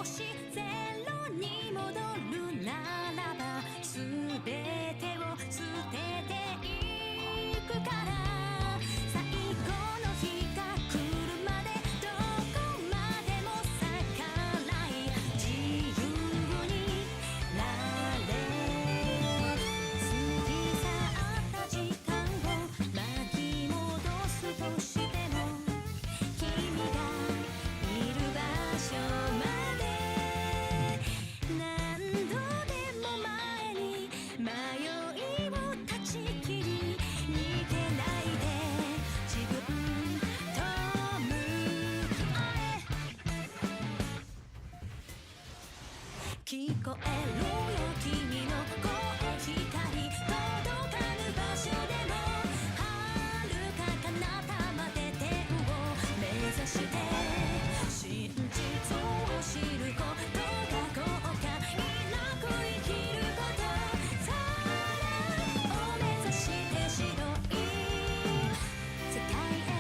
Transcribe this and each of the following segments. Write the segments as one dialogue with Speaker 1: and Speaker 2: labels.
Speaker 1: しゼロに戻るならば全てを捨てていくから最後の日が来るまでどこまでも逆らい自由になれ過ぎ去った時間を巻き戻すとしても君がいる場所まで何度でも前に迷いを断ち切り逃げないで自分と向き合え聞こえるよ君の声光届かぬ場所でも遥か彼方まで天を目指して真実を知ることが後悔なく生きることさらを目指して白い世界へ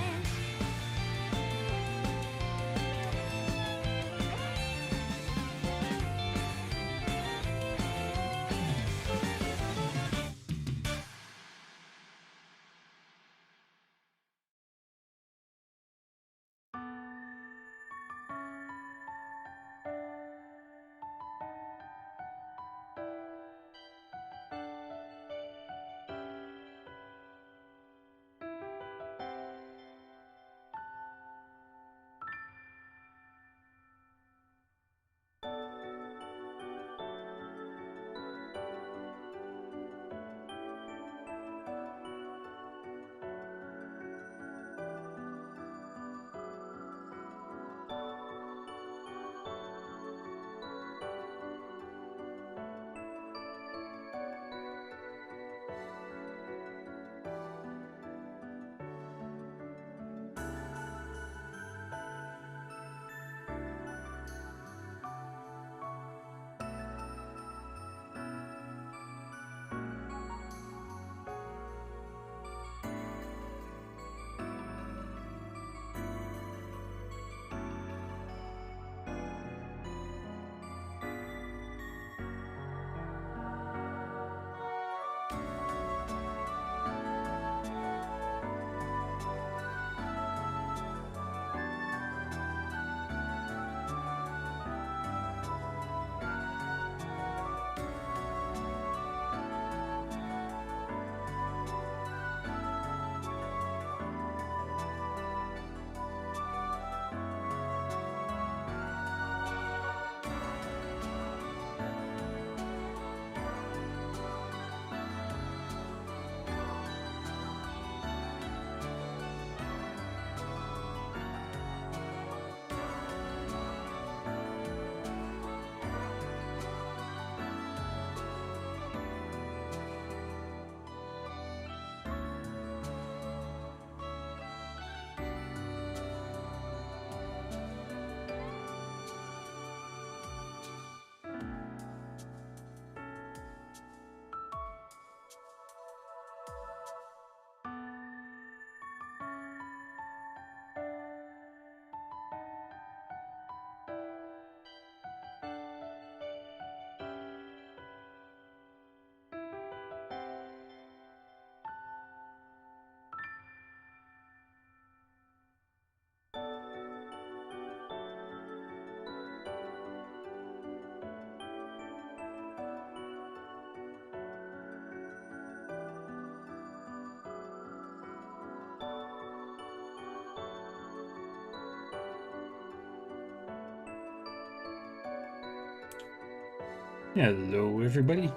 Speaker 2: Hello everybody,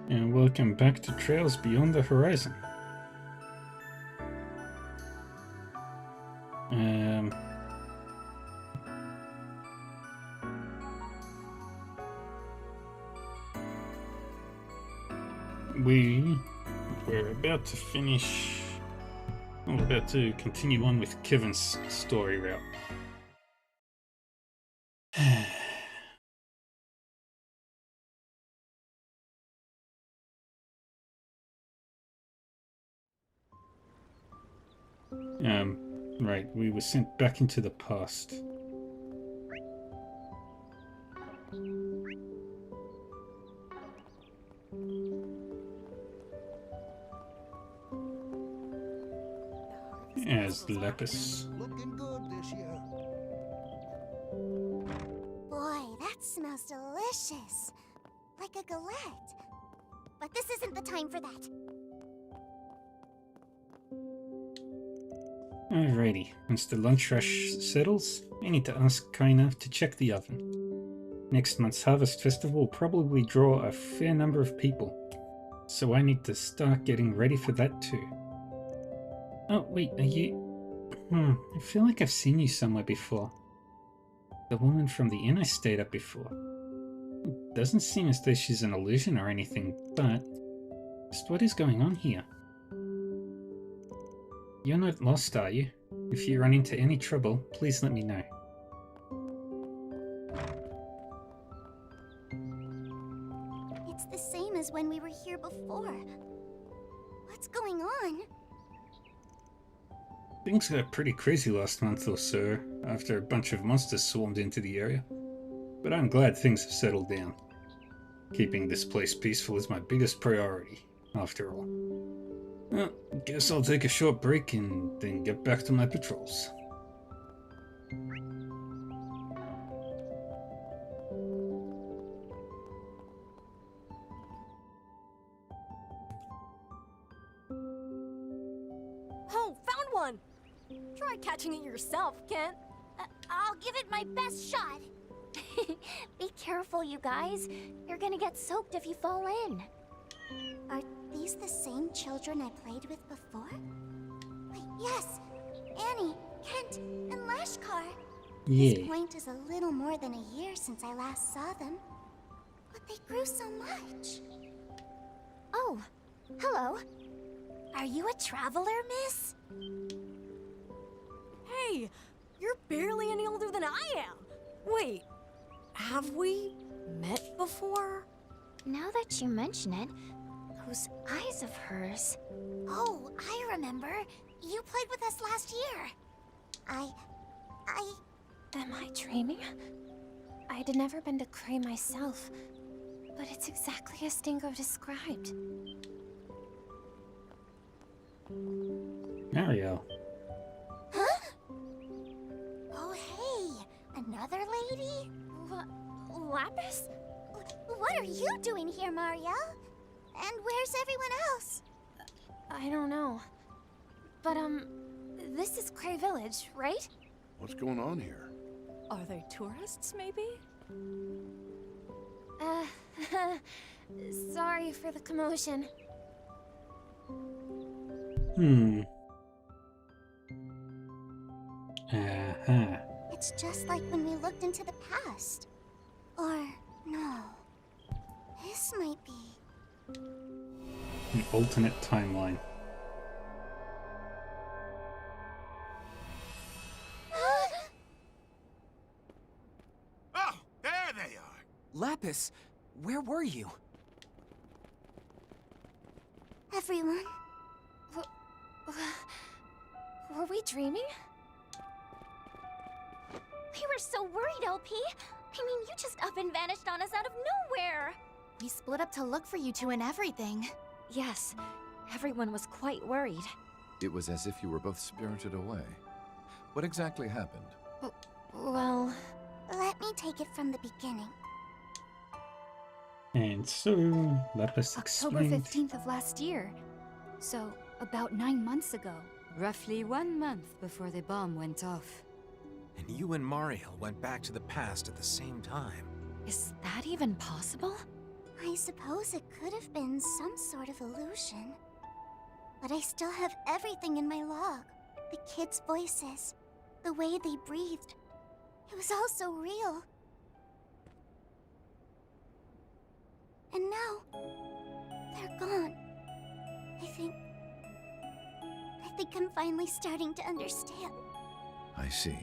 Speaker 2: and welcome back to Trails Beyond the Horizon. We're about to finish, we're about to continue on with Kevin's story route. Right, we were sent back into the past. as Lepus.
Speaker 3: Looking good this year.
Speaker 4: Boy, that smells delicious. Like a galette. But this isn't the time for that.
Speaker 2: Alrighty, once the lunch rush settles, I need to ask Kaina to check the oven. Next month's Harvest Festival will probably draw a fair number of people, so I need to start getting ready for that too. Oh wait, are you... I feel like I've seen you somewhere before. The woman from the inn I stayed at before. It doesn't seem as though she's an illusion or anything, but... just what is going on here? You're not lost, are you? If you run into any trouble, please let me know.
Speaker 4: It's the same as when we were here before. What's going on?
Speaker 2: Things got pretty crazy last month or so, after a bunch of monsters swarmed into the area. But I'm glad things have settled down. Keeping this place peaceful is my biggest priority, after all. Well, guess I'll take a short break and then get back to my patrols.
Speaker 1: Oh, found one! Try catching it yourself, Kent.
Speaker 4: I'll give it my best shot. Be careful, you guys. You're gonna get soaked if you fall in. Are these the same children I played with before? Wait, yes! Annie, Kent, and Lashkar.
Speaker 2: Yeah.
Speaker 4: This point is a little more than a year since I last saw them. But they grew so much. Oh, hello. Are you a traveler, miss?
Speaker 1: Hey, you're barely any older than I am. Wait, have we met before?
Speaker 4: Now that you mention it, those eyes of hers. Oh, I remember. You played with us last year.
Speaker 5: Am I dreaming? I'd never been to Cray myself, but it's exactly as Dingo described.
Speaker 2: Mario.
Speaker 4: Huh? Oh, hey, another lady?
Speaker 5: Lapis?
Speaker 4: What are you doing here, Mario? And where's everyone else?
Speaker 5: I don't know. But, this is Cray Village, right?
Speaker 3: What's going on here?
Speaker 1: Are they tourists, maybe?
Speaker 5: Sorry for the commotion.
Speaker 2: Uh-huh.
Speaker 4: It's just like when we looked into the past. Or, no. This might be...
Speaker 2: An alternate timeline.
Speaker 6: Oh, there they are.
Speaker 7: Lapis, where were you?
Speaker 4: Everyone.
Speaker 5: Were we dreaming?
Speaker 4: We were so worried, LP. I mean, you just up and vanished on us out of nowhere.
Speaker 8: We split up to look for you two and everything.
Speaker 5: Yes, everyone was quite worried.
Speaker 9: It was as if you were both spirited away. What exactly happened?
Speaker 5: Well...
Speaker 4: Let me take it from the beginning.
Speaker 2: And so, Lapis
Speaker 8: October
Speaker 2: explained...
Speaker 8: 15th of last year. So, about 9 months ago.
Speaker 10: Roughly 1 month before the bomb went off.
Speaker 6: And you and Mario went back to the past at the same time.
Speaker 8: Is that even possible?
Speaker 4: I suppose it could have been some sort of illusion. But I still have everything in my log. The kids' voices. The way they breathed. It was all so real. And now, they're gone. I think I'm finally starting to understand.
Speaker 9: I see.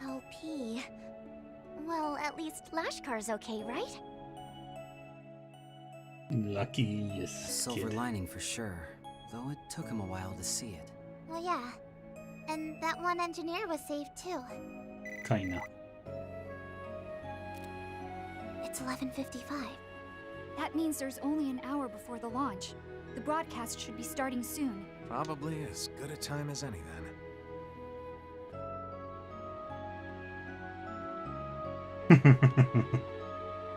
Speaker 4: LP. Well, at least Lashkar's okay, right?
Speaker 2: Lucky, yes,
Speaker 7: Silver
Speaker 2: kid.
Speaker 7: lining for sure, though it took him a while to see it.
Speaker 4: Well, yeah. And that one engineer was saved too.
Speaker 2: Kinda.
Speaker 4: It's 11:55.
Speaker 8: That means there's only an hour before the launch. The broadcast should be starting soon.
Speaker 6: Probably as good a time as any then.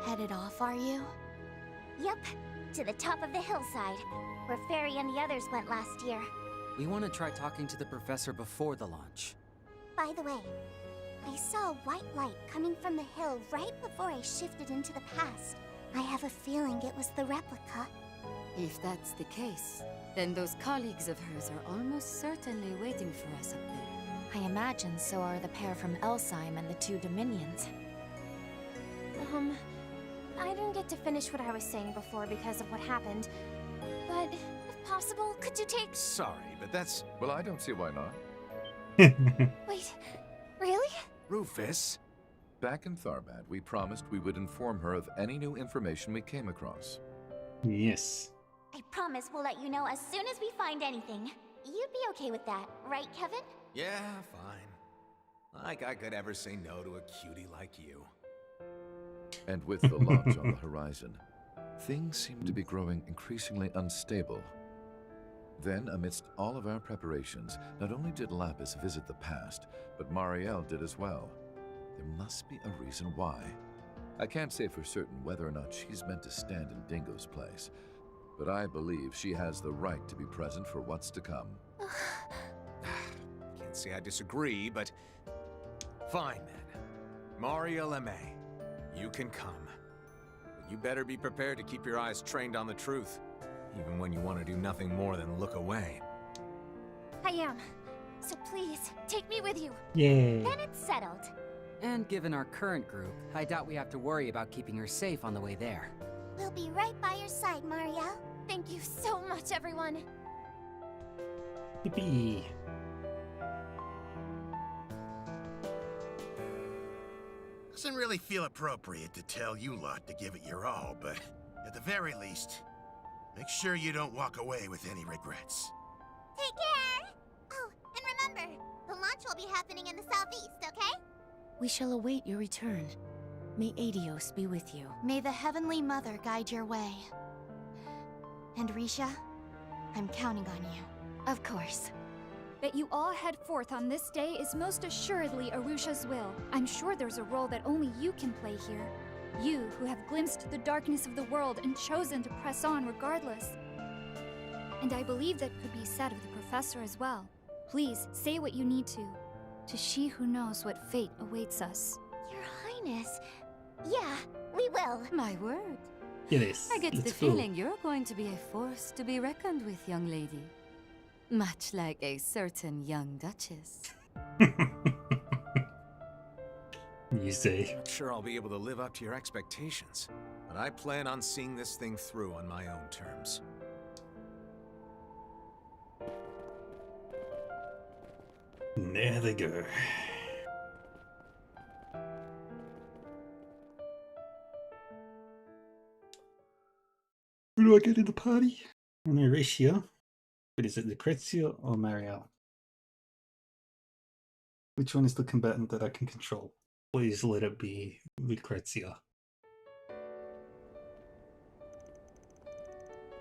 Speaker 4: Headed off, are you? Yep, to the top of the hillside, where Fairy and the others went last year.
Speaker 7: We want to try talking to the professor before the launch.
Speaker 4: By the way, I saw a white light coming from the hill right before I shifted into the past. I have a feeling it was the replica.
Speaker 10: If that's the case, then those colleagues of hers are almost certainly waiting for us up there.
Speaker 1: I imagine so are the pair from Elsheim and the two Dominions.
Speaker 5: I didn't get to finish what I was saying before because of what happened. But, if possible, could you take...
Speaker 6: Sorry, but that's...
Speaker 9: Well, I don't see why not.
Speaker 5: Wait, really?
Speaker 6: Rufus.
Speaker 9: Back in Tharbad, we promised we would inform her of any new information we came across.
Speaker 2: Yes.
Speaker 4: I promise we'll let you know as soon as we find anything. You'd be okay with that, right, Kevin?
Speaker 6: Yeah, fine. Like I could ever say no to a cutie like you.
Speaker 9: And with the launch on the horizon, things seem to be growing increasingly unstable. Then, amidst all of our preparations, not only did Lapis visit the past, but Marielle did as well. There must be a reason why. I can't say for certain whether or not she's meant to stand in Dingo's place, but I believe she has the right to be present for what's to come.
Speaker 6: Can't say I disagree, but... Fine then. Marielle Aimee, you can come. But you better be prepared to keep your eyes trained on the truth, even when you want to do nothing more than look away.
Speaker 5: I am. So please, take me with you.
Speaker 2: Yay.
Speaker 4: Then it's settled.
Speaker 7: And given our current group, I doubt we have to worry about keeping her safe on the way there.
Speaker 4: We'll be right by your side, Marielle.
Speaker 5: Thank you so much, everyone.
Speaker 2: Yippee.
Speaker 3: Doesn't really feel appropriate to tell you lot to give it your all, but at the very least, make sure you don't walk away with any regrets.
Speaker 4: Take care! Oh, and remember, the launch will be happening in the southeast, okay?
Speaker 1: We shall await your return. May Adios be with you. May the Heavenly Mother guide your way. And Risha, I'm counting on you.
Speaker 8: Of course. That you all head forth on this day is most assuredly Arusha's will. I'm sure there's a role that only you can play here. You, who have glimpsed the darkness of the world and chosen to press on regardless. And I believe that could be said of the professor as well. Please, say what you need to she who knows what fate awaits us.
Speaker 4: Your Highness. Yeah, we will.
Speaker 10: My word.
Speaker 2: Yes.
Speaker 10: I get the
Speaker 2: let's go.
Speaker 10: feeling you're going to be a force to be reckoned with, young lady. Much like a certain young duchess.
Speaker 2: You say.
Speaker 6: Not sure I'll be able to live up to your expectations, but I plan on seeing this thing through on my own terms.
Speaker 2: There they go. Where do I go to the party? On Aricia? But is it Lucrezia or Marielle? Which one is the combatant that I can control? Please let it be Lucrezia.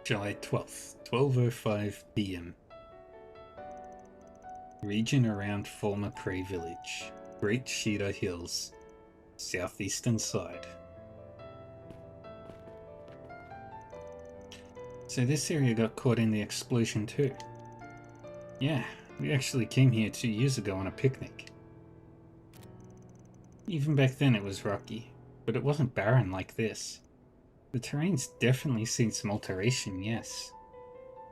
Speaker 2: July 12th, 12:05 PM. Region around former Prey Village, Great Sheeta Hills, southeastern side. So this area got caught in the explosion too. Yeah, we actually came here 2 years ago on a picnic. Even back then it was rocky, but it wasn't barren like this. The terrain's definitely seen some alteration, yes.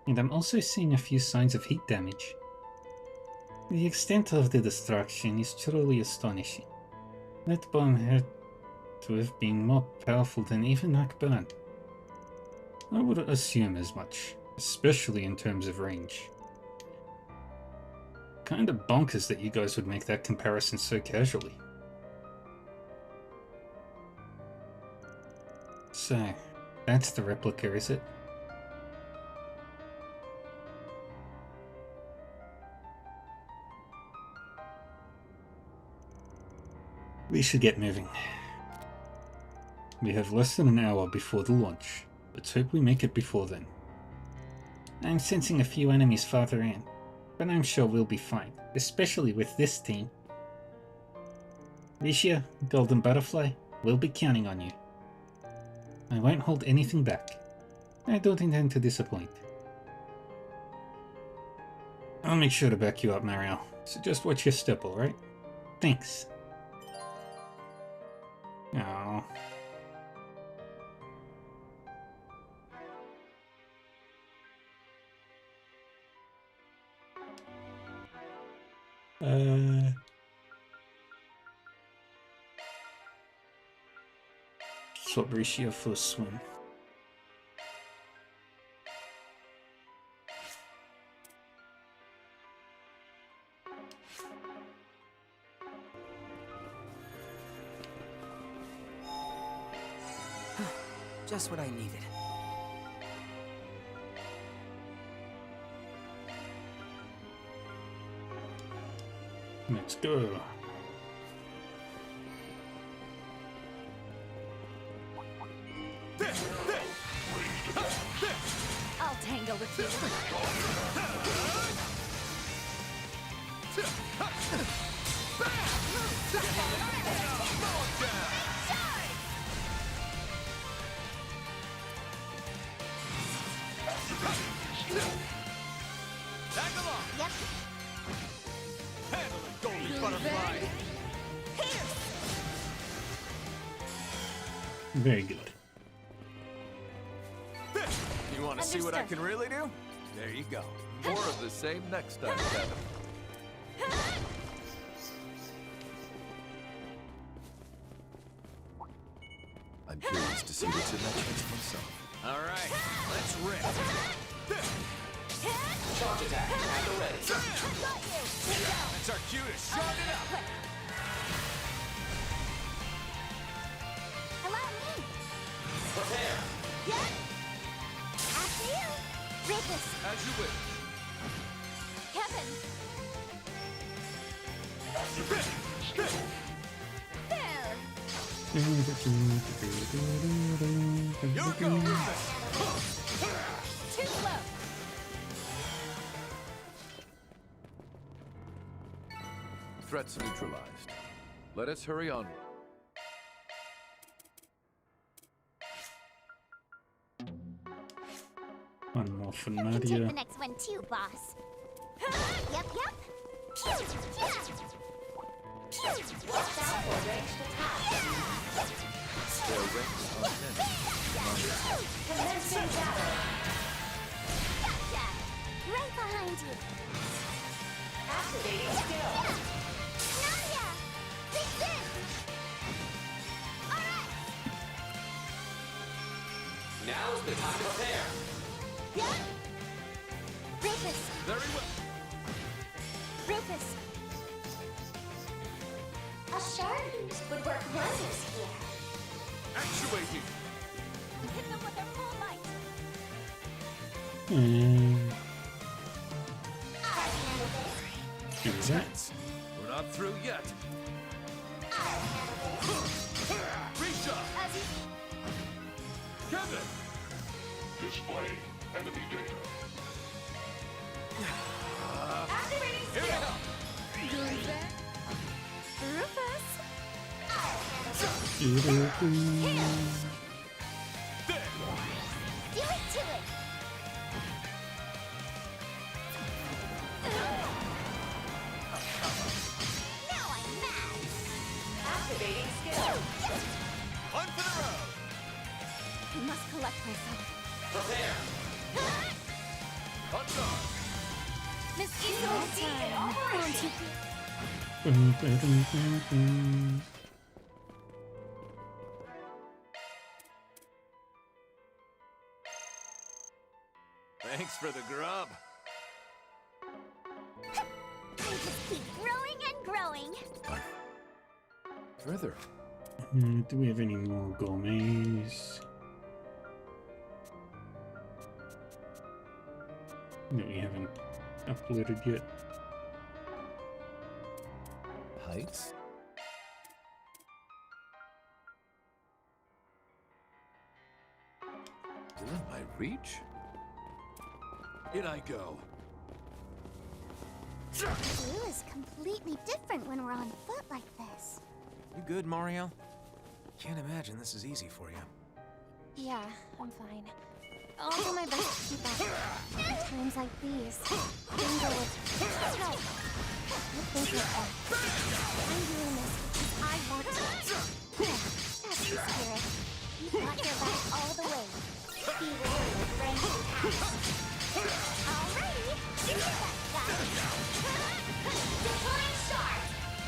Speaker 2: And I'm also seeing a few signs of heat damage. The extent of the destruction is truly astonishing. That bomb had to have been more powerful than even Akban. I would assume as much, especially in terms of range. Kinda bonkers that you guys would make that comparison so casually. So, that's the replica, is it? We should get moving. We have less than an hour before the launch. Let's hope we make it before then. I'm sensing a few enemies farther in, but I'm sure we'll be fine, especially with this team. Risha, Golden Butterfly, We'll be counting on you. I won't hold anything back. I don't intend to disappoint. I'll make sure to back you up, Mariel. So just watch your step, alright? Thanks. Oh. Swap ratio for swim.
Speaker 7: Just what I needed.
Speaker 2: Let's go.
Speaker 8: I'll tangle with you.
Speaker 6: Tag along!
Speaker 4: Yep.
Speaker 6: Handle it, golden butterfly!
Speaker 2: Very good.
Speaker 6: You want to see what I can really do? There you go.
Speaker 9: More of the same next time, Kevin. I'm curious to see what's in that chest myself.
Speaker 6: All right, let's rip.
Speaker 11: Charge attack at the ready.
Speaker 6: That's our cue to shut it up.
Speaker 4: Allow me.
Speaker 11: Prepare.
Speaker 4: After you. Rufus.
Speaker 6: As you wish.
Speaker 4: Kevin.
Speaker 6: You go, Rufus.
Speaker 4: Too slow.
Speaker 9: Threats neutralized. Let us hurry on.
Speaker 2: One more for
Speaker 4: You can take
Speaker 2: Nadia.
Speaker 4: the next one too, boss. Yep. Pew! Yeah! Pew!
Speaker 11: Watch out for ranged attacks.
Speaker 9: Their ranks are thin.
Speaker 11: Commencing battle.
Speaker 4: Gotcha! Right behind you.
Speaker 11: Activating skill.
Speaker 4: Nadia! Begin! Alright!
Speaker 11: Now's the time to prepare.
Speaker 4: Yeah? Rufus!
Speaker 6: Very well.
Speaker 4: Rufus!
Speaker 12: A shard boost would work wonders here.
Speaker 6: Actuating.
Speaker 4: Hit them with their full might!
Speaker 2: Do that.
Speaker 6: We're not through yet. Risha!
Speaker 4: As you...
Speaker 6: Kevin!
Speaker 13: Display enemy data.
Speaker 12: Activating
Speaker 6: Here we
Speaker 12: skill.
Speaker 6: go.
Speaker 4: Rufus!
Speaker 6: There.
Speaker 4: Do it to it! Now I'm mad!
Speaker 12: Activating skill.
Speaker 6: One for the road.
Speaker 8: I must collect myself.
Speaker 11: Prepare.
Speaker 6: On guard.
Speaker 8: Miss
Speaker 6: Thanks for the grub.
Speaker 4: I just keep growing and growing!
Speaker 9: Further.
Speaker 2: Do we have any more gourmets? that we haven't uploaded yet.
Speaker 9: Heights? Within my reach?
Speaker 6: In I go.
Speaker 4: Blue is completely different when we're on foot like this.
Speaker 6: You good, Mario? Can't imagine this is easy for you.
Speaker 5: Yeah, I'm fine. I'll do my best to keep up. At times like these, Dingo would help. I think like that. I'm doing this because I want to. That's the spirit. You got your back all the way.
Speaker 12: Be wary of ranged attacks.
Speaker 4: Alrighty, give me that guy.
Speaker 12: Deploying shark.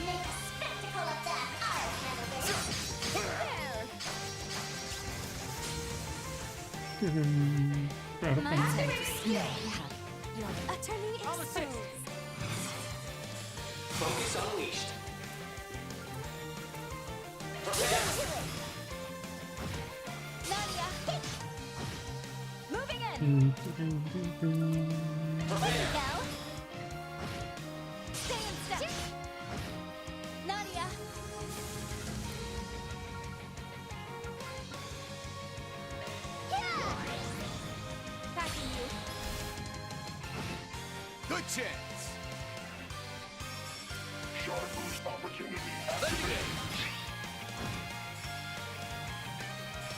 Speaker 12: Make a spectacle of them. I'll handle this.
Speaker 2: Right,
Speaker 8: My
Speaker 2: okay.
Speaker 8: turn to slay. You're utterly exposed.
Speaker 11: Focus unleashed. Prepare.
Speaker 8: Nadia! Moving in!
Speaker 11: Prepare.
Speaker 8: Go! Stay in step! Nadia! Backing you.
Speaker 6: Good chance.
Speaker 13: Shard boost opportunity
Speaker 6: Let me
Speaker 13: activated.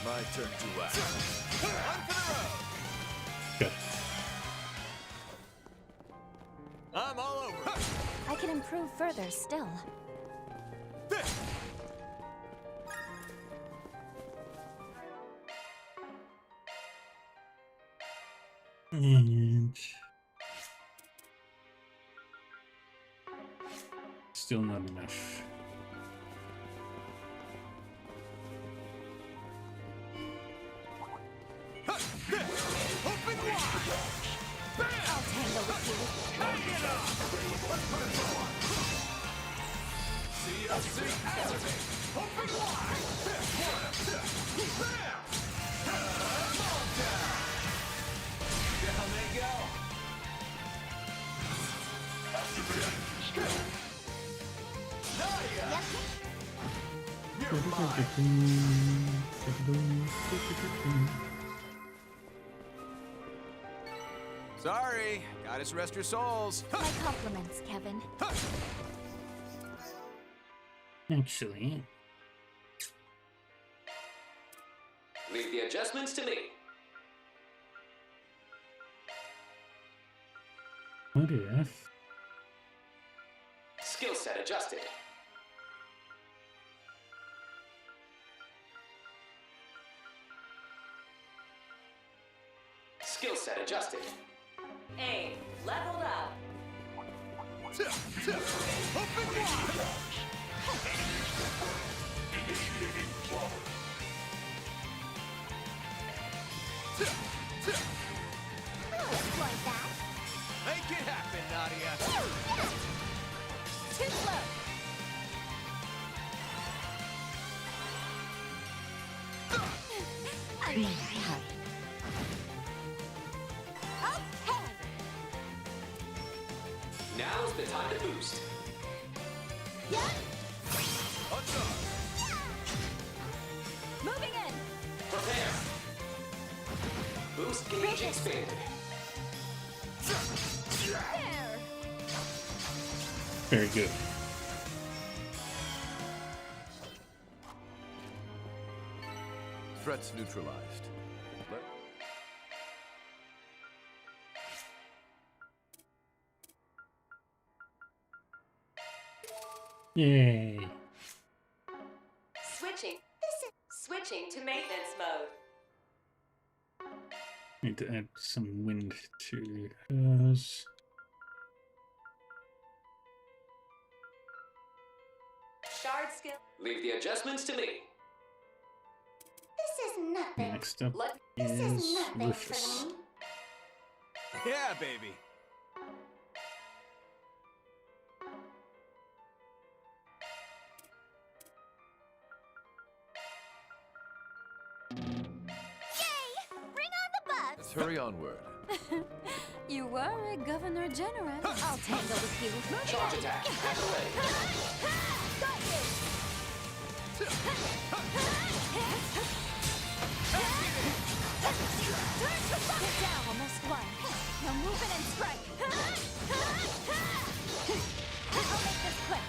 Speaker 9: My turn to act.
Speaker 6: On for the road.
Speaker 2: Good.
Speaker 6: I'm all over.
Speaker 5: I can improve further still.
Speaker 2: And still not enough.
Speaker 6: Open wide.
Speaker 8: I'll tangle with you.
Speaker 6: CLC activate. Open wide. Down they go. Nadia. You're mine. Sorry, gotta rest your souls.
Speaker 8: My compliments, Kevin.
Speaker 2: Actually,
Speaker 11: Leave the adjustments to me.
Speaker 2: what if?
Speaker 11: Skill set adjusted. Skill set adjusted.
Speaker 12: Aim leveled up.
Speaker 6: Open wide.
Speaker 13: Initiating flower.
Speaker 4: I'll exploit that.
Speaker 6: Make it happen, Nadia.
Speaker 8: Too slow.
Speaker 4: Okay.
Speaker 11: Now's the time to boost.
Speaker 8: Moving in.
Speaker 11: Prepare. Boost gauge expanded.
Speaker 8: There.
Speaker 2: Very good.
Speaker 9: Threats neutralized. Let-
Speaker 2: Yay.
Speaker 12: Switching to maintenance mode.
Speaker 2: Need to add some wind to hers.
Speaker 12: Shard skill.
Speaker 11: Leave the adjustments to me.
Speaker 4: This is nothing.
Speaker 2: Next up
Speaker 4: This is
Speaker 2: is
Speaker 4: nothing
Speaker 2: Rufus.
Speaker 4: for me.
Speaker 6: Yeah, baby.
Speaker 4: Yay! Bring on the bugs!
Speaker 9: Let's hurry onward.
Speaker 10: You were a governor general.
Speaker 8: I'll tangle with you.
Speaker 11: Charge attack. Activate.
Speaker 8: Got you. Get down, almost won. Now move in and strike. I'll make this quick.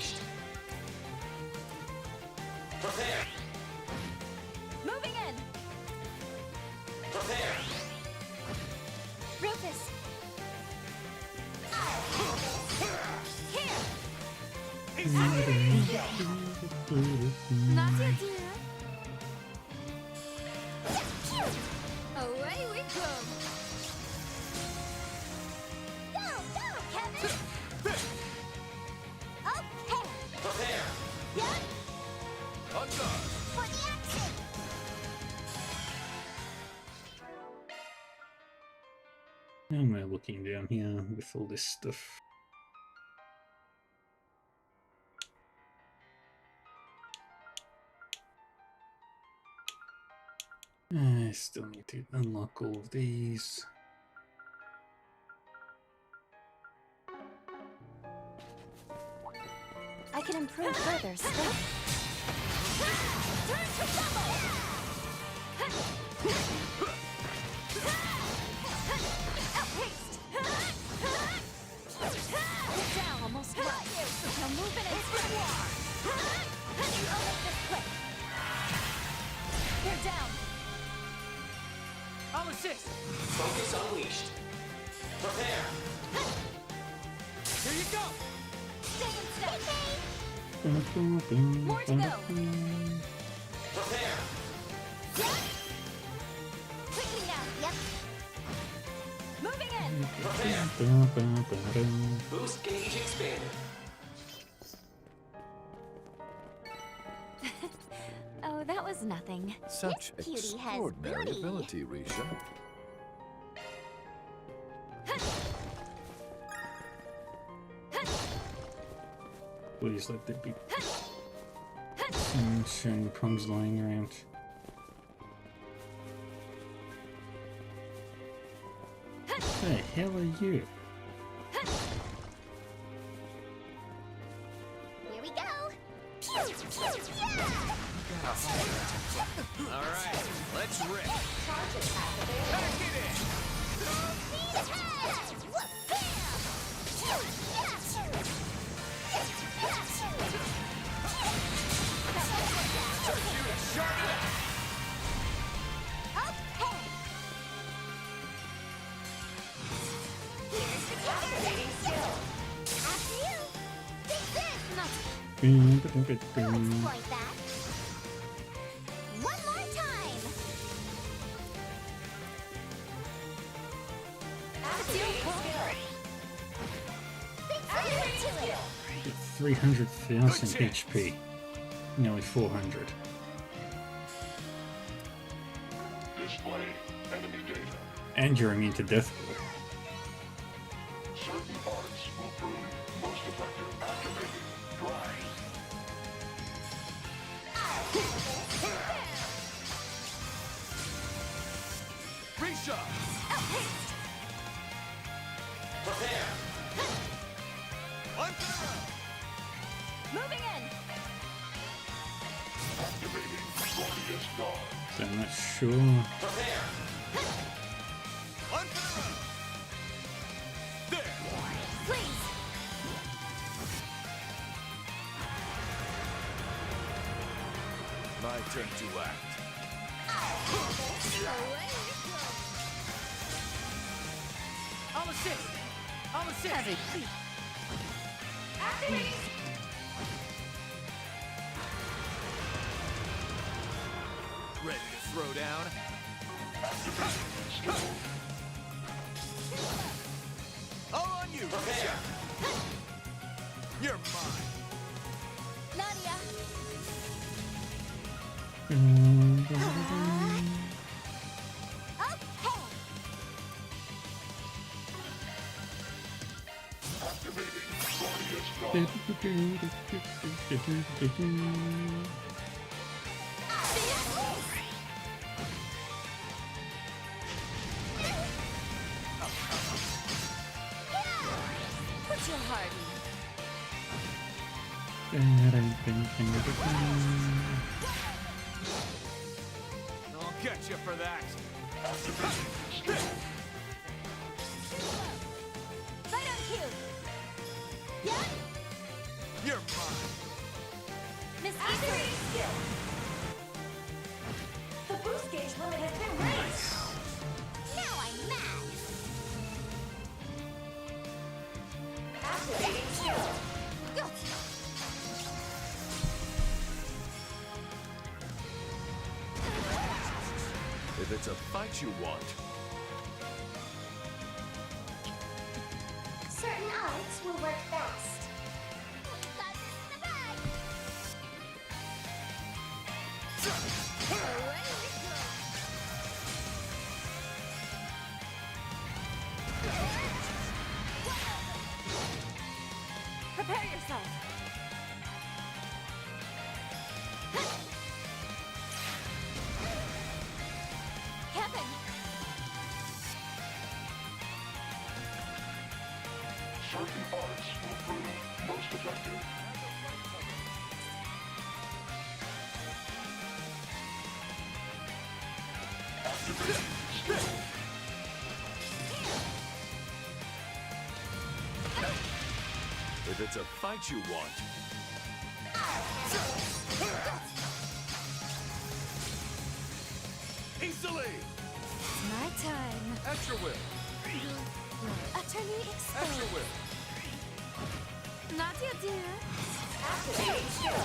Speaker 11: unleashed. Prepare.
Speaker 1: Moving in.
Speaker 11: Prepare.
Speaker 1: Rufus.
Speaker 8: Not yet, dear. Away we come.
Speaker 4: Go, go, Kevin! Okay.
Speaker 11: Prepare.
Speaker 4: Yep,
Speaker 6: On guard.
Speaker 4: for the action!
Speaker 2: How am I looking down here with all this stuff? I still need to unlock all of these.
Speaker 5: I can improve further still.
Speaker 1: Turn to double. Outpaced. Get down, almost right. Now move in and swing. I'll make this quick. They're down.
Speaker 7: I'll assist.
Speaker 11: Focus unleashed. Prepare.
Speaker 7: Here you go.
Speaker 1: Stay in step. More to go.
Speaker 11: Prepare.
Speaker 1: Quickly now. Yep. Moving in.
Speaker 11: Prepare. Boost gauge expanded.
Speaker 4: Oh, that was nothing.
Speaker 9: Such
Speaker 4: This cutie has
Speaker 9: extraordinary
Speaker 4: booty.
Speaker 9: ability, Risha.
Speaker 2: Please let there be some shiny prongs lying around. The hell are you?
Speaker 4: Here we go. Pew, pew, yeah!
Speaker 6: All right, let's rip. Pack it in.
Speaker 4: Like that. One more time. Big to it.
Speaker 2: 300,000 HP. Nearly 400.
Speaker 13: Display enemy data.
Speaker 2: And you're immune to death.
Speaker 13: Certain parts will prove most effective activated. Drive.
Speaker 6: Risha.
Speaker 11: Prepare.
Speaker 6: On through.
Speaker 1: Moving in.
Speaker 13: Activating Guardius Guard.
Speaker 2: So I'm not sure.
Speaker 11: Prepare.
Speaker 6: On through. There.
Speaker 1: Please.
Speaker 6: My turn to act.
Speaker 7: I'll assist. I'll assist.
Speaker 10: Have a seat.
Speaker 6: Ready to throw down? All on you,
Speaker 11: Prepare.
Speaker 6: You're mine.
Speaker 1: Nadia.
Speaker 4: Okay.
Speaker 13: Activating Guardius Guard.
Speaker 1: Put your heart
Speaker 6: I'll get you for that.
Speaker 1: right on cue. Yeah.
Speaker 6: You're mine.
Speaker 1: Activating skill. The boost gauge limit has been raised.
Speaker 12: Now I'm mad.
Speaker 1: Activating skill.
Speaker 9: If it's a fight you want,
Speaker 12: Certain arts will work best. Got this in the bag. Away we go.
Speaker 8: Prepare yourself.
Speaker 4: Kevin!
Speaker 13: Certain arts will prove most effective. Activating skill.
Speaker 9: if it's a fight you want, easily!
Speaker 8: My time.
Speaker 9: Extra whip!
Speaker 8: Utterly
Speaker 9: Extra
Speaker 8: exposed.
Speaker 9: whip!
Speaker 8: Not yet, dear.
Speaker 1: Activating skill.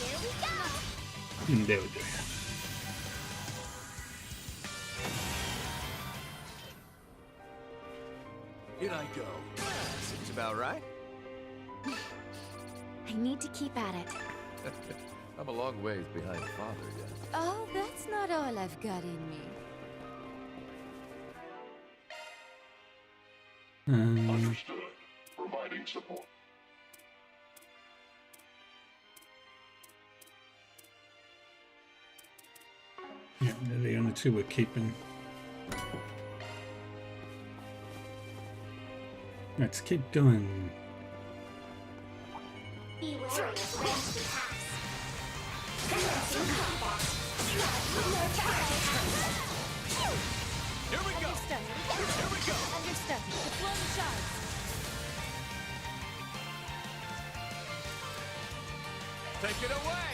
Speaker 12: Here we go.
Speaker 2: There we go.
Speaker 6: In I go. Seems about right.
Speaker 4: I need to keep at it.
Speaker 9: I'm a long ways behind Father yet.
Speaker 10: Oh, that's not all I've got in me.
Speaker 13: Understood. Providing support.
Speaker 2: Yeah, they're the only two we're keeping. Let's keep going.
Speaker 12: Be wary of random attacks. Commencing combat. No time.
Speaker 6: Here we go!
Speaker 8: Understood.
Speaker 6: Here we go!
Speaker 8: Understood. Deploy the shards.
Speaker 6: Take it away!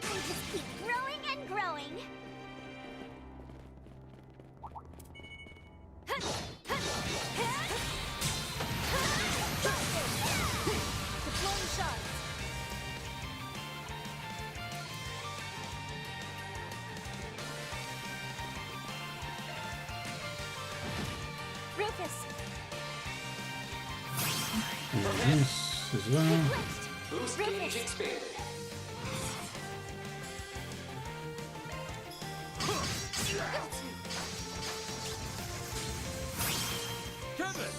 Speaker 12: I just keep growing and growing.
Speaker 8: Deploy the shards.
Speaker 4: Rufus!
Speaker 2: And this as well.
Speaker 11: Boost gauge expanded.
Speaker 6: Kevin!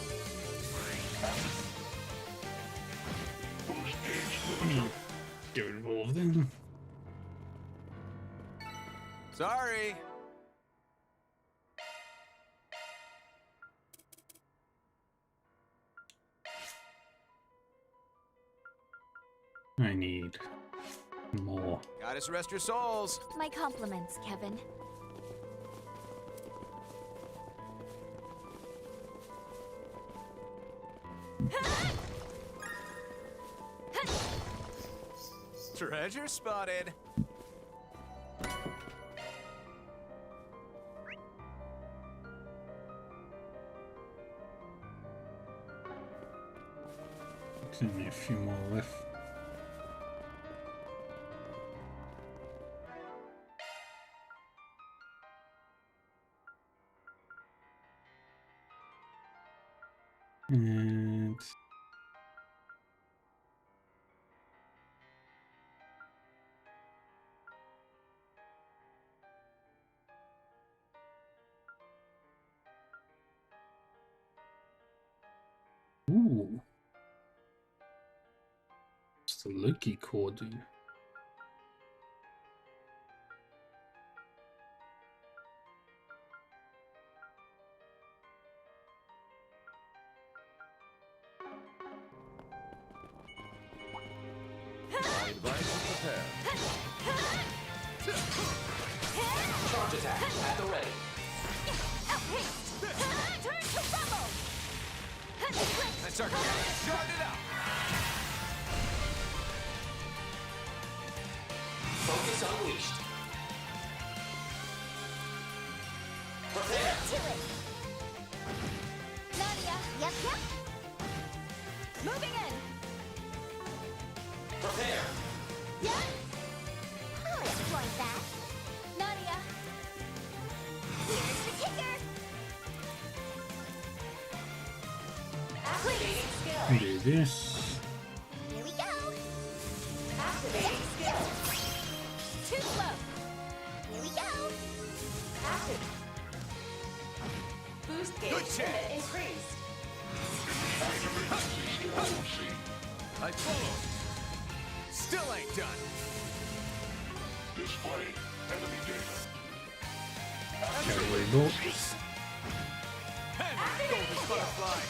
Speaker 13: Boost gauge limit.
Speaker 2: Get involved in.
Speaker 6: Sorry.
Speaker 2: I need more.
Speaker 6: Goddess rest your souls.
Speaker 4: My compliments, Kevin.
Speaker 6: Treasure spotted.
Speaker 2: There's only a few more left. And ooh, what's the Loki core do?
Speaker 9: I advise you prepare.
Speaker 11: Charge attack at the ready.
Speaker 8: Turn to rumble.
Speaker 6: That's our chance. Start it out.
Speaker 11: Focus unleashed. Prepare.
Speaker 4: To it.
Speaker 5: Nadia,
Speaker 4: Yep, yep.
Speaker 5: moving in.
Speaker 11: Prepare.
Speaker 4: Yeah. I'll exploit that.
Speaker 5: Nadia,
Speaker 4: Here's the kicker.
Speaker 11: Activating skill.
Speaker 2: Do this.
Speaker 4: Here we go.
Speaker 11: Activating skill.
Speaker 5: too slow.
Speaker 4: Here we go.
Speaker 11: Active. Boost gauge
Speaker 6: Good chance.
Speaker 11: limit increased.
Speaker 6: I follow. Still ain't done.
Speaker 13: Display enemy data.
Speaker 2: Category bolts.
Speaker 6: And golden butterfly.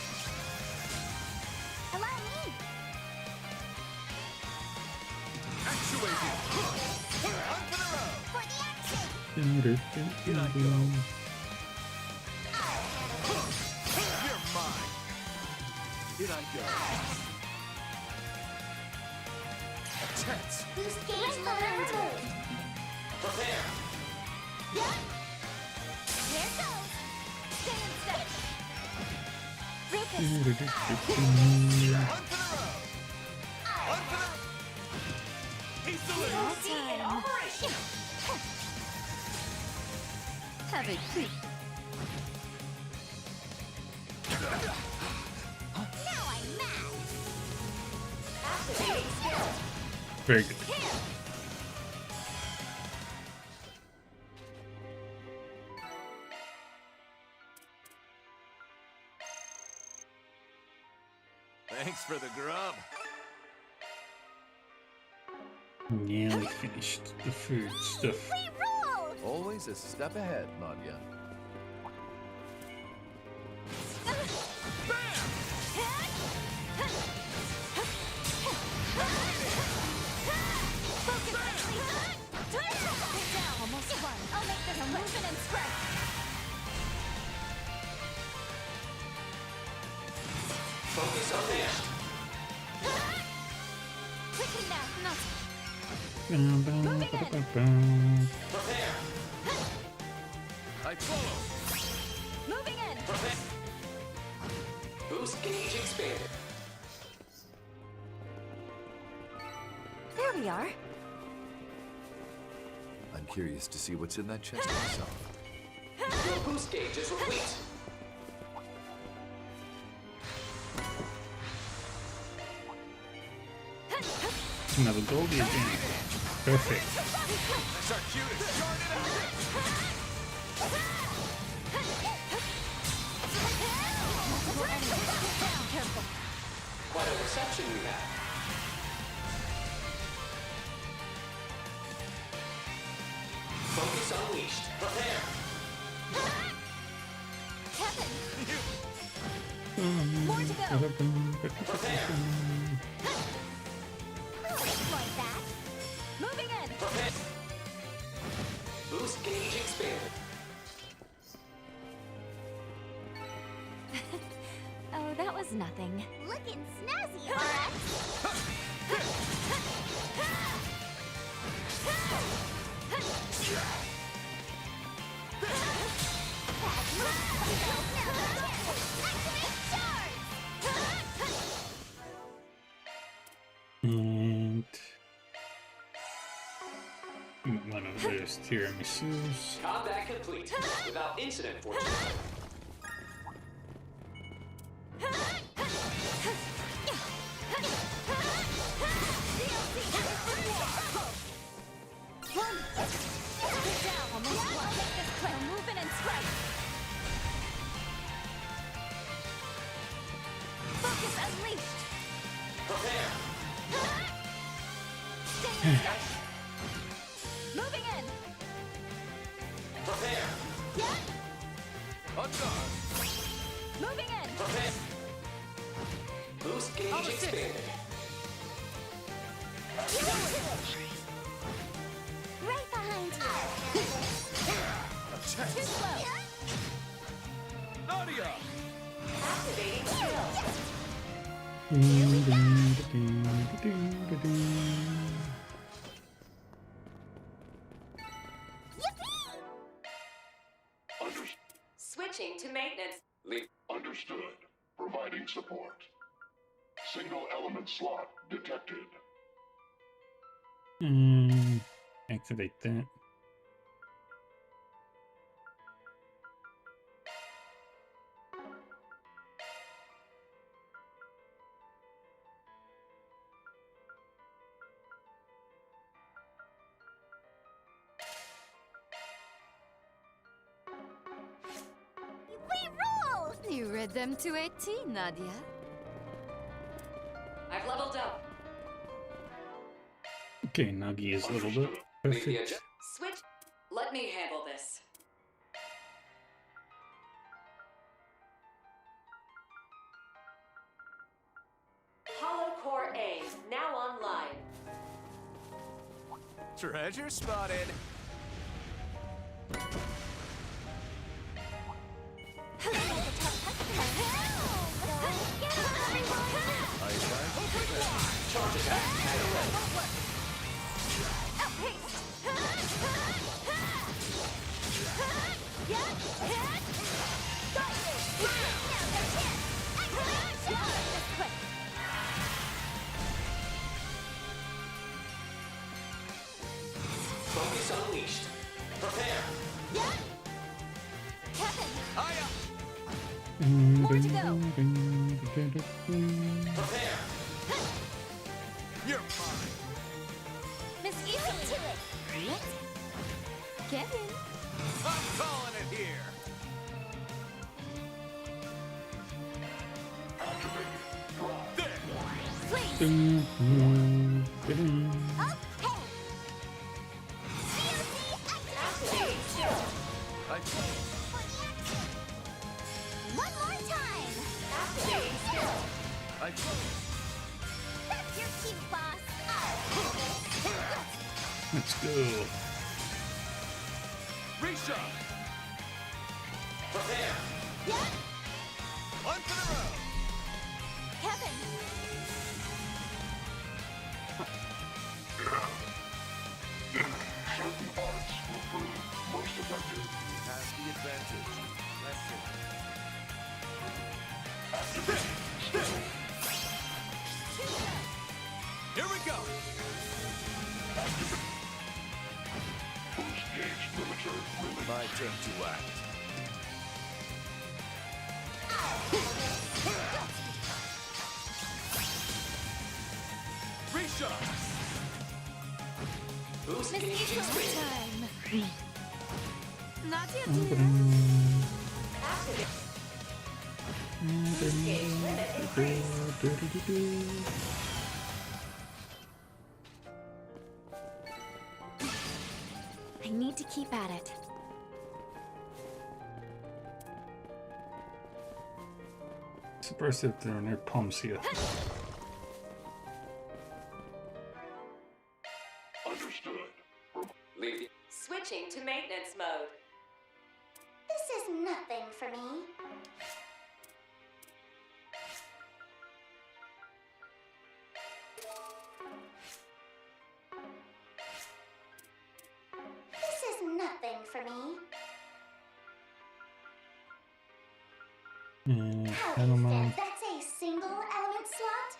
Speaker 4: Allow me.
Speaker 6: Actuating. On for the road.
Speaker 4: For the action.
Speaker 6: Here I go. You're mine. Here I go. A chance.
Speaker 4: Boost gauge limited.
Speaker 11: Prepare.
Speaker 4: Yeah. Here goes.
Speaker 5: Stay in step. Rufus,
Speaker 6: On for the road. On for the. He's the leader.
Speaker 11: Boost in operation.
Speaker 10: Have a quick.
Speaker 4: Now I'm mad.
Speaker 11: Activating skill.
Speaker 2: Very good.
Speaker 6: Thanks for the grub.
Speaker 2: Nearly finished the food stuff.
Speaker 4: We roll.
Speaker 9: Always a step ahead, Nadia.
Speaker 5: almost won. I'll make this a movement and strike.
Speaker 11: Focus unleashed.
Speaker 5: Quickly now, not.
Speaker 11: Prepare.
Speaker 6: I follow.
Speaker 5: Moving in.
Speaker 11: Prepare. Boost gauge expanded.
Speaker 5: There we are.
Speaker 9: I'm curious to see what's in that chest myself.
Speaker 11: Your boost gauge is replete.
Speaker 2: Another goldie again. Perfect.
Speaker 6: That's our cue to start it out.
Speaker 5: Careful.
Speaker 11: Quite a reception we have. Focus unleashed. Prepare.
Speaker 5: Kevin. More to go.
Speaker 11: Prepare.
Speaker 4: I'll exploit that.
Speaker 5: Moving in.
Speaker 11: Prepare. Boost gauge expanded.
Speaker 5: Oh, that was nothing.
Speaker 4: Looking snazzy, alright?
Speaker 2: And one of those tiramisus.
Speaker 11: Combat complete. Without incident, fortunately.
Speaker 5: Get down, almost won. I'll make this quick. Move in and strike. Focus unleashed.
Speaker 11: Prepare.
Speaker 5: Stay in step. Moving in.
Speaker 11: Prepare.
Speaker 6: On guard.
Speaker 5: Moving in.
Speaker 11: Prepare. Boost gauge expanded.
Speaker 4: Right behind you.
Speaker 6: A chance.
Speaker 5: Too slow.
Speaker 6: Nadia.
Speaker 11: Activating skill. Switching to maintenance. Leave.
Speaker 13: Understood. Providing support. Single element slot detected.
Speaker 2: Activate that.
Speaker 10: You read them to a T, Nadia.
Speaker 11: I've leveled up.
Speaker 2: Okay, Nagi is leveled up.
Speaker 11: Leave the
Speaker 2: Perfect.
Speaker 11: Switch. Let me handle this. Hollow Core A now online.
Speaker 6: Treasure spotted.
Speaker 11: Charge attack at 11. Focus unleashed. Prepare.
Speaker 8: More to go.
Speaker 11: Prepare.
Speaker 6: You're mine.
Speaker 8: Miss Easily to it. Kevin.
Speaker 6: I'm calling it here.
Speaker 11: Activating skill.
Speaker 4: One more time!
Speaker 11: Activating skill.
Speaker 4: That's your cue, boss!
Speaker 2: Let's go.
Speaker 6: Reshot.
Speaker 11: Prepare.
Speaker 6: One for the road.
Speaker 8: Kevin.
Speaker 13: Certain arts will prove most effective.
Speaker 6: Has the advantage. Let's see. Here we go.
Speaker 13: Boost gauge limiter released.
Speaker 6: My turn to act. Reshot.
Speaker 11: Boost gauge expanded.
Speaker 10: Nadia,
Speaker 11: Activate. Boost gauge limit increased.
Speaker 8: I need to keep at it.
Speaker 2: Surprised if there are no palms here.
Speaker 13: Understood.
Speaker 11: Leave the. Switching to maintenance mode.
Speaker 4: This is nothing for me. This is nothing for me. How is that? That's a single element slot?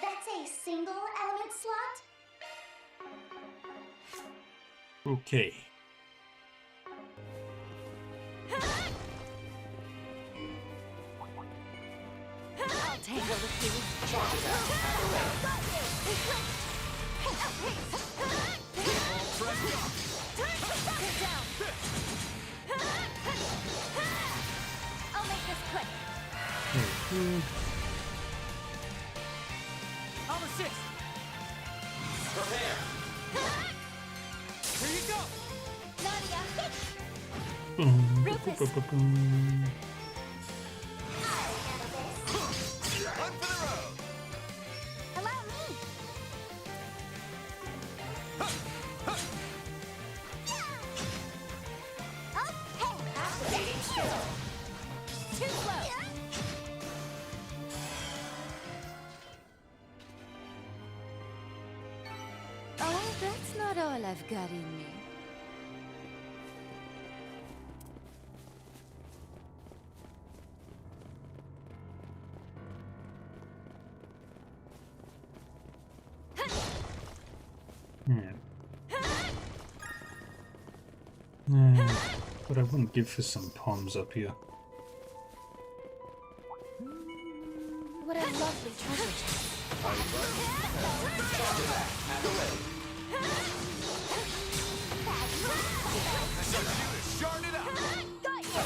Speaker 4: That's a single element slot?
Speaker 2: Okay.
Speaker 8: I'll tangle with you.
Speaker 11: Charge attack at 11.
Speaker 8: Get down. I'll make this quick.
Speaker 7: I'll assist.
Speaker 11: Prepare.
Speaker 7: Here you go.
Speaker 8: Nadia. Rufus.
Speaker 6: Run for the road.
Speaker 8: Allow me.
Speaker 10: not all I've got in me.
Speaker 2: But I wouldn't give for some palms up here.
Speaker 5: What a lovely treasure chest.
Speaker 6: Shard it up!
Speaker 4: Got you!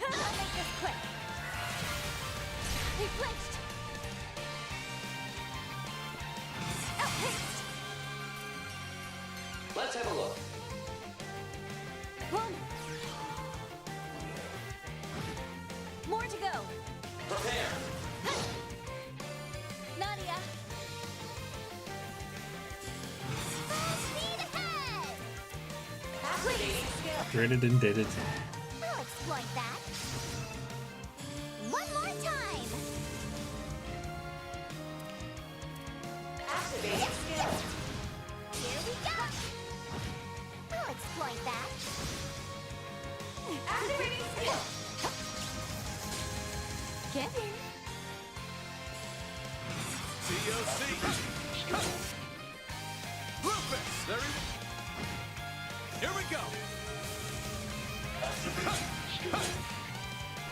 Speaker 4: I'll make this quick. He flinched! Outpaced!
Speaker 11: Let's have a look.
Speaker 4: Boom! More to go!
Speaker 11: Prepare.
Speaker 4: Nadia! Full speed ahead!
Speaker 11: Activating skill.
Speaker 2: Dreaded and deaded.
Speaker 4: I'll exploit that. One more time!
Speaker 11: Activating skill.
Speaker 4: Here we go! I'll exploit that.
Speaker 11: Activating skill.
Speaker 4: Get in.
Speaker 6: TOC! Rufus! There he... Here we go!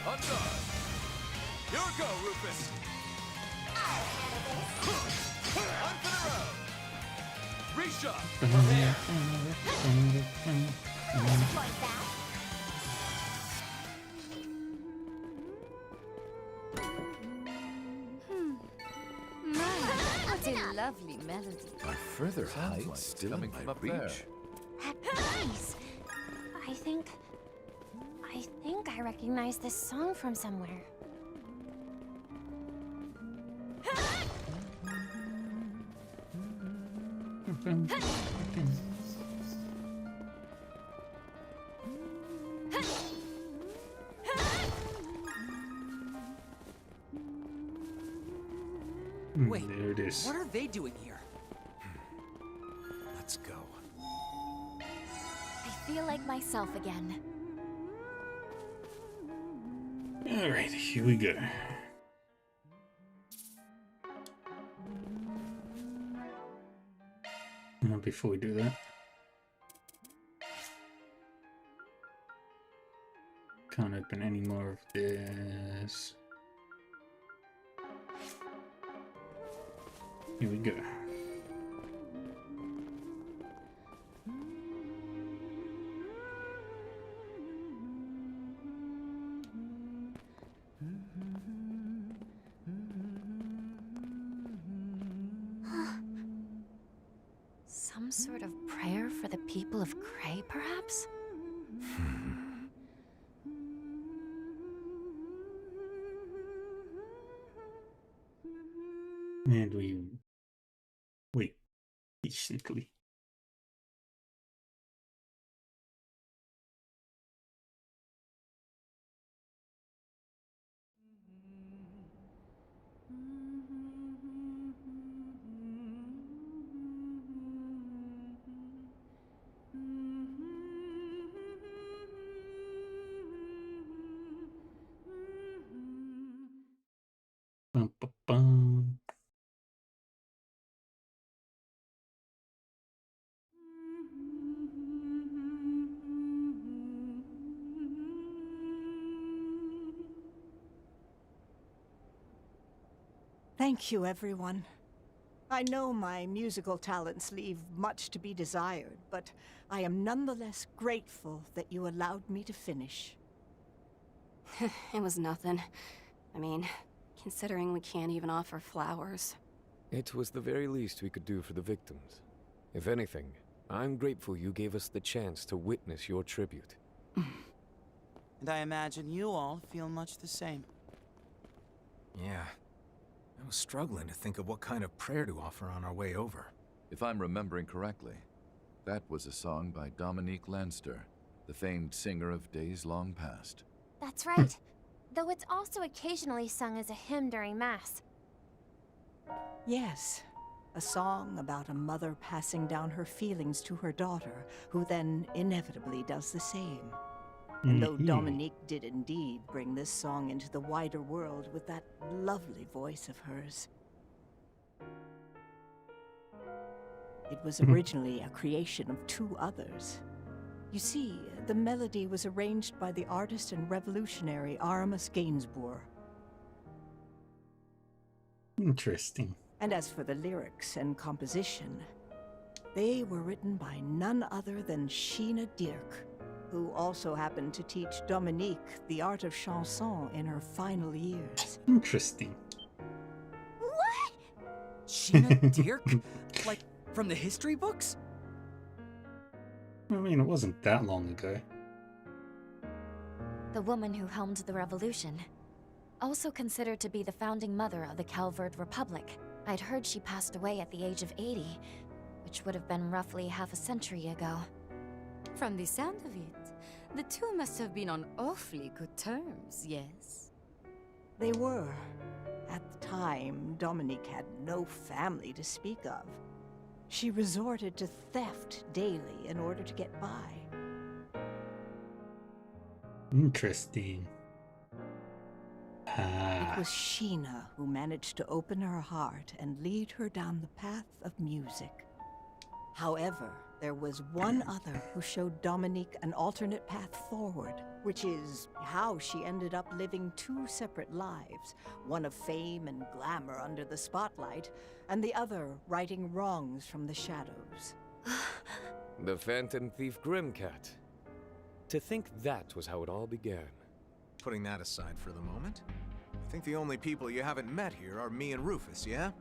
Speaker 6: On guard! Your go, Rufus! On for the road! Reshot! Prepare!
Speaker 4: Exploit that.
Speaker 10: What a lovely melody.
Speaker 9: Are further heights
Speaker 13: like
Speaker 9: still
Speaker 13: coming
Speaker 9: in
Speaker 13: from
Speaker 9: my
Speaker 13: up there.
Speaker 9: reach?
Speaker 5: Nice. I think I recognize this song from somewhere.
Speaker 7: Wait,
Speaker 2: there it is.
Speaker 7: what are they doing here?
Speaker 6: Let's go.
Speaker 4: I feel like myself again.
Speaker 2: Alright, here we go. Now, before we do that, can't open any more of this. Here we go.
Speaker 5: Some sort of prayer for the people of Cray, perhaps?
Speaker 2: And we wait patiently. Bum, bum, bum.
Speaker 14: Thank you, everyone. I know my musical talents leave much to be desired, but I am nonetheless grateful that you allowed me to finish.
Speaker 5: It was nothing. I mean, considering we can't even offer flowers.
Speaker 15: It was the very least we could do for the victims. If anything, I'm grateful you gave us the chance to witness your tribute.
Speaker 16: And I imagine you all feel much the same.
Speaker 6: Yeah. I was struggling to think of what kind of prayer to offer on our way over.
Speaker 9: If I'm remembering correctly, that was a song by Dominique Lanster, the famed singer of days long past.
Speaker 5: That's right. Though it's also occasionally sung as a hymn during Mass.
Speaker 14: Yes, A song about a mother passing down her feelings to her daughter, who then inevitably does the same. And though Dominique did indeed bring this song into the wider world with that lovely voice of hers, it was originally a creation of two others. You see, the melody was arranged by the artist and revolutionary Aramis Gainsbourg.
Speaker 2: Interesting.
Speaker 14: And as for the lyrics and composition, they were written by none other than Sheena Dirk, who also happened to teach Dominique the art of chanson in her final years.
Speaker 2: Interesting.
Speaker 7: What? Sheena Dirk? Like, from the history books?
Speaker 2: I mean, it wasn't that long ago.
Speaker 4: The woman who helmed the revolution. Also considered to be the founding mother of the Calvard Republic. I'd heard she passed away at the age of 80, which would have been roughly half a century ago.
Speaker 10: From the sound of it, the two must have been on awfully good terms, yes?
Speaker 14: They were. At the time, Dominique had no family to speak of. She resorted to theft daily in order to get by.
Speaker 2: Interesting.
Speaker 14: It was Sheena who managed to open her heart and lead her down the path of music. However, there was one other who showed Dominique an alternate path forward, which is how she ended up living two separate lives, one of fame and glamour under the spotlight, and the other righting wrongs from the shadows.
Speaker 15: The Phantom Thief Grimcat. To think that was how it all began.
Speaker 6: Putting that aside for the moment, I think the only people you haven't met here are me and Rufus, yeah?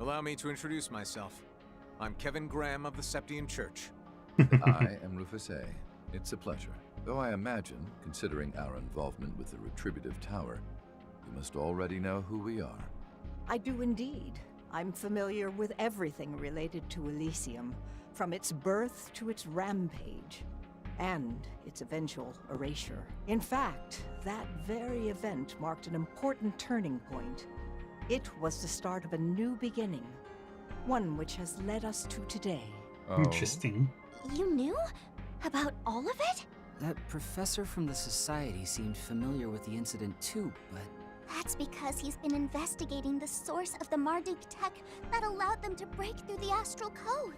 Speaker 6: Allow me to introduce myself. I'm Kevin Graham of the Septian Church.
Speaker 9: I am Rufus A. It's a pleasure. Though I imagine, considering our involvement with the Retributive Tower, you must already know who we are.
Speaker 14: I do indeed. I'm familiar with everything related to Elysium, from its birth to its rampage, and its eventual erasure. In fact, that very event marked an important turning point. It was the start of a new beginning, one which has led us to today.
Speaker 2: Interesting.
Speaker 4: You knew? About all of it?
Speaker 7: That professor from the Society seemed familiar with the incident too, but...
Speaker 4: That's because he's been investigating the source of the Marduk tech that allowed them to break through the Astral Code.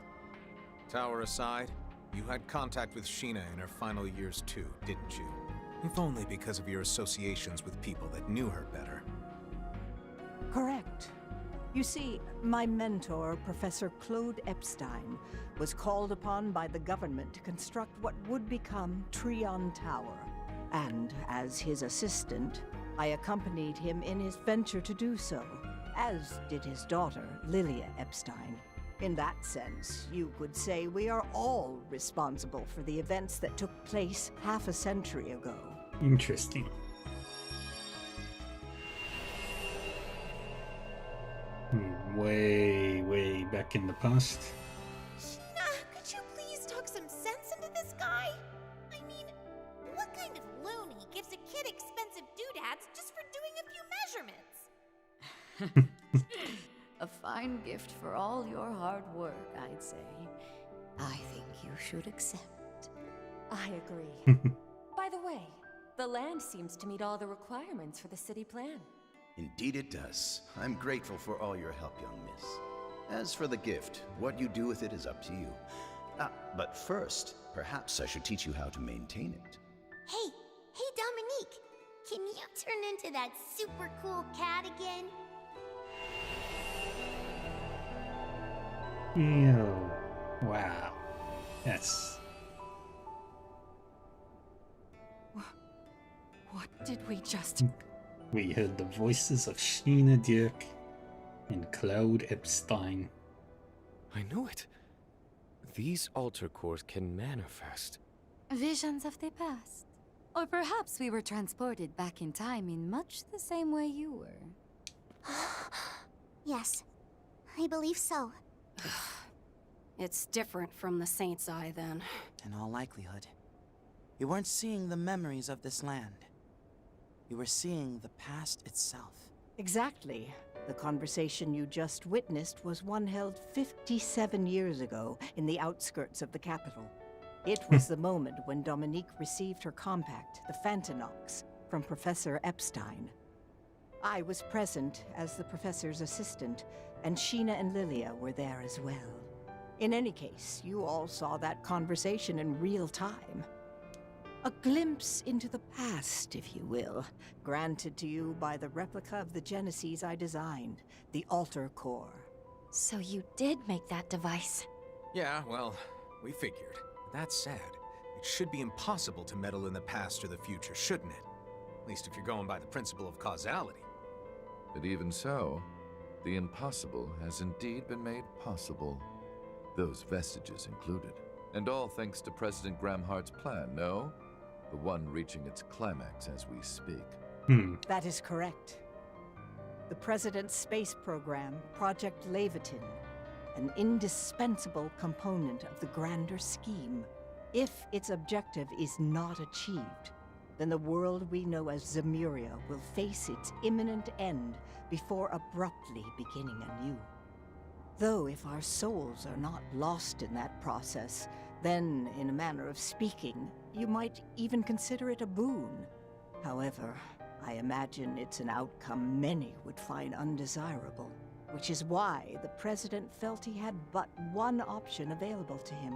Speaker 6: Tower aside, you had contact with Sheena in her final years too, didn't you? If only because of your associations with people that knew her better.
Speaker 14: Correct. You see, my mentor, Professor Claude Epstein, was called upon by the government to construct what would become Trion Tower. And as his assistant, I accompanied him in his venture to do so, as did his daughter, Lilia Epstein. In that sense, you could say we are all responsible for the events that took place half a century ago.
Speaker 2: Interesting. Way back in the past.
Speaker 12: Sheena, could you please talk some sense into this guy? I mean, what kind of loony gives a kid expensive doodads just for doing a few measurements?
Speaker 10: A fine gift for all your hard work, I'd say. I think you should accept.
Speaker 11: I agree. By the way, the land seems to meet all the requirements for the city plan.
Speaker 17: Indeed it does. I'm grateful for all your help, young miss. As for the gift, what you do with it is up to you. But first, perhaps I should teach you how to maintain it.
Speaker 12: Hey Dominique, can you turn into that super cool cat again?
Speaker 2: Ew. Wow. That's...
Speaker 10: What did we just...
Speaker 2: We heard the voices of Sheena Dirk and Claude Epstein.
Speaker 15: I knew it. These altar cores can manifest.
Speaker 10: Visions of the past. Or perhaps we were transported back in time in much the same way you were.
Speaker 4: Yes, I believe so.
Speaker 18: It's different from the Saint's Eye, then.
Speaker 16: In all likelihood. You weren't seeing the memories of this land. You were seeing the past itself.
Speaker 14: Exactly. The conversation you just witnessed was one held 57 years ago in the outskirts of the capital. It was the moment when Dominique received her compact, the Phantinox, from Professor Epstein. I was present as the professor's assistant, and Sheena and Lilia were there as well. In any case, you all saw that conversation in real time. A glimpse into the past, if you will, granted to you by the replica of the Genesis I designed, the Alter Core.
Speaker 18: So you did make that device?
Speaker 6: Yeah, well, we figured. That said, it should be impossible to meddle in the past or the future, shouldn't it? At least if you're going by the principle of causality.
Speaker 9: But even so, the impossible has indeed been made possible. Those vestiges included. And all thanks to President Gramhart's plan, no? The one reaching its climax as we speak.
Speaker 14: That is correct. The President's space program, Project Leviathan, an indispensable component of the grander scheme. If its objective is not achieved, then the world we know as Zemuria will face its imminent end before abruptly beginning anew. Though if our souls are not lost in that process, then, in a manner of speaking, you might even consider it a boon. However, I imagine it's an outcome many would find undesirable, which is why the President felt he had but one option available to him.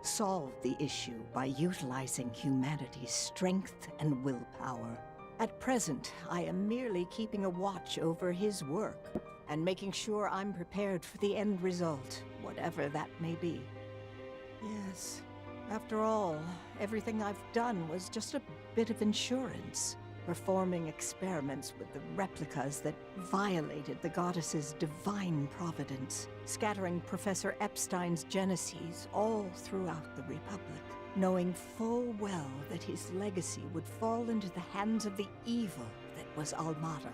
Speaker 14: Solve the issue by utilizing humanity's strength and willpower. At present, I am merely keeping a watch over his work, and making sure I'm prepared for the end result, whatever that may be. Yes, after all, everything I've done was just a bit of insurance, performing experiments with the replicas that violated the goddess's divine providence, scattering Professor Epstein's Genesis all throughout the Republic, knowing full well that his legacy would fall into the hands of the evil that was Almada,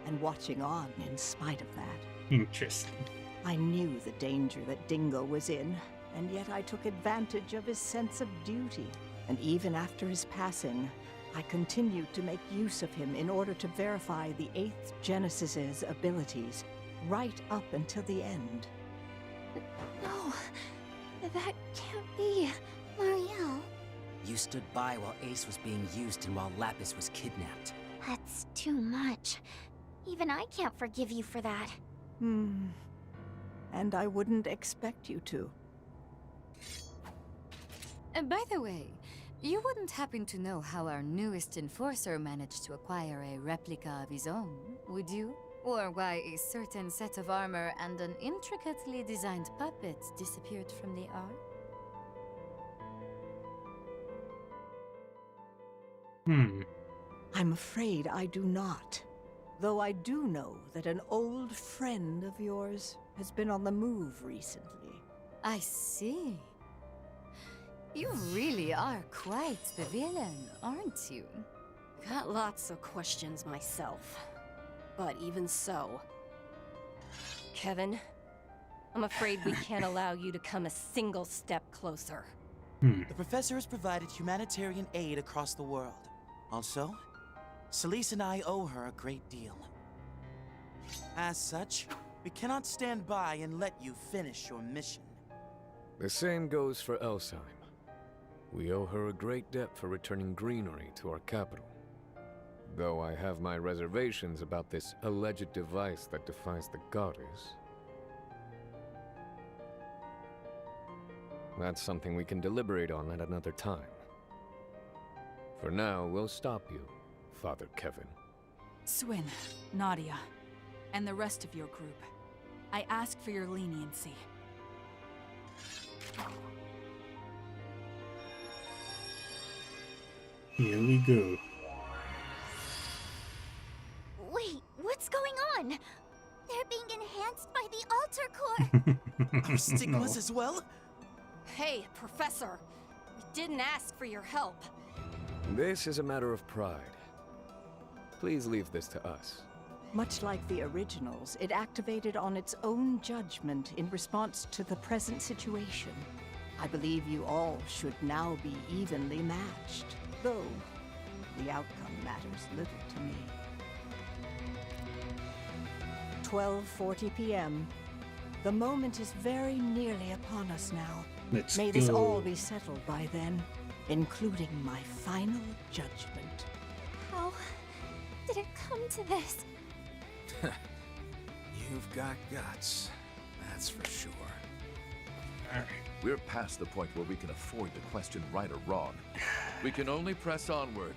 Speaker 14: and watching on in spite of that.
Speaker 2: Interesting.
Speaker 14: I knew the danger that Dingo was in, and yet I took advantage of his sense of duty. And even after his passing, I continued to make use of him in order to verify the 8th Genesis's abilities, right up until the end.
Speaker 5: No, that can't be. Marielle.
Speaker 19: You stood by while Ace was being used and while Lapis was kidnapped.
Speaker 4: That's too much. Even I can't forgive you for that.
Speaker 14: And I wouldn't expect you to.
Speaker 10: And by the way, you wouldn't happen to know how our newest enforcer managed to acquire a replica of his own, would you? Or why a certain set of armor and an intricately designed puppet disappeared from the ark?
Speaker 14: I'm afraid I do not. Though I do know that an old friend of yours has been on the move recently.
Speaker 10: I see. You really are quite the villain, aren't you?
Speaker 18: Got lots of questions myself. But even so...
Speaker 11: Kevin, I'm afraid we can't allow you to come a single step closer.
Speaker 16: The professor has provided humanitarian aid across the world. Also, Celise and I owe her a great deal. As such, we cannot stand by and let you finish your mission.
Speaker 15: The same goes for Elsheim. We owe her a great debt for returning greenery to our capital. Though I have my reservations about this alleged device that defies the goddess. That's something we can deliberate on at another time. For now, we'll stop you, Father Kevin.
Speaker 20: Swin, Nadia, and the rest of your group. I ask for your leniency.
Speaker 2: Here we go.
Speaker 4: Wait, what's going on? They're being enhanced by the Alter Core.
Speaker 16: Our stigmas as well?
Speaker 11: Hey, Professor! We didn't ask for your help.
Speaker 15: This is a matter of pride. Please leave this to us.
Speaker 14: Much like the originals, it activated on its own judgment in response to the present situation. I believe you all should now be evenly matched, though the outcome matters little to me. 12:40 p.m. The moment is very nearly upon us now.
Speaker 2: Let's
Speaker 14: May this
Speaker 2: go.
Speaker 14: all be settled by then, including my final judgment.
Speaker 5: How did it come to this?
Speaker 6: You've got guts, that's for sure.
Speaker 9: We're past the point where we can afford to question right or wrong. We can only press onward.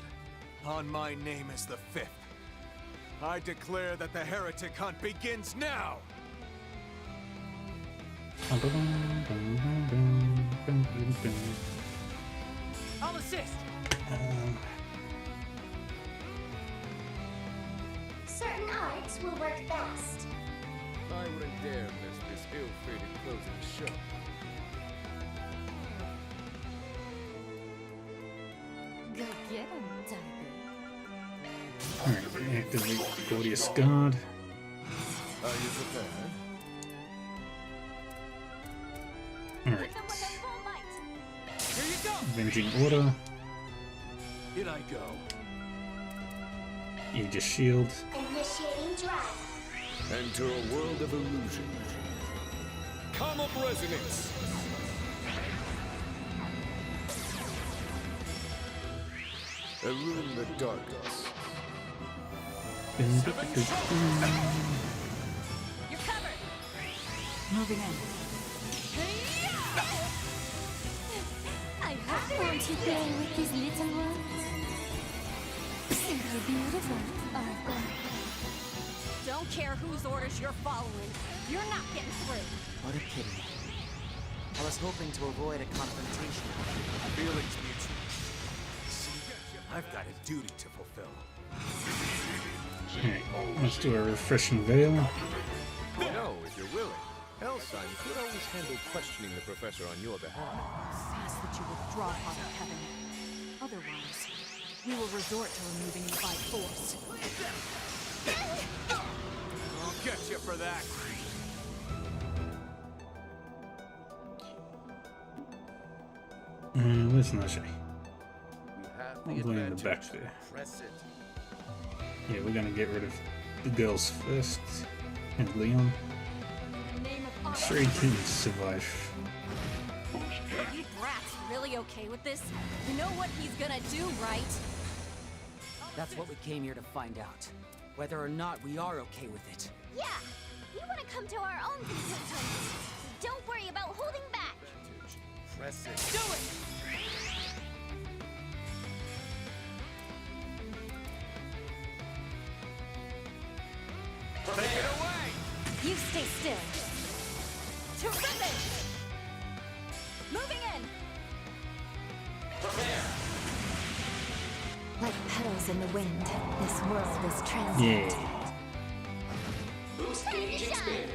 Speaker 6: On my name as the Fifth, I declare that the heretic hunt begins now!
Speaker 16: I'll assist!
Speaker 4: Certain arts will work best.
Speaker 15: I wouldn't dare miss this ill-fated closing show.
Speaker 10: Go get him, Tiger.
Speaker 2: Alright, activate Gordius Guard.
Speaker 9: Are you prepared?
Speaker 2: Alright.
Speaker 16: Here you go!
Speaker 2: Avenging Order.
Speaker 15: In I go.
Speaker 2: Aegis Shield.
Speaker 4: Initiating drive.
Speaker 15: Enter a world of illusion. Come of resonance! Illume the darkness.
Speaker 11: You're covered!
Speaker 20: Moving in.
Speaker 5: I hope won't you play with these little ones? Simply beautiful, aren't they?
Speaker 11: Don't care whose orders you're following. You're not getting through.
Speaker 16: What a pity. I was hoping to avoid a confrontation.
Speaker 6: Feelings mutual. I've got a duty to fulfill.
Speaker 2: Alright, let's do a refreshing veil.
Speaker 15: No, if you're willing. Elsheim could always handle questioning the professor on your behalf.
Speaker 20: Ask that you withdraw, Father Kevin. Otherwise, we will resort to removing you by force.
Speaker 6: I'll get you for that.
Speaker 2: Where's Najee?
Speaker 9: We have
Speaker 2: All the way in the back there. Yeah, we're gonna get rid of the girls first. And Leon. I'm sure he can survive.
Speaker 11: Are you brats really okay with this? You know what he's gonna do, right?
Speaker 19: That's what we came here to find out. Whether or not we are okay with it.
Speaker 4: Yeah, we want to come to our own conclusions. Don't worry about holding back.
Speaker 15: Press it.
Speaker 11: Do it!
Speaker 6: Take it away!
Speaker 11: You stay still. Terrific! Moving in!
Speaker 5: Like petals in the wind, this world is transient.
Speaker 2: Yeah.
Speaker 1: Boost engaging spin.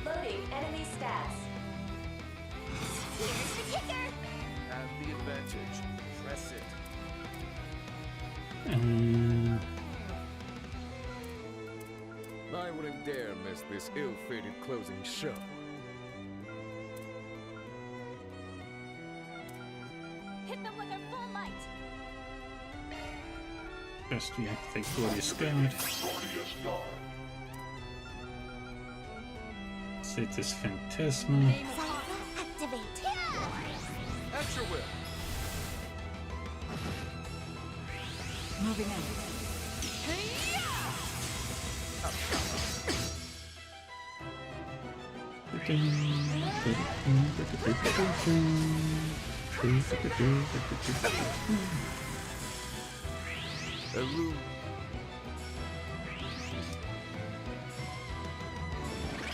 Speaker 1: Loading enemy stats.
Speaker 4: Here's the kicker.
Speaker 15: Have the advantage. Press it. I wouldn't dare miss this ill-fated closing show.
Speaker 11: Hit them with their full might!
Speaker 2: Best deactivate Gordius Guard. Cetus Phantasma.
Speaker 4: Activate.
Speaker 15: At your will.
Speaker 20: Moving in.
Speaker 15: Illume.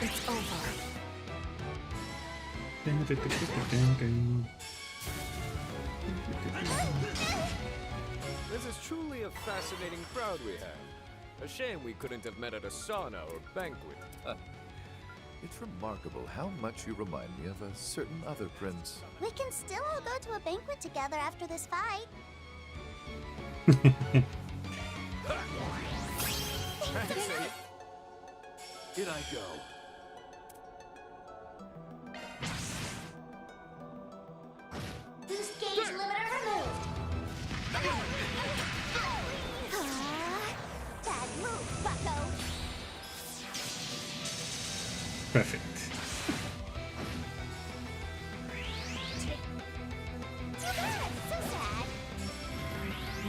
Speaker 5: It's over.
Speaker 15: This is truly a fascinating crowd we have. A shame we couldn't have met at a sauna or banquet.
Speaker 9: It's remarkable how much you remind me of a certain other prince.
Speaker 4: We can still all go to a banquet together after this fight.
Speaker 15: In I go.
Speaker 4: Boost gauge limiter removed. Bad move, bucko.
Speaker 2: Perfect.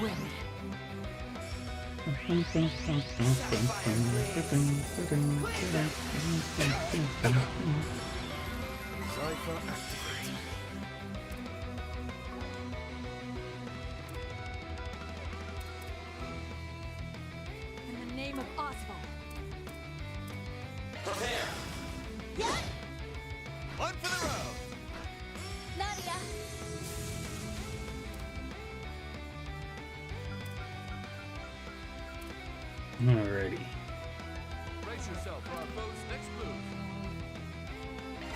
Speaker 20: Win.
Speaker 15: Cypher activate.
Speaker 8: In the name of Oswald.
Speaker 6: Prepare! One for the road!
Speaker 4: Nadia!
Speaker 2: Alrighty.
Speaker 15: Brace yourself for our foe's next move.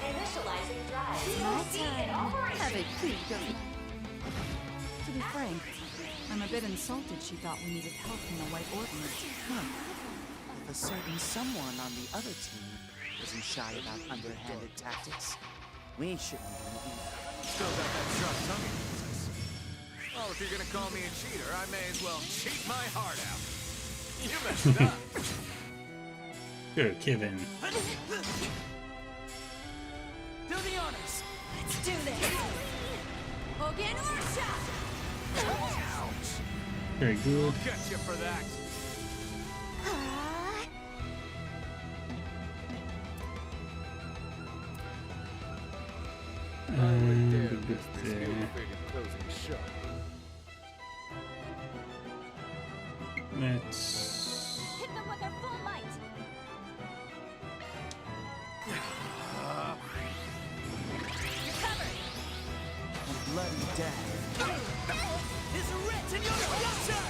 Speaker 1: Initializing drive.
Speaker 20: My
Speaker 1: POC in
Speaker 20: time.
Speaker 1: operation.
Speaker 20: Have a treat, don't To be frank, I'm a bit insulted she thought we needed help from the White Ordinance.
Speaker 16: If a certain someone on the other team isn't shy about underhanded tactics, we shouldn't be either.
Speaker 6: Still got that sharp tongue in your business. Well, if you're gonna call me a cheater, I may as well cheat my heart out. You messed up.
Speaker 2: Good, Kevin.
Speaker 16: Do the honors!
Speaker 1: Let's do this. Hogan Ursha!
Speaker 6: Ouch.
Speaker 2: Very good.
Speaker 6: I'll get you for that.
Speaker 2: Let's...
Speaker 4: Hit them with their full might!
Speaker 1: You're covered.
Speaker 16: A bloody dagger.
Speaker 1: Is writ in your future.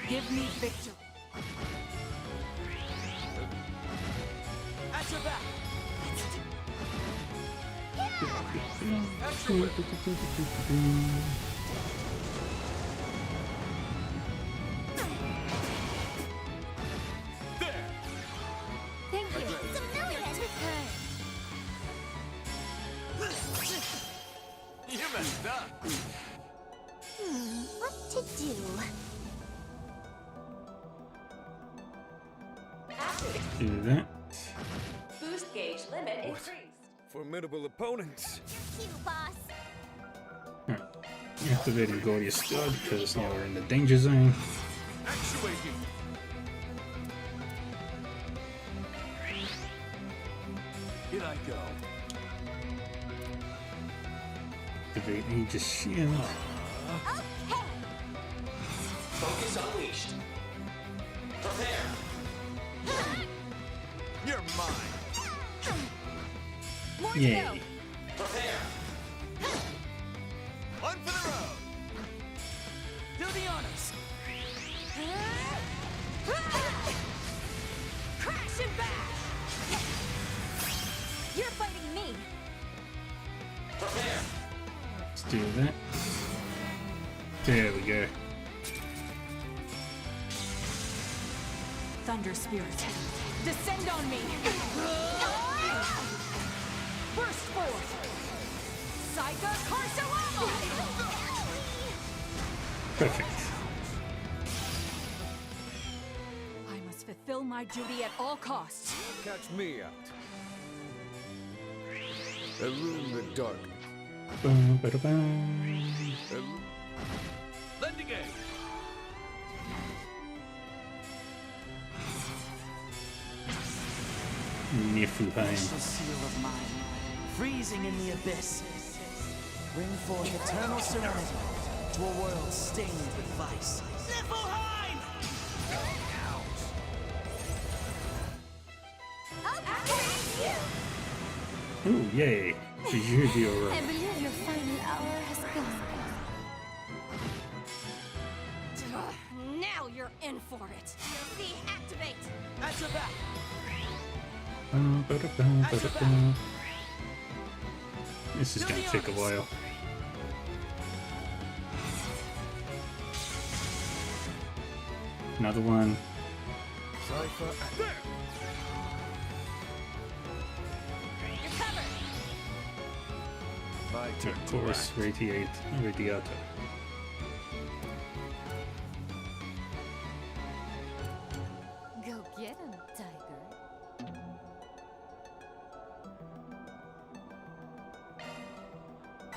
Speaker 20: Give me victory.
Speaker 16: At your back!
Speaker 4: Thank you. It's a million!
Speaker 6: You messed up.
Speaker 4: What to do?
Speaker 2: Do that.
Speaker 1: Boost gauge limit increased.
Speaker 15: Formidable opponents.
Speaker 4: You, boss.
Speaker 2: Alright. Activating Gordius Guard because now we're in the danger zone.
Speaker 6: Actuating.
Speaker 16: Here I go.
Speaker 2: Activate Aegis Shield.
Speaker 6: Focus unleashed. Prepare. You're mine.
Speaker 1: More to
Speaker 2: Yay.
Speaker 1: go.
Speaker 6: Prepare. One for the road.
Speaker 16: Do the honors!
Speaker 1: Crash and bash. You're fighting me.
Speaker 6: Prepare.
Speaker 2: Let's do that. There we go.
Speaker 20: Thunder Spirit.
Speaker 1: Descend on me. Burst forth. Psycho Carcelamo.
Speaker 2: Perfect.
Speaker 20: I must fulfill my duty at all costs.
Speaker 15: Catch me out. Illume the dark.
Speaker 2: Boom, bada, boom.
Speaker 6: Lending aid.
Speaker 2: Niflheim.
Speaker 16: Precious seal of mine, freezing in the abyss. Bring forth eternal serenity to a world stained with vice. Niflheim!
Speaker 2: Ooh, yay. Jujubio
Speaker 4: I
Speaker 2: run.
Speaker 4: believe your final hour has come.
Speaker 11: Now you're in for it.
Speaker 1: See, activate.
Speaker 16: At your back!
Speaker 2: Bada, boom, bada, boom. This is gonna take a while. Another one.
Speaker 15: Cypher. There.
Speaker 11: You're covered.
Speaker 15: My turn
Speaker 2: Of
Speaker 15: to
Speaker 2: course,
Speaker 15: act.
Speaker 2: Radiator.
Speaker 10: Go get him, tiger.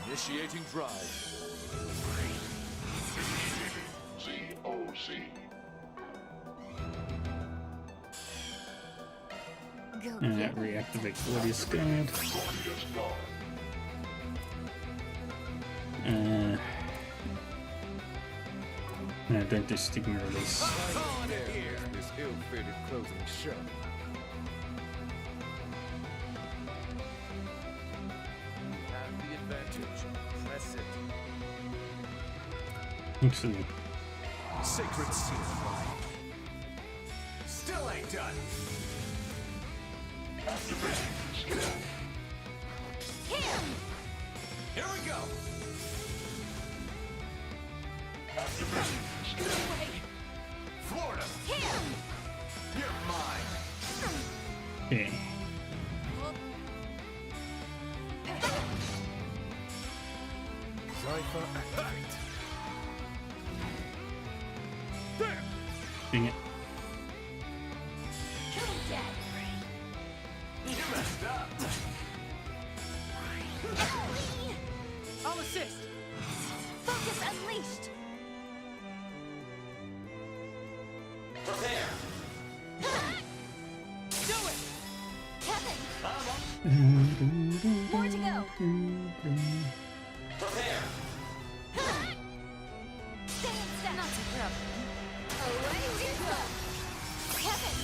Speaker 15: Initiating drive.
Speaker 13: ZOC.
Speaker 10: Go
Speaker 2: reactivate Glorious Guard. No, don't do Stigma Release.
Speaker 15: This ill-fated closing shot. Have the advantage. Press it.
Speaker 2: Actually,
Speaker 6: Sacred seal. Still ain't done. Here we go. Florida. You're mine.
Speaker 2: okay.
Speaker 15: Cypher activate. There.
Speaker 2: Dang it.
Speaker 6: You messed up.
Speaker 19: I'll assist.
Speaker 1: Focus unleashed.
Speaker 6: Prepare.
Speaker 1: Do it. Kevin. More to go.
Speaker 6: Prepare.
Speaker 1: Stay in step.
Speaker 10: Not a problem.
Speaker 1: Away we go. Kevin.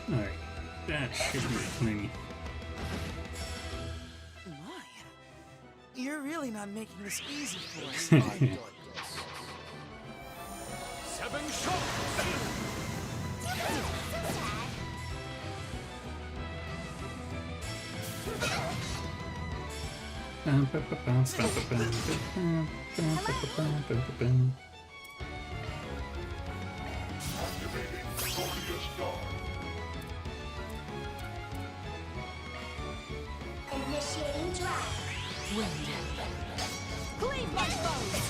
Speaker 2: Alright, that should be plenty.
Speaker 16: My, you're really not making this easy for us.
Speaker 15: Seven shots.
Speaker 13: Activating Glorious Guard.
Speaker 4: Initiating drive.
Speaker 1: Cleave my bones.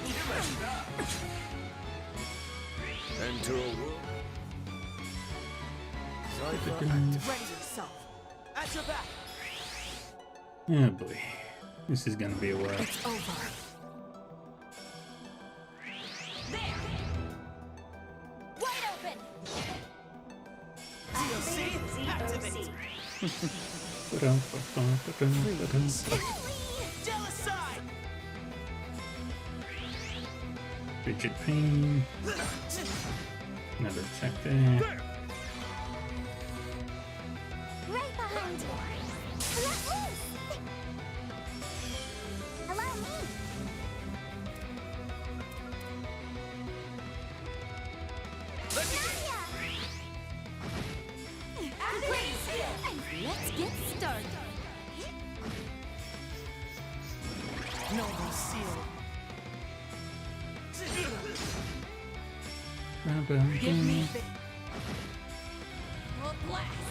Speaker 6: You messed up.
Speaker 15: Enter a world. Cypher
Speaker 14: Ready
Speaker 15: activate.
Speaker 14: yourself. At your back.
Speaker 2: Oh boy, this is gonna be a while.
Speaker 14: It's over.
Speaker 1: There. Wide open.
Speaker 16: DOC, activate. Jealous side.
Speaker 2: Rigid Pain. Another attack there.
Speaker 4: Right behind you. Let loose. Allow me. Nadia!
Speaker 10: Let's get started.
Speaker 16: Noble seal.
Speaker 1: Give me the. We'll blast.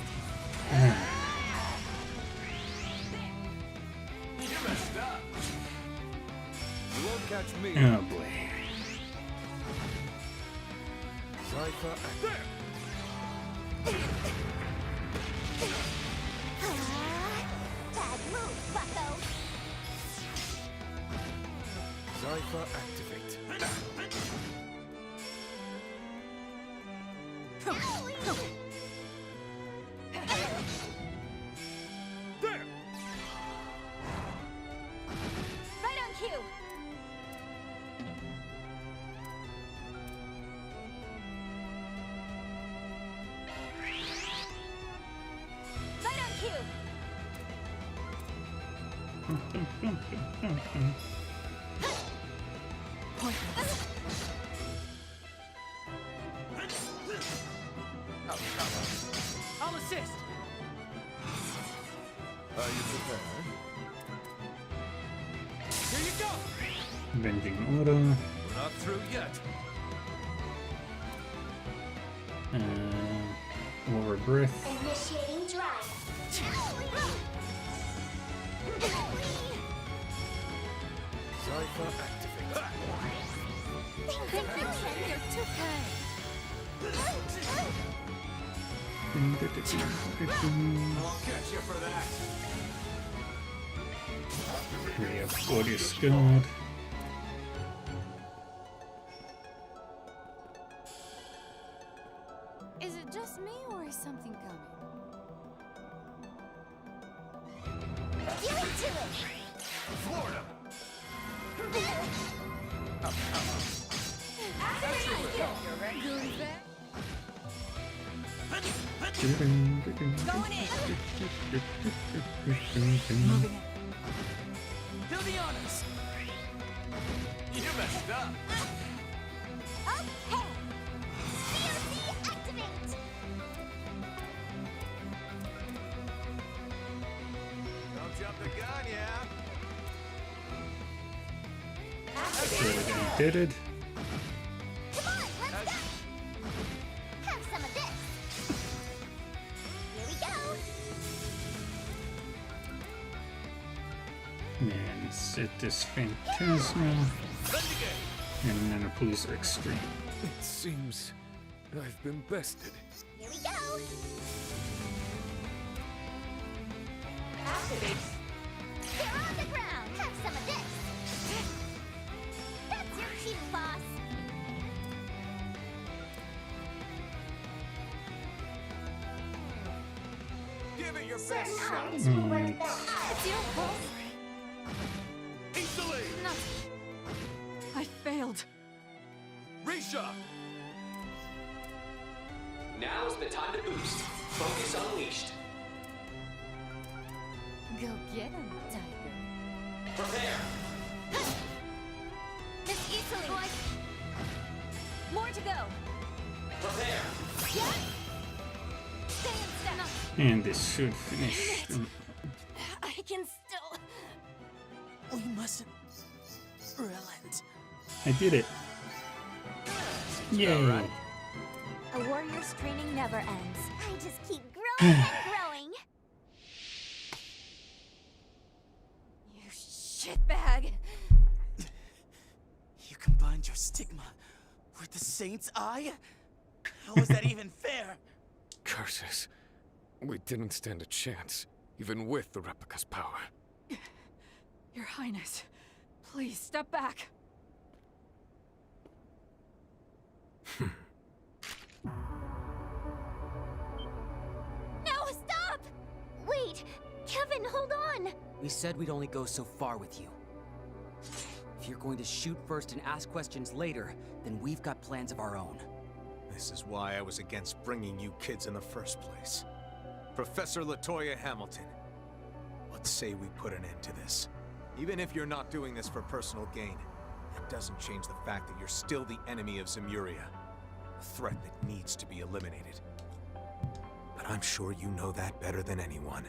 Speaker 6: You messed up.
Speaker 15: You won't catch me.
Speaker 2: Oh boy.
Speaker 15: Cypher activate.
Speaker 4: Bad move, bucko.
Speaker 15: Cypher activate. There.
Speaker 1: Right on cue. Right on cue.
Speaker 16: I'll assist.
Speaker 15: Are you prepared?
Speaker 16: Here you go.
Speaker 2: Avenging Order.
Speaker 15: We're not through yet.
Speaker 2: Aura Breath.
Speaker 4: Initiating drive.
Speaker 15: Cypher activate.
Speaker 10: Thank you, Ken. You're too kind.
Speaker 6: I'll catch you for that.
Speaker 2: We have Body Scarred.
Speaker 10: Is it just me, or is something coming?
Speaker 4: Give it to it!
Speaker 6: Florida!
Speaker 20: Going in. Moving in.
Speaker 16: Do the honors.
Speaker 6: You messed up.
Speaker 4: Okay! COC activate!
Speaker 6: Don't jump the gun, yeah?
Speaker 2: Did it.
Speaker 4: Come on, let's go! Have some of this! Here we go!
Speaker 2: And set this Phantasma. And Nanopalooza Extreme.
Speaker 15: It seems I've been bested.
Speaker 4: Here we go!
Speaker 12: Activate.
Speaker 4: They're on the ground! Have some of this! That's your cue, boss!
Speaker 6: Give it your best shot.
Speaker 4: Eyes will work that.
Speaker 8: It's your fault.
Speaker 6: Easily.
Speaker 20: I failed.
Speaker 6: Risha.
Speaker 21: Now's the time to boost. Focus unleashed.
Speaker 10: Go get him, Tiger.
Speaker 21: Prepare.
Speaker 4: Miss Easily! More to go!
Speaker 21: Prepare.
Speaker 4: Yeah? Stay in step!
Speaker 2: And this should finish.
Speaker 4: I can still...
Speaker 16: We mustn't relent.
Speaker 2: I did it. Yay.
Speaker 4: A warrior's training never ends. I just keep growing and growing.
Speaker 12: You shitbag.
Speaker 16: You combined your stigma with the Saint's Eye? How was that even fair?
Speaker 15: Curses. We didn't stand a chance, even with the replica's power.
Speaker 20: Your Highness, please step back.
Speaker 4: No, stop! Wait, Kevin, hold on!
Speaker 19: We said we'd only go so far with you. If you're going to shoot first and ask questions later, then we've got plans of our own.
Speaker 6: This is why I was against bringing you kids in the first place. Professor Latoya Hamilton, let's say we put an end to this. Even if you're not doing this for personal gain, it doesn't change the fact that you're still the enemy of Zemuria. A threat that needs to be eliminated. But I'm sure you know that better than anyone.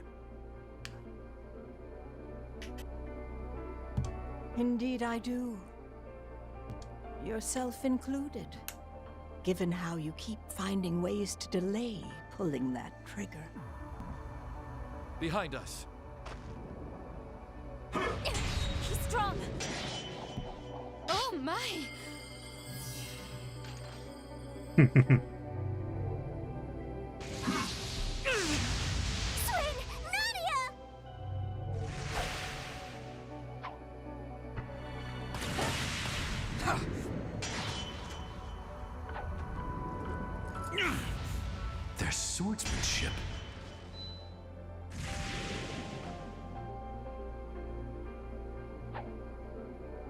Speaker 14: Indeed I do. Yourself included. Given how you keep finding ways to delay pulling that trigger.
Speaker 15: Behind us.
Speaker 4: He's strong!
Speaker 10: Oh my!
Speaker 4: Swing! Nadia!
Speaker 17: Their swordsmanship.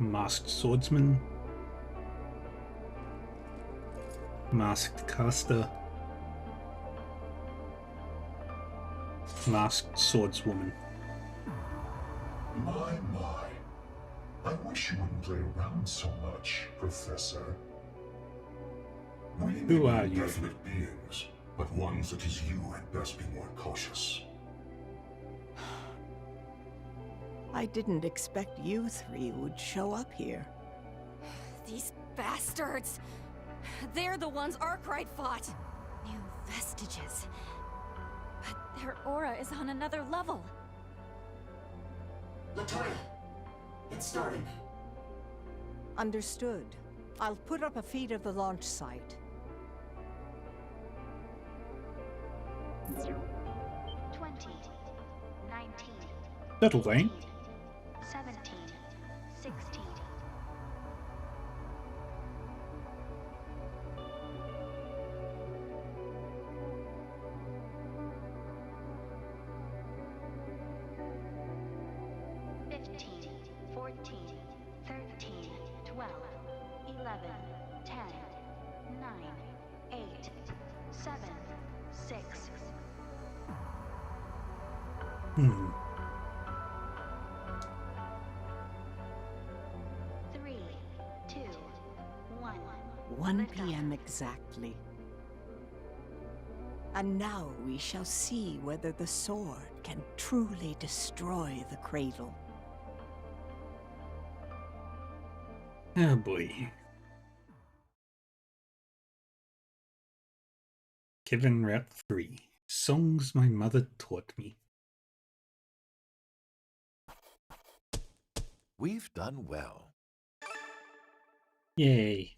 Speaker 2: Masked Swordsman. Masked Caster. Masked Swordswoman.
Speaker 13: My. I wish you wouldn't play around so much, Professor. We
Speaker 2: Who
Speaker 13: may
Speaker 2: are
Speaker 13: be
Speaker 2: you?
Speaker 13: definite beings, but one such as you had best be more cautious.
Speaker 14: I didn't expect you three would show up here.
Speaker 11: These bastards! They're the ones Arkwright fought! New vestiges. But their aura is on another level.
Speaker 22: Latoya, get started.
Speaker 14: Understood. I'll put up a feed of the launch site.
Speaker 1: 20, 19,
Speaker 2: That'll wait.
Speaker 1: 17, 16. Fifteen, 14, 13, 12, 11, 10, 9, 8, 7, 6.
Speaker 2: Hmm.
Speaker 1: 3, 2, 1.
Speaker 14: 1 p.m. exactly. And now we shall see whether the sword can truly destroy the cradle.
Speaker 2: Oh boy. Kevin Route 3. Songs my mother taught me.
Speaker 9: We've done well.
Speaker 2: Yay.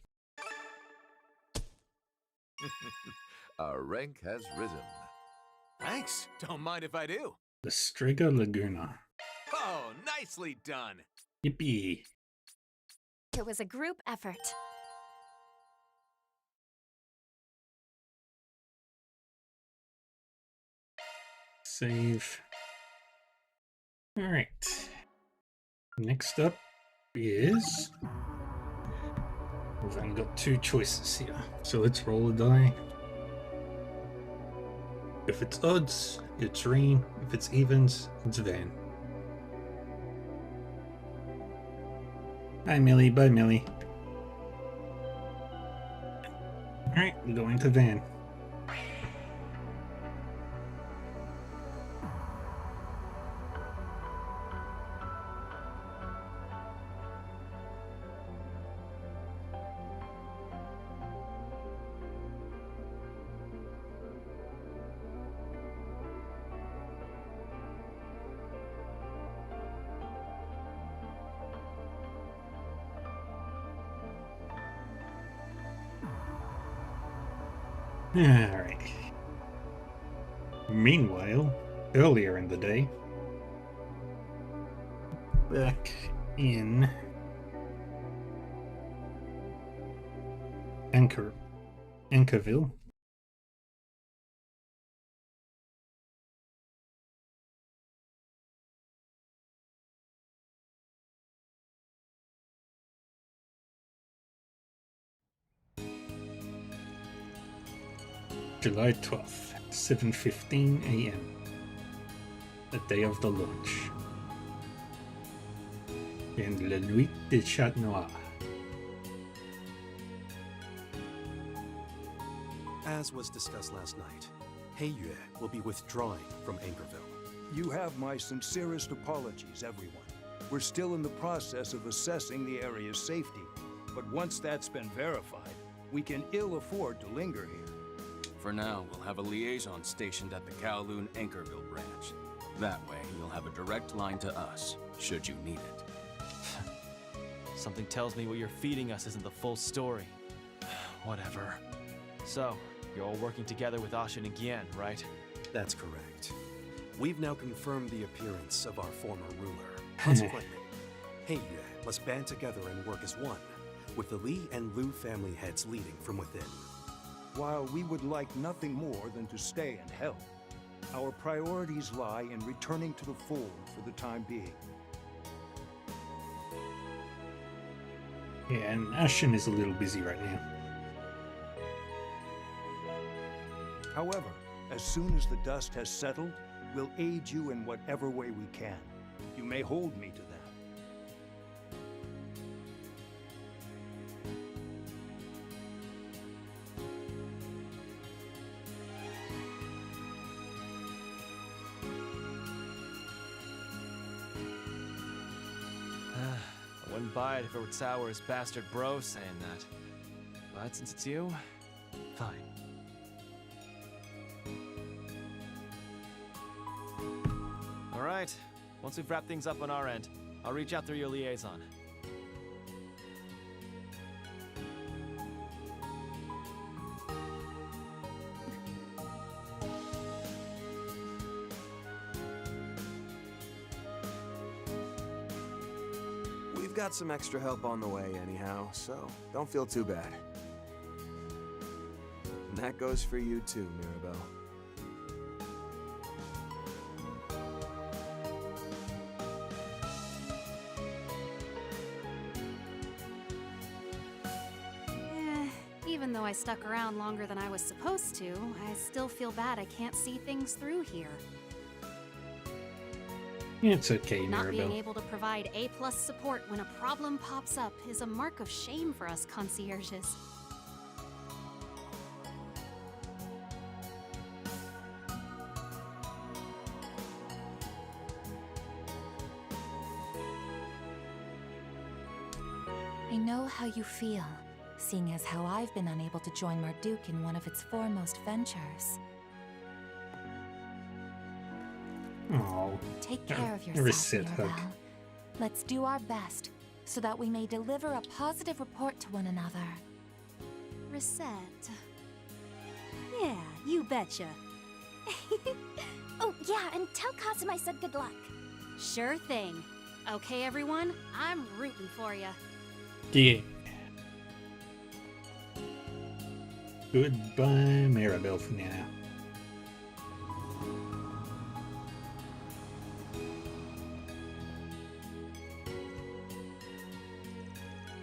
Speaker 9: Our rank has risen.
Speaker 6: Thanks. Don't mind if I do.
Speaker 2: The Strega Laguna.
Speaker 6: Oh, nicely done.
Speaker 2: Yippee.
Speaker 4: It was a group effort.
Speaker 2: Save. Alright. Next up is... We've only got 2 choices here. So let's roll a die. If it's odds, it's Rean. If it's evens, it's Van. Hi Millie, bye Millie. Alright, we're going to Van. Alright. Meanwhile, earlier in the day, back in Anchorville. July 12th, 7:15 a.m. The day of the launch. In La Nuit de Chat Noir.
Speaker 3: As was discussed last night, Heiyue will be withdrawing from Anchorville.
Speaker 7: You have my sincerest apologies, everyone. We're still in the process of assessing the area's safety, but once that's been verified, we can ill afford to linger here.
Speaker 23: For now, we'll have a liaison stationed at the Kowloon Anchorville branch. That way, you'll have a direct line to us, should you need it.
Speaker 24: Something tells me what you're feeding us isn't the full story. Whatever. So, you're all working together with Ashin again, right?
Speaker 3: That's correct. We've now confirmed the appearance of our former ruler. Consequently, Heiyue must band together and work as one, with the Li and Lu family heads leading from within.
Speaker 7: While we would like nothing more than to stay and help, our priorities lie in returning to the fold for the time being.
Speaker 2: Yeah, and Ashin is a little busy right now.
Speaker 7: However, as soon as the dust has settled, we'll aid you in whatever way we can. You may hold me to that.
Speaker 24: I wouldn't buy it if it were Tower's bastard bro saying that. But since it's you, fine. Alright, once we've wrapped things up on our end, I'll reach out through your liaison.
Speaker 6: got some extra help on the way anyhow, so don't feel too bad. And that goes for you too, Mirabelle.
Speaker 5: Even though I stuck around longer than I was supposed to, I still feel bad I can't see things through here.
Speaker 2: It's okay,
Speaker 5: Not being
Speaker 2: Mirabelle.
Speaker 5: able to provide A+ support when a problem pops up is a mark of shame for us concierges.
Speaker 8: I know how you feel, seeing as how I've been unable to join Marduk in one of its foremost ventures.
Speaker 2: Oh,
Speaker 8: Take care of
Speaker 2: a
Speaker 8: yourself,
Speaker 2: reset hug.
Speaker 8: Mirabelle. Let's do our best, so that we may deliver a positive report to one another.
Speaker 5: Reset. Yeah, you betcha.
Speaker 4: Oh, yeah, and tell Kazuma I said good luck.
Speaker 5: Sure thing. Okay, everyone, I'm rooting for ya.
Speaker 2: Yeah. Goodbye, Mirabelle, for now.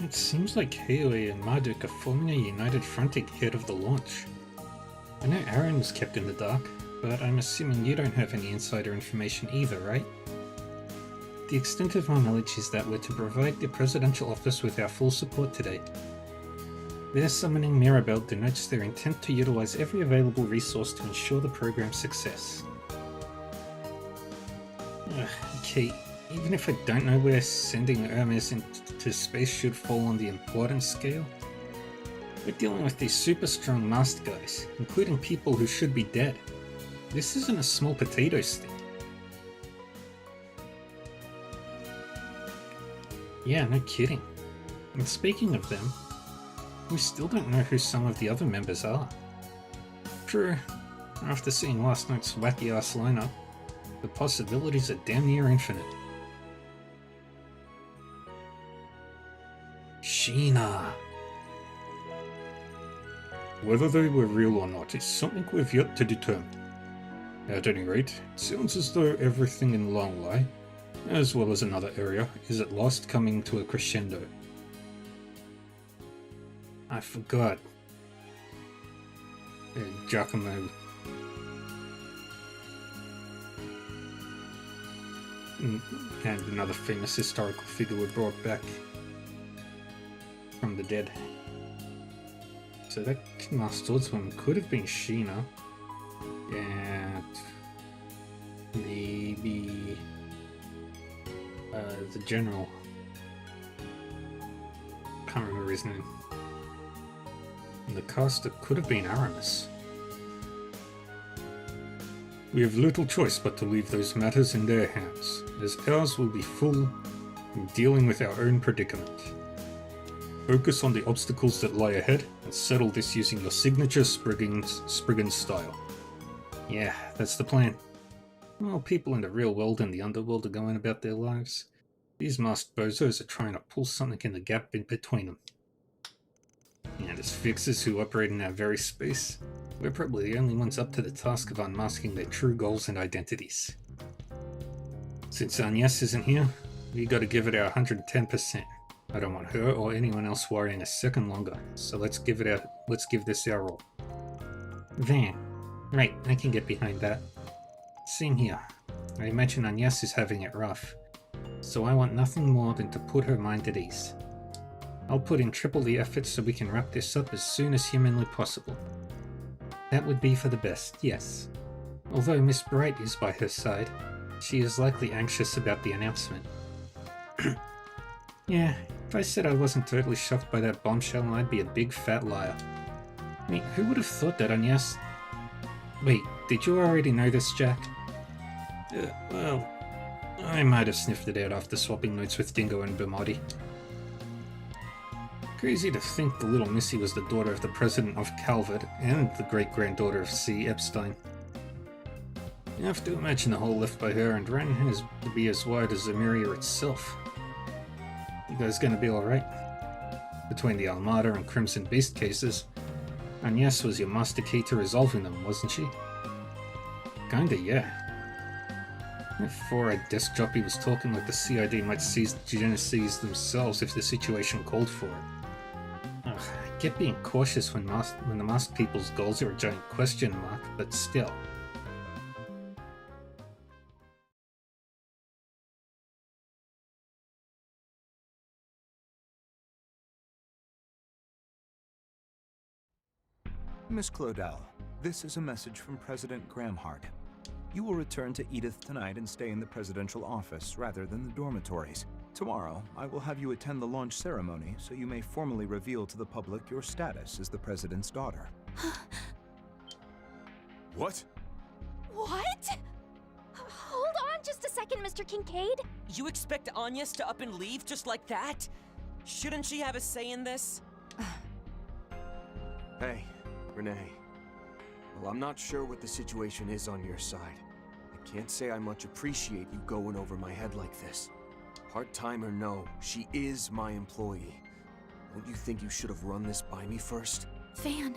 Speaker 2: It seems like Heioi and Marduk are forming a united front ahead of the launch. I know Aaron was kept in the dark, but I'm assuming you don't have any insider information either, right? The extent of our knowledge is that we're to provide the Presidential Office with our full support today. Their summoning Mirabelle denotes their intent to utilize every available resource to ensure the program's success. Okay, even if I don't know where sending Hermes into space should fall on the importance scale, we're dealing with these super strong master guys, including people who should be dead. This isn't a small potato stick. Yeah, no kidding. And speaking of them, we still don't know who some of the other members are. True, after seeing last night's wacky-ass lineup, the possibilities are damn near infinite. Sheena! Whether they were real or not is something we've yet to determine. At any rate, it sounds as though everything in Longlai, as well as another area, is at last coming to a crescendo. I forgot. Giacomo. And another famous historical figure were brought back from the dead. So that Master Swordswoman could have been Sheena. And maybe the general. Can't remember his name. And the caster could have been Aramis. We have little choice but to leave those matters in their hands, as ours will be full in dealing with our own predicament. Focus on the obstacles that lie ahead and settle this using your signature Spriggan style. Yeah, that's the plan. While people in the real world and the underworld are going about their lives, these masked bozos are trying to pull something in the gap in between them. And as fixers who operate in our very space, we're probably the only ones up to the task of unmasking their true goals and identities. Since Agnes isn't here, we gotta give it our 110%. I don't want her or anyone else worrying a second longer, so let's give this our all. Van. Right, I can get behind that. Same here. I imagine Agnes is having it rough, so I want nothing more than to put her mind at ease. I'll put in triple the effort so we can wrap this up as soon as humanly possible. That would be for the best, yes. Although Miss Bright is by her side, she is likely anxious about the announcement. Yeah, if I said I wasn't totally shocked by that bombshell, I'd be a big fat liar. I mean, who would have thought that Agnes... Wait, did you already know this, Jack? Well, I might have sniffed it out after swapping notes with Dingo and Bimati. Crazy to think the little Missy was the daughter of the president of Calvert and the great-granddaughter of C. Epstein. You have to imagine the hole left by her and Ren has to be as wide as Zemiria itself. You guys gonna be alright? Between the Armada and Crimson Beast cases, Agnes was your master key to resolving them, wasn't she? Kinda, yeah. Before a desk jockey was talking like the CID might seize the Genesis themselves if the situation called for it. Ugh, I get being cautious when the masked people's goals are a giant question mark, but still.
Speaker 12: Miss Claudel, this is a message from President Gramhart. You will return to Edith tonight and stay in the presidential office rather than the dormitories. Tomorrow, I will have you attend the launch ceremony so you may formally reveal to the public your status as the president's daughter.
Speaker 6: What?
Speaker 4: What? Hold on just a second, Mr. Kincaid.
Speaker 16: You expect Agnes to up and leave just like that? Shouldn't she have a say in this?
Speaker 3: Hey, Renee. Well, I'm not sure what the situation is on your side. I can't say I much appreciate you going over my head like this. Part-time or no, she is my employee. Don't you think you should have run this by me first?
Speaker 4: Van.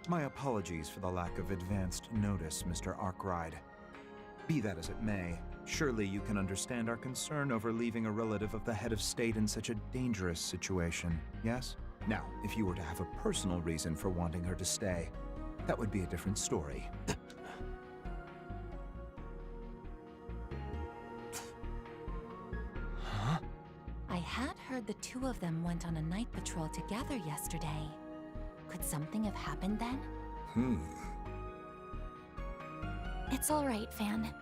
Speaker 12: My apologies for the lack of advanced notice, Mr. Arkwright. Be that as it may, surely you can understand our concern over leaving a relative of the head of state in such a dangerous situation, yes? Now, if you were to have a personal reason for wanting her to stay, that would be a different story.
Speaker 8: Huh? I had heard the two of them went on a night patrol together yesterday. Could something have happened then?
Speaker 4: It's all right, Van.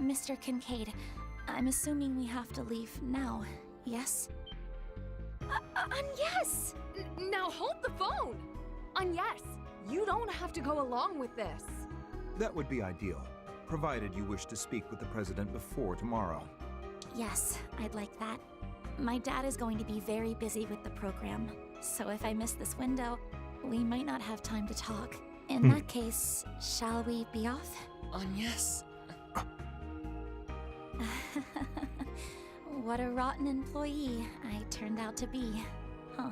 Speaker 4: Mr. Kincaid, I'm assuming we have to leave now, yes?
Speaker 18: Yes! Now hold the phone! Yes, you don't have to go along with this.
Speaker 12: That would be ideal, provided you wish to speak with the president before tomorrow.
Speaker 4: Yes, I'd like that. My dad is going to be very busy with the program, so if I miss this window, we might not have time to talk. In that case, shall we be off?
Speaker 16: Yes.
Speaker 4: What a rotten employee I turned out to be. Huh.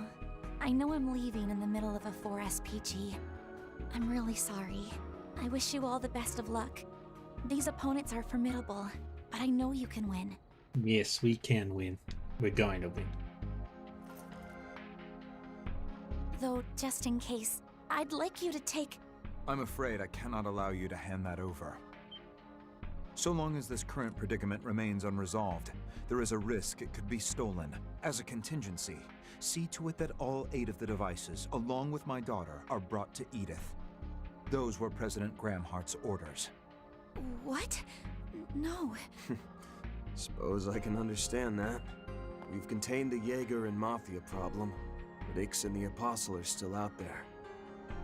Speaker 4: I know I'm leaving in the middle of a 4SPG. I'm really sorry. I wish you all the best of luck. These opponents are formidable, but I know you can win.
Speaker 2: Yes, we can win. We're going to win.
Speaker 4: Though, just in case, I'd like you to take...
Speaker 12: I'm afraid I cannot allow you to hand that over. So long as this current predicament remains unresolved, there is a risk it could be stolen. As a contingency, see to it that all 8 of the devices, along with my daughter, are brought to Edith. Those were President Gramhart's orders.
Speaker 4: What? No.
Speaker 3: Suppose I can understand that. We've contained the Jaeger and Mafia problem, but Ix and the Apostle are still out there.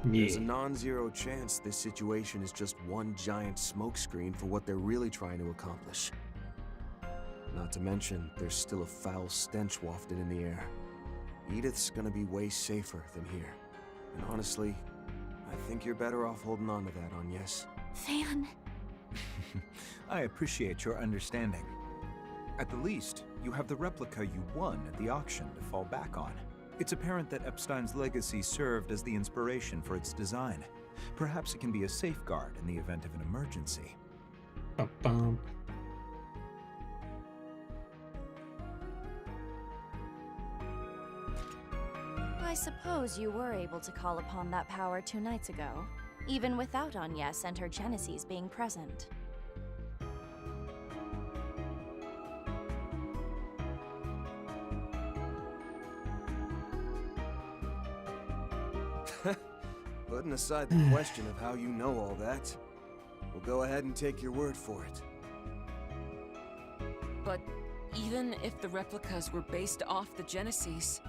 Speaker 3: There's a non-zero chance this situation is just one giant smokescreen for what they're really trying to accomplish. Not to mention, there's still a foul stench wafted in the air. Edith's gonna be way safer than here. And honestly, I think you're better off holding on to that, Agnes.
Speaker 4: Van.
Speaker 12: I appreciate your understanding. At the least, you have the replica you won at the auction to fall back on. It's apparent that Epstein's legacy served as the inspiration for its design. Perhaps it can be a safeguard in the event of an emergency.
Speaker 2: Ba-bum.
Speaker 11: I suppose you were able to call upon that power 2 nights ago, even without Agnes and her Genesis being present.
Speaker 3: Putting aside the question of how you know all that, we'll go ahead and take your word for it.
Speaker 16: But even if the replicas were based off the Genesis...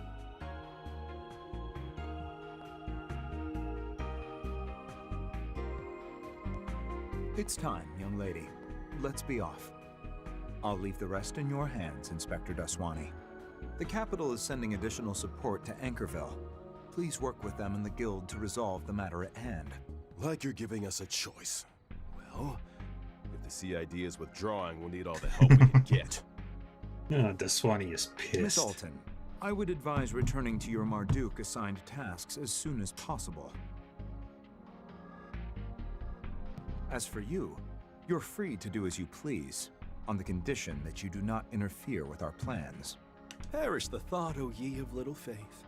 Speaker 12: It's time, young lady. Let's be off. I'll leave the rest in your hands, Inspector Daswani. The capital is sending additional support to Anchorville. Please work with them and the Guild to resolve the matter at hand.
Speaker 21: Like you're giving us a choice. Well, if the CID is withdrawing, we'll need all the help we can get.
Speaker 2: Oh, Daswani is pissed.
Speaker 12: Miss Alton, I would advise returning to your Marduk assigned tasks as soon as possible. As for you, you're free to do as you please, on the condition that you do not interfere with our plans.
Speaker 3: Perish the thought, O ye of little faith.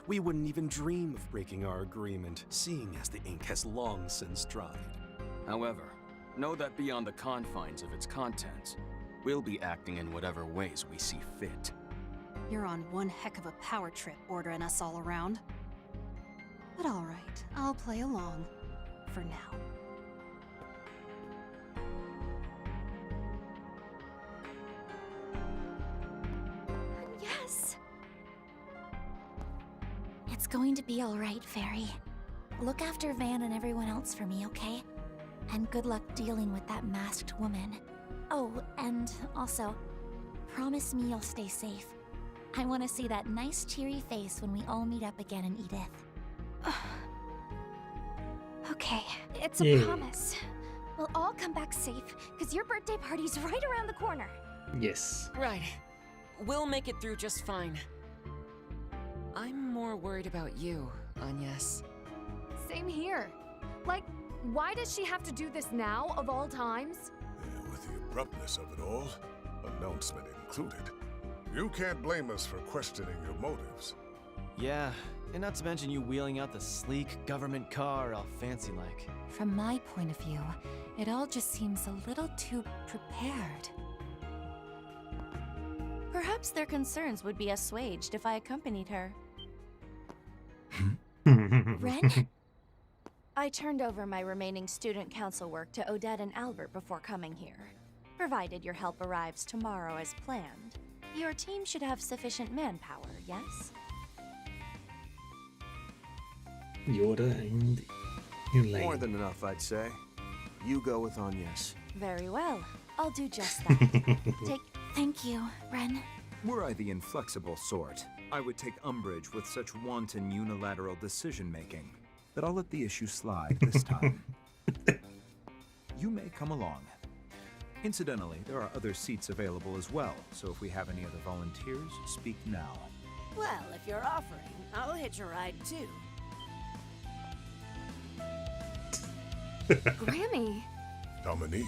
Speaker 3: We wouldn't even dream of breaking our agreement, seeing as the ink has long since dried.
Speaker 23: However, know that beyond the confines of its contents, we'll be acting in whatever ways we see fit.
Speaker 5: You're on one heck of a power trip ordering us all around. But alright, I'll play along. For now.
Speaker 4: Yes! It's going to be alright, Fairy. Look after Van and everyone else for me, okay? And good luck dealing with that masked woman. Oh, and also, promise me you'll stay safe. I want to see that nice cheery face when we all meet up again in Edith. Okay, it's a promise. We'll all come back safe, because your birthday party's right around the corner.
Speaker 2: Yes.
Speaker 16: Right. We'll make it through just fine. I'm more worried about you, Agnes.
Speaker 18: Same here. Like, why does she have to do this now, of all times?
Speaker 13: Yeah, with the abruptness of it all, announcement included. You can't blame us for questioning your motives.
Speaker 24: Yeah, and not to mention you wheeling out the sleek government car all fancy-like.
Speaker 8: From my point of view, it all just seems a little too prepared.
Speaker 1: Perhaps their concerns would be assuaged if I accompanied her.
Speaker 4: Ren?
Speaker 1: I turned over my remaining student council work to Odette and Albert before coming here. Provided your help arrives tomorrow as planned, your team should have sufficient manpower, yes?
Speaker 2: Yoda and Elaine.
Speaker 3: More than enough, I'd say. You go with Agnes.
Speaker 1: Very well. I'll do just that.
Speaker 4: Thank you, Ren.
Speaker 12: Were I the inflexible sort, I would take umbrage with such wanton unilateral decision-making. But I'll let the issue slide this time. You may come along. Incidentally, there are other seats available as well, so if we have any other volunteers, speak now.
Speaker 10: Well, if you're offering, I'll hitch a ride too.
Speaker 18: Grammy!
Speaker 13: Dominique.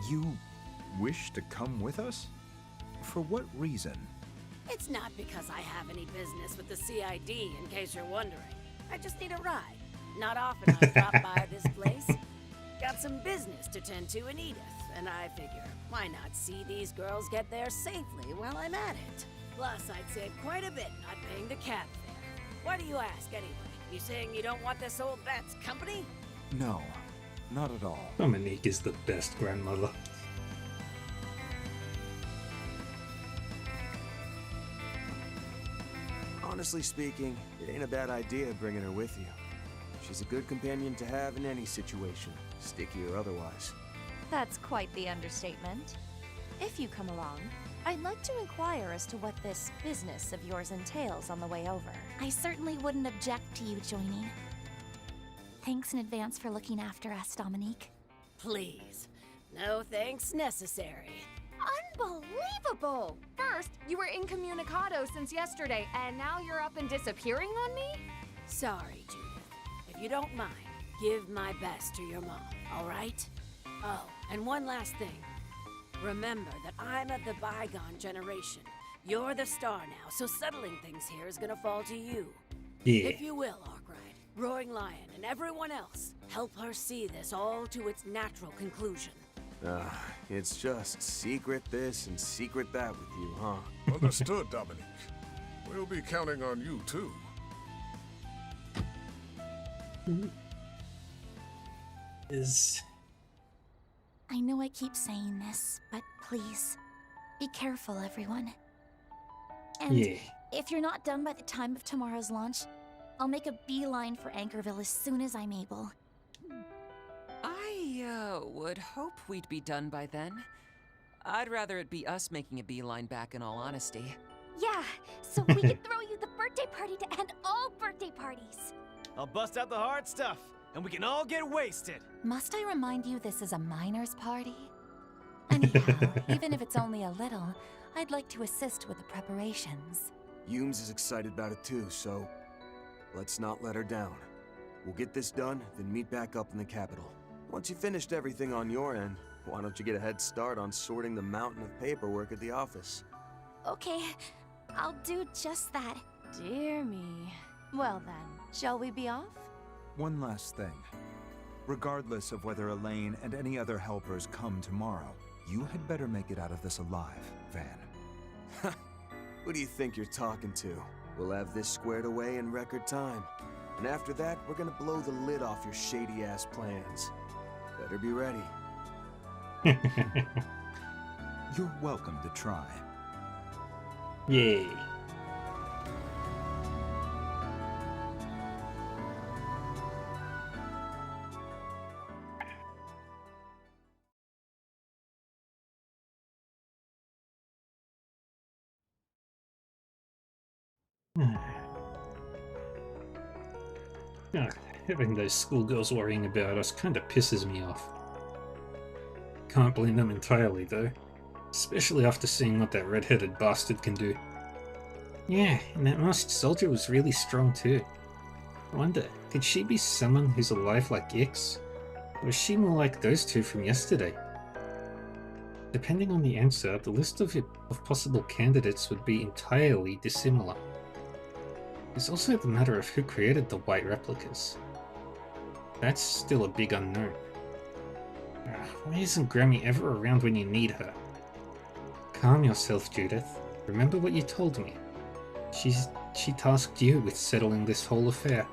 Speaker 12: You wish to come with us? For what reason?
Speaker 10: It's not because I have any business with the CID, in case you're wondering. I just need a ride. Not often I drop by this place. Got some business to tend to in Edith, and I figure, why not see these girls get there safely while I'm at it? Plus, I'd save quite a bit not paying the cab fare. Why do you ask, anyway? You saying you don't want this old bat's company?
Speaker 12: No, not at all.
Speaker 2: Dominique is the best grandmother.
Speaker 3: Honestly speaking, it ain't a bad idea bringing her with you. She's a good companion to have in any situation, sticky or otherwise.
Speaker 1: That's quite the understatement. If you come along, I'd like to inquire as to what this business of yours entails on the way over.
Speaker 4: I certainly wouldn't object to you joining. Thanks in advance for looking after us, Dominique.
Speaker 10: Please. No thanks necessary.
Speaker 18: Unbelievable! First, you were incommunicado since yesterday, and now you're up and disappearing on me?
Speaker 10: Sorry, Judith. If you don't mind, give my best to your mom, all right? Oh, and one last thing. Remember that I'm of the bygone generation. You're the star now, so settling things here is gonna fall to you.
Speaker 2: Yeah.
Speaker 10: If you will, Arkwright, Roaring Lion, and everyone else, help her see this all to its natural conclusion.
Speaker 3: It's just secret this and secret that with you, huh?
Speaker 13: Understood, Dominique. We'll be counting on you, too.
Speaker 4: I know I keep saying this, but please, be careful, everyone. And if you're not done by the time of tomorrow's launch, I'll make a beeline for Anchorville as soon as I'm able.
Speaker 16: I would hope we'd be done by then. I'd rather it be us making a beeline back, in all honesty.
Speaker 4: Yeah, so we can throw you the birthday party to end all birthday parties.
Speaker 24: I'll bust out the hard stuff, and we can all get wasted.
Speaker 8: Must I remind you this is a miner's party? Anyhow, even if it's only a little, I'd like to assist with the preparations.
Speaker 21: Yumes is excited about it too, so let's not let her down. We'll get this done, then meet back up in the capital. Once you finished everything on your end, why don't you get a head start on sorting the mountain of paperwork at the office?
Speaker 4: Okay, I'll do just that.
Speaker 11: Dear me. Well then, shall we be off?
Speaker 12: One last thing. Regardless of whether Elaine and any other helpers come tomorrow, you had better make it out of this alive, Van.
Speaker 21: Who do you think you're talking to? We'll have this squared away in record time. And after that, we're gonna blow the lid off your shady-ass plans. Better be ready.
Speaker 12: You're welcome to try.
Speaker 2: Yay. Having those schoolgirls worrying about us kind of pisses me off. Can't blame them entirely though, especially after seeing what that red-headed bastard can do. Yeah, and that masked soldier was really strong too. I wonder, could she be someone who's alive like Ix? Or is she more like those two from yesterday? Depending on the answer, the list of possible candidates would be entirely dissimilar. There's also the matter of who created the white replicas. That's still a big unknown. Why isn't Grammy ever around when you need her? Calm yourself, Judith. Remember what you told me. She tasked you with settling this whole affair.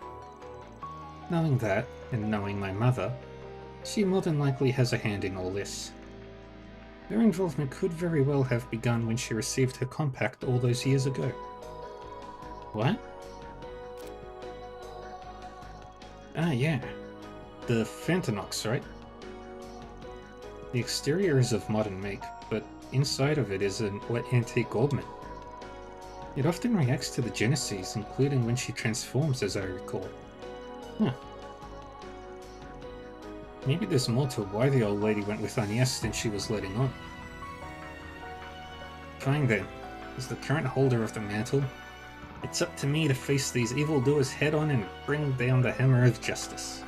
Speaker 2: Knowing that, and knowing my mother, she more than likely has a hand in all this. Her involvement could very well have begun when she received her compact all those years ago. What? Ah, yeah. The Phantanox, right? The exterior is of modern make, but inside of it is an antique Goldman. It often reacts to the Genesis, including when she transforms, as I recall. Huh. Maybe there's more to why the old lady went with Agnes than she was letting on. Fine then. As the current holder of the mantle, it's up to me to face these evildoers head-on and bring down the hammer of justice.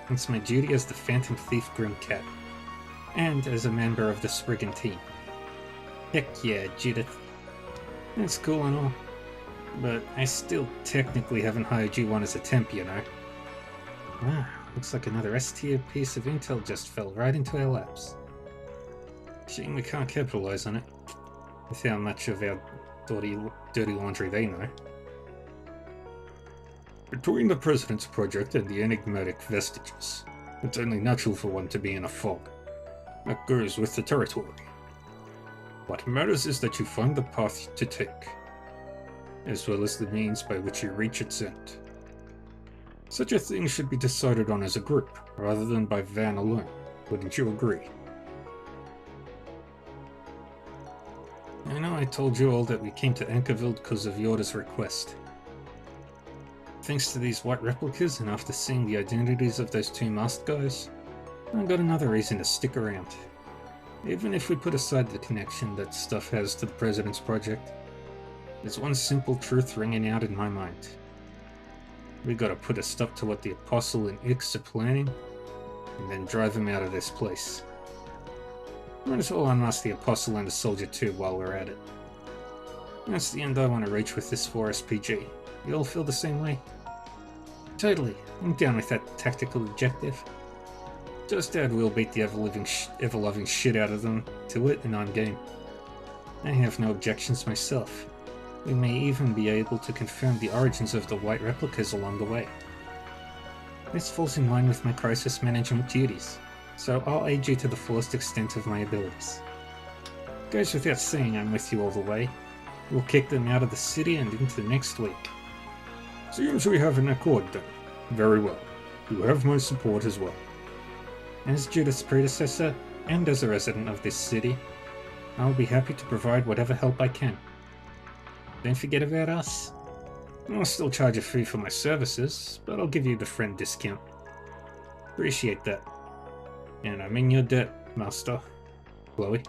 Speaker 2: It's my duty as the Phantom Thief Grimcat, and as a member of the Spriggan team. Heck yeah, Judith. That's cool and all, but I still technically haven't hired you on as a temp, you know. Ah, looks like another S-tier piece of intel just fell right into our laps. Shame we can't capitalize on it, with how much of our dirty laundry they know. Between the President's Project and the enigmatic vestiges, it's only natural for one to be in a fog. That goes with the territory. What matters is that you find the path to take, as well as the means by which you reach its end. Such a thing should be decided on as a group, rather than by Van alone. Wouldn't you agree? I know I told you all that we came to Ankerville because of Yorda's request. Thanks to these white replicas, and after seeing the identities of those two masked guys, I got another reason to stick around. Even if we put aside the connection that stuff has to the President's Project, there's one simple truth ringing out in my mind. We gotta put a stop to what the Apostle and Ix are planning, and then drive them out of this place. Might as well unmask the Apostle and the Soldier too while we're at it. That's the end I want to reach with this 4SPG. You all feel the same way? Totally, I'm down with that tactical objective. Just add we'll beat the ever-loving shit out of them to it and I'm game. I have no objections myself. We may even be able to confirm the origins of the white replicas along the way. This falls in line with my crisis management duties, so I'll aid you to the fullest extent of my abilities. Goes without saying I'm with you all the way. We'll kick them out of the city and into next week. Seems we have an accord then. Very well. You have my support as well. As Judith's predecessor, and as a resident of this city, I'll be happy to provide whatever help I can. Don't forget about us. I'll still charge a fee for my services, but I'll give you the friend discount. Appreciate that. And I'm in your debt, Master. Chloe?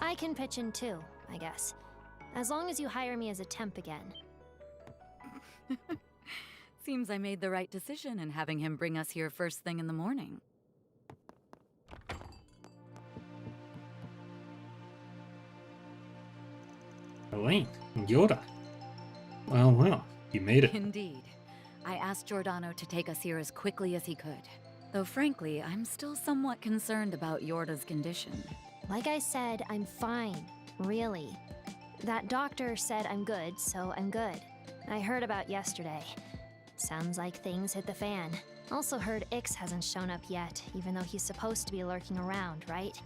Speaker 15: I can pitch in too, I guess. As long as you hire me as a temp again.
Speaker 17: Seems I made the right decision in having him bring us here first thing in the morning.
Speaker 2: Elaine, Yorda. Well, you made it.
Speaker 17: Indeed. I asked Giordano to take us here as quickly as he could. Though frankly, I'm still somewhat concerned about Yorda's condition.
Speaker 15: Like I said, I'm fine. Really. That doctor said I'm good, so I'm good. I heard about yesterday. Sounds like things hit the fan. Also heard Ix hasn't shown up yet, even though he's supposed to be lurking around, right?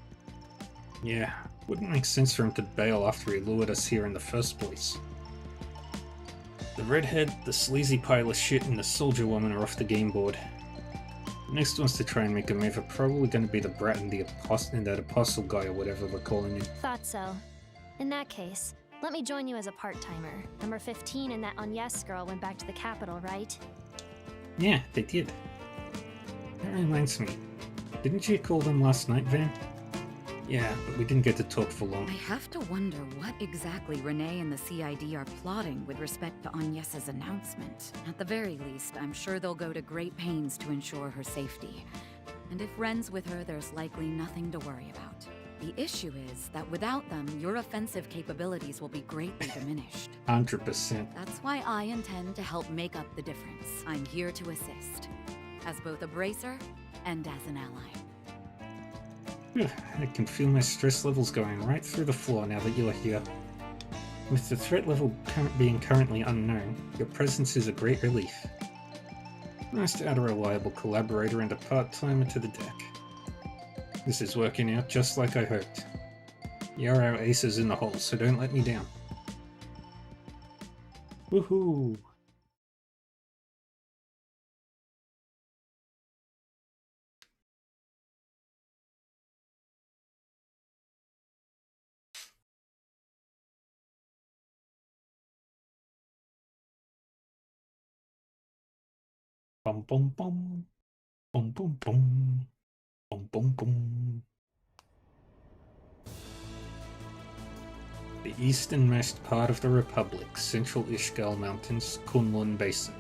Speaker 2: Yeah, wouldn't make sense for him to bail after he lured us here in the first place. The redhead, the sleazy pile of shit, and the soldier woman are off the game board. The next ones to try and make a move are probably going to be the brat and that apostle guy or whatever we're calling him.
Speaker 15: Thought so. In that case, let me join you as a part-timer. Number 15 and that Agnes girl went back to the capital, right?
Speaker 2: Yeah, they did. That reminds me. Didn't you call them last night, Van? Yeah, but we didn't get to talk for long.
Speaker 17: I have to wonder what exactly Renee and the CID are plotting with respect to Agnes's announcement. At the very least, I'm sure they'll go to great pains to ensure her safety. And if Ren's with her, there's likely nothing to worry about. The issue is that without them, your offensive capabilities will be greatly diminished.
Speaker 2: 100%.
Speaker 17: That's why I intend to help make up the difference. I'm here to assist, as both a bracer and as an ally.
Speaker 2: I can feel my stress levels going right through the floor now that you're here. With the threat level being currently unknown, your presence is a great relief. Nice to add a reliable collaborator and a part-timer to the deck. This is working out just like I hoped. You're our aces in the hole, so don't let me down. Woohoo! Bum bum bum. Bum bum bum. Bum bum bum. The easternmost part of the Republic, Central Ishgal Mountains, Kunlun Basin.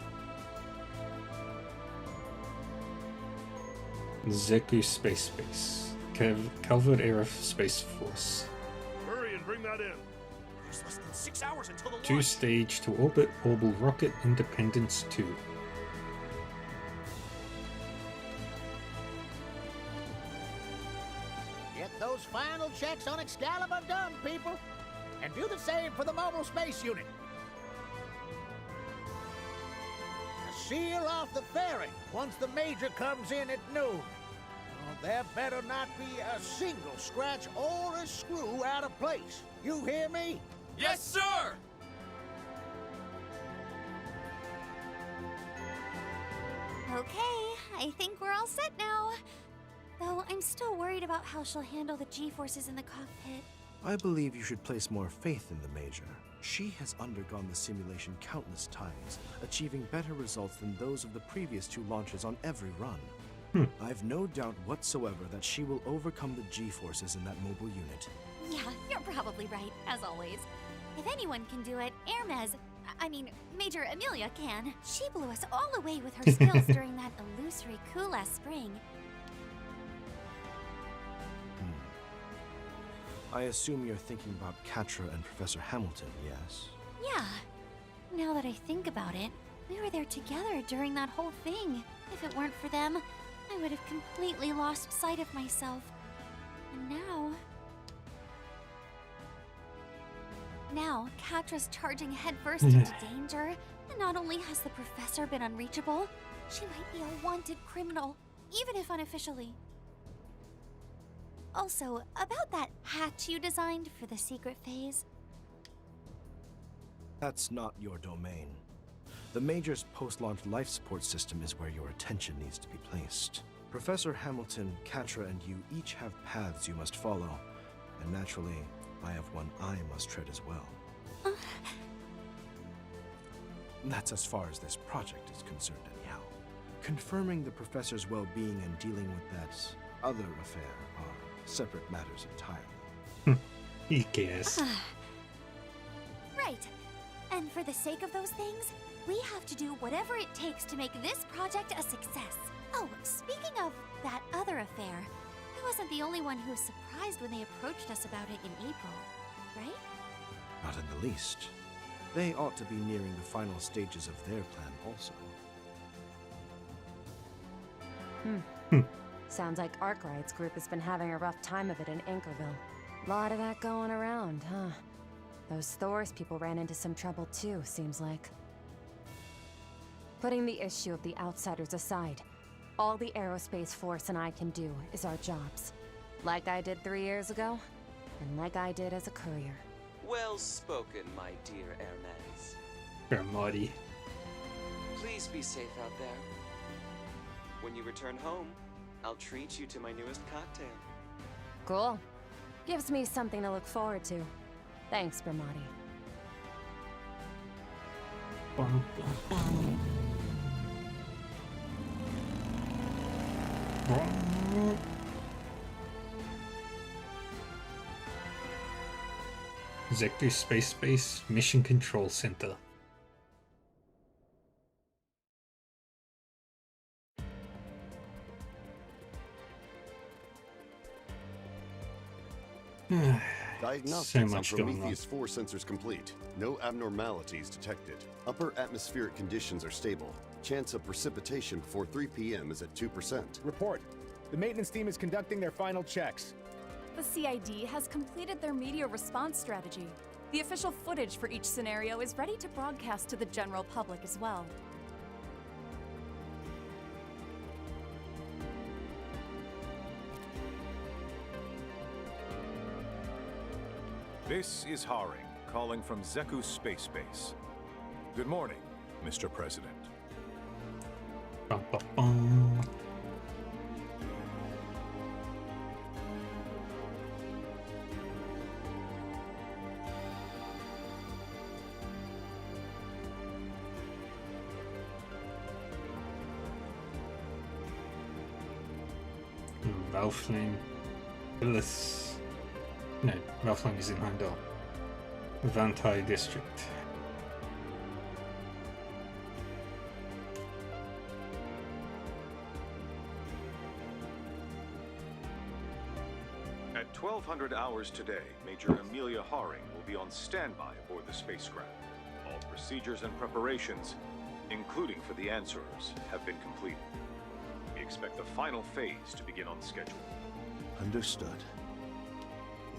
Speaker 2: Zeku Space Base. Calvert Air Space Force.
Speaker 19: Hurry and bring that in. There's less than 6 hours until the launch.
Speaker 2: 2-stage to orbit Orbital Rocket Independence 2.
Speaker 20: Get those final checks on Excalibur done, people! And do the same for the Mobile Space Unit. Seal off the ferry once the Major comes in at noon. Oh, there better not be a single scratch or a screw out of place. You hear me?
Speaker 23: Yes, sir!
Speaker 4: Okay, I think we're all set now. Though I'm still worried about how she'll handle the G-forces in the cockpit.
Speaker 3: I believe you should place more faith in the Major. She has undergone the simulation countless times, achieving better results than those of the previous 2 launches on every run. I've no doubt whatsoever that she will overcome the G-forces in that mobile unit.
Speaker 4: Yeah, you're probably right, as always. If anyone can do it, Major Amelia can. She blew us all away with her skills during that illusory coup last spring.
Speaker 3: I assume you're thinking about Catra and Professor Hamilton, yes?
Speaker 4: Yeah. Now that I think about it, we were there together during that whole thing. If it weren't for them, I would have completely lost sight of myself. And now, Catra's charging headfirst into danger, and not only has the professor been unreachable, she might be a wanted criminal, even if unofficially. Also, about that hatch you designed for the secret phase.
Speaker 3: That's not your domain. The Major's post-launch life support system is where your attention needs to be placed. Professor Hamilton, Catra, and you each have paths you must follow, and naturally, I have one I must tread as well. That's as far as this project is concerned, anyhow. Confirming the Professor's well-being and dealing with that other affair are separate matters entirely.
Speaker 2: He cares.
Speaker 4: Right. And for the sake of those things, we have to do whatever it takes to make this project a success. Oh, speaking of that other affair, I wasn't the only one who was surprised when they approached us about it in April, right?
Speaker 3: Not in the least. They ought to be nearing the final stages of their plan also.
Speaker 7: Sounds like Arkwright's group has been having a rough time of it in Anchorville. Lot of that going around, huh? Those Thors people ran into some trouble too, seems like. Putting the issue of the outsiders aside, all the Aerospace Force and I can do is our jobs. Like I did 3 years ago, and like I did as a courier.
Speaker 9: Well spoken, my dear Hermes.
Speaker 2: Hermione.
Speaker 9: Please be safe out there. When you return home, I'll treat you to my newest cocktail.
Speaker 7: Cool. Gives me something to look forward to. Thanks, Bermati.
Speaker 2: Zektor Space Base Mission Control Center.
Speaker 14: Diagnostics on
Speaker 2: much going on.
Speaker 14: Prometheus 4 sensors complete. No abnormalities detected. Upper atmospheric conditions are stable. Chance of precipitation before 3 p.m. is at 2%.
Speaker 22: Report. The maintenance team is conducting their final checks.
Speaker 11: The CID has completed their media response strategy. The official footage for each scenario is ready to broadcast to the general public as well.
Speaker 6: This is Haring, calling from Zeku Space Base. Good morning, Mr. President.
Speaker 2: Valflame. Illis. No, Valflame is in Heimdall. Vantai District.
Speaker 6: At 1200 hours today, Major Amelia Haring will be on standby aboard the spacecraft. All procedures and preparations, including for the answerers, have been completed. We expect the final phase to begin on schedule.
Speaker 25: Understood.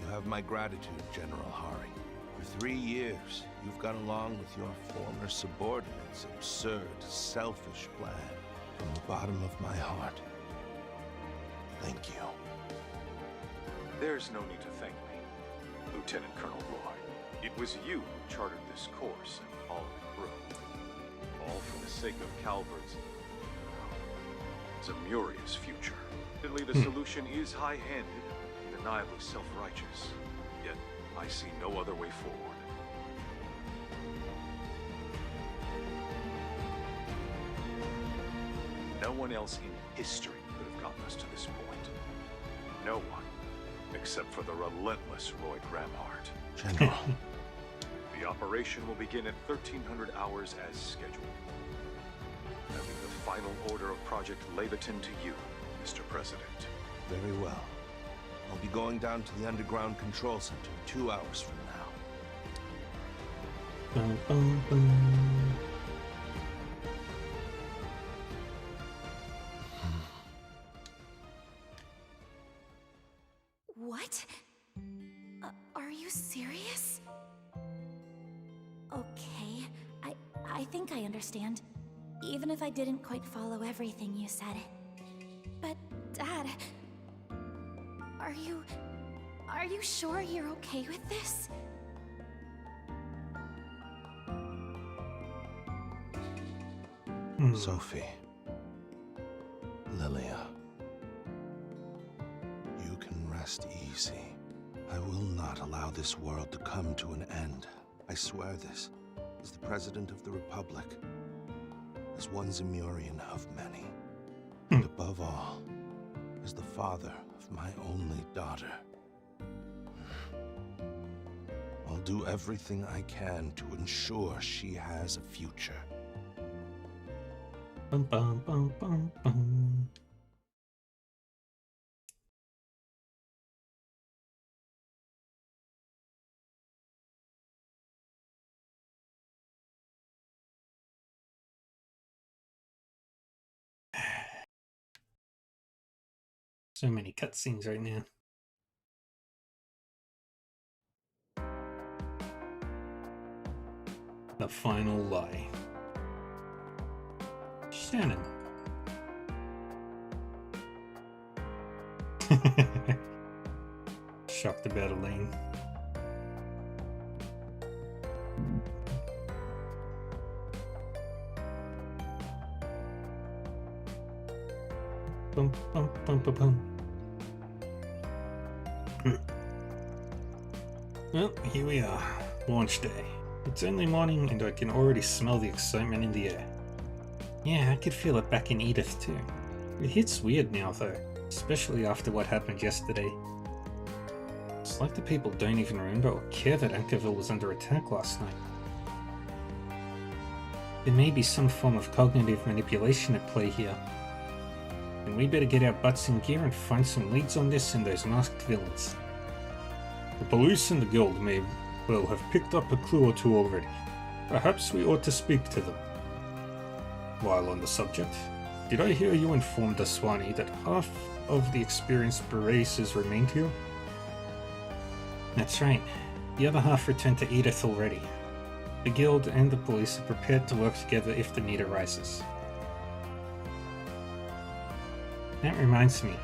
Speaker 25: You have my gratitude, General Haring. For 3 years, you've gone along with your former subordinates' absurd, selfish plan from the bottom of my heart. Thank you.
Speaker 6: There's no need to thank me, Lieutenant Colonel Roy. It was you who chartered this course and all it broke. All for the sake of Calvard's Zemuria's future. Admittedly, the solution is high-handed, undeniably self-righteous. Yet, I see no other way forward. No one else in history could have gotten us to this point. No one, except for the relentless Roy Gramhart.
Speaker 25: General.
Speaker 6: The operation will begin at 1300 hours as scheduled. I leave the final order of Project Leviathan to you, Mr. President.
Speaker 25: Very well. I'll be going down to the underground control center 2 hours from now.
Speaker 2: Bum, bum, bum.
Speaker 11: What? Are you serious?
Speaker 4: Okay, I think I understand. Even if I didn't quite follow everything you said. But, Dad... Are you sure you're okay with this?
Speaker 25: Sophie. Lilia. You can rest easy. I will not allow this world to come to an end. I swear this, as the President of the Republic, as one Zemurian of many, and above all, as the father of my only daughter. do everything I can to ensure she has a future.
Speaker 2: Bum, bum, bum, bum, bum. So many cutscenes right now. The final lie. Shannon. Shocked about Elaine. Bum, bum, bum, bum, bum. Well, here we are. Launch day. It's only morning and I can already smell the excitement in the air. Yeah, I could feel it back in Edith too. It hits weird now though, especially after what happened yesterday. It's like the people don't even remember or care that Ankerville was under attack last night. There may be some form of cognitive manipulation at play here. And we better get our butts in gear and find some leads on this and those masked villains. The police and the guild may well have picked up a clue or two already. Perhaps we ought to speak to them. While on the subject, did I hear you informed Daswani that half of the experienced Berets remained here? That's right. The other half returned to Edith already. The guild and the police are prepared to work together if the need arises. That reminds me,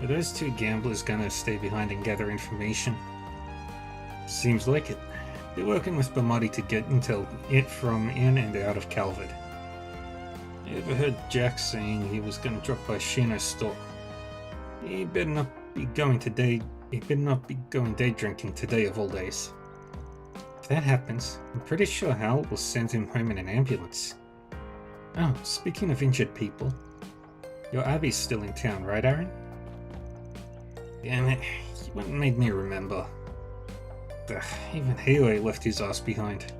Speaker 2: are those two gamblers gonna stay behind and gather information? Seems like it. They're working with Bamati to get intel from in and out of Calvard. I overheard Jack saying he was gonna drop by Shino's store. He better not be going day drinking today of all days. If that happens, I'm pretty sure Hal will send him home in an ambulance. Oh, speaking of injured people, your Abby's still in town, right, Aaron? Damn it, you made me remember. Ugh, even Halo left his ass behind.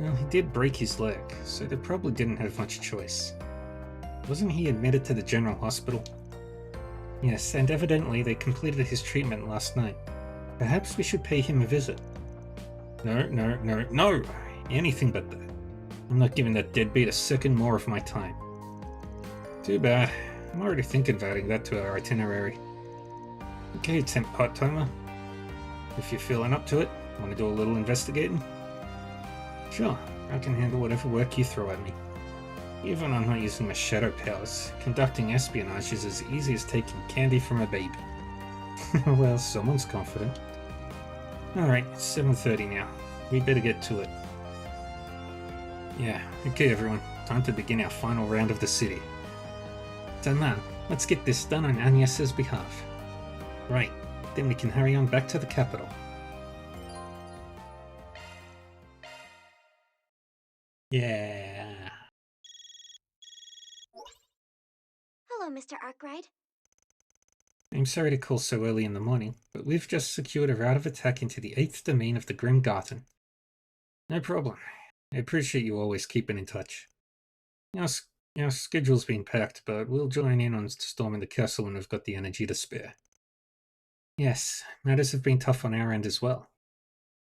Speaker 2: Well, he did break his leg, so they probably didn't have much choice. Wasn't he admitted to the general hospital? Yes, and evidently they completed his treatment last night. Perhaps we should pay him a visit. No! Anything but that. I'm not giving that deadbeat a second more of my time. Too bad. I'm already thinking of adding that to our itinerary. Okay, temp part-timer. If you're feeling up to it, want to do a little investigating? Sure, I can handle whatever work you throw at me. Even I'm not using my shadow powers, conducting espionage is as easy as taking candy from a baby. Well, someone's confident. Alright, it's 7:30 now. We better get to it. Yeah, okay everyone, time to begin our final round of the city. So now, let's get this done on Agnes's behalf. Right, then we can hurry on back to the capital. Yeah.
Speaker 4: Hello, Mr. Arkwright.
Speaker 2: I'm sorry to call so early in the morning, but we've just secured a route of attack into the 8th domain of the Grim Garden. No problem. I appreciate you always keeping in touch. Our schedule's been packed, but we'll join in on storming the castle when we've got the energy to spare. Yes, matters have been tough on our end as well.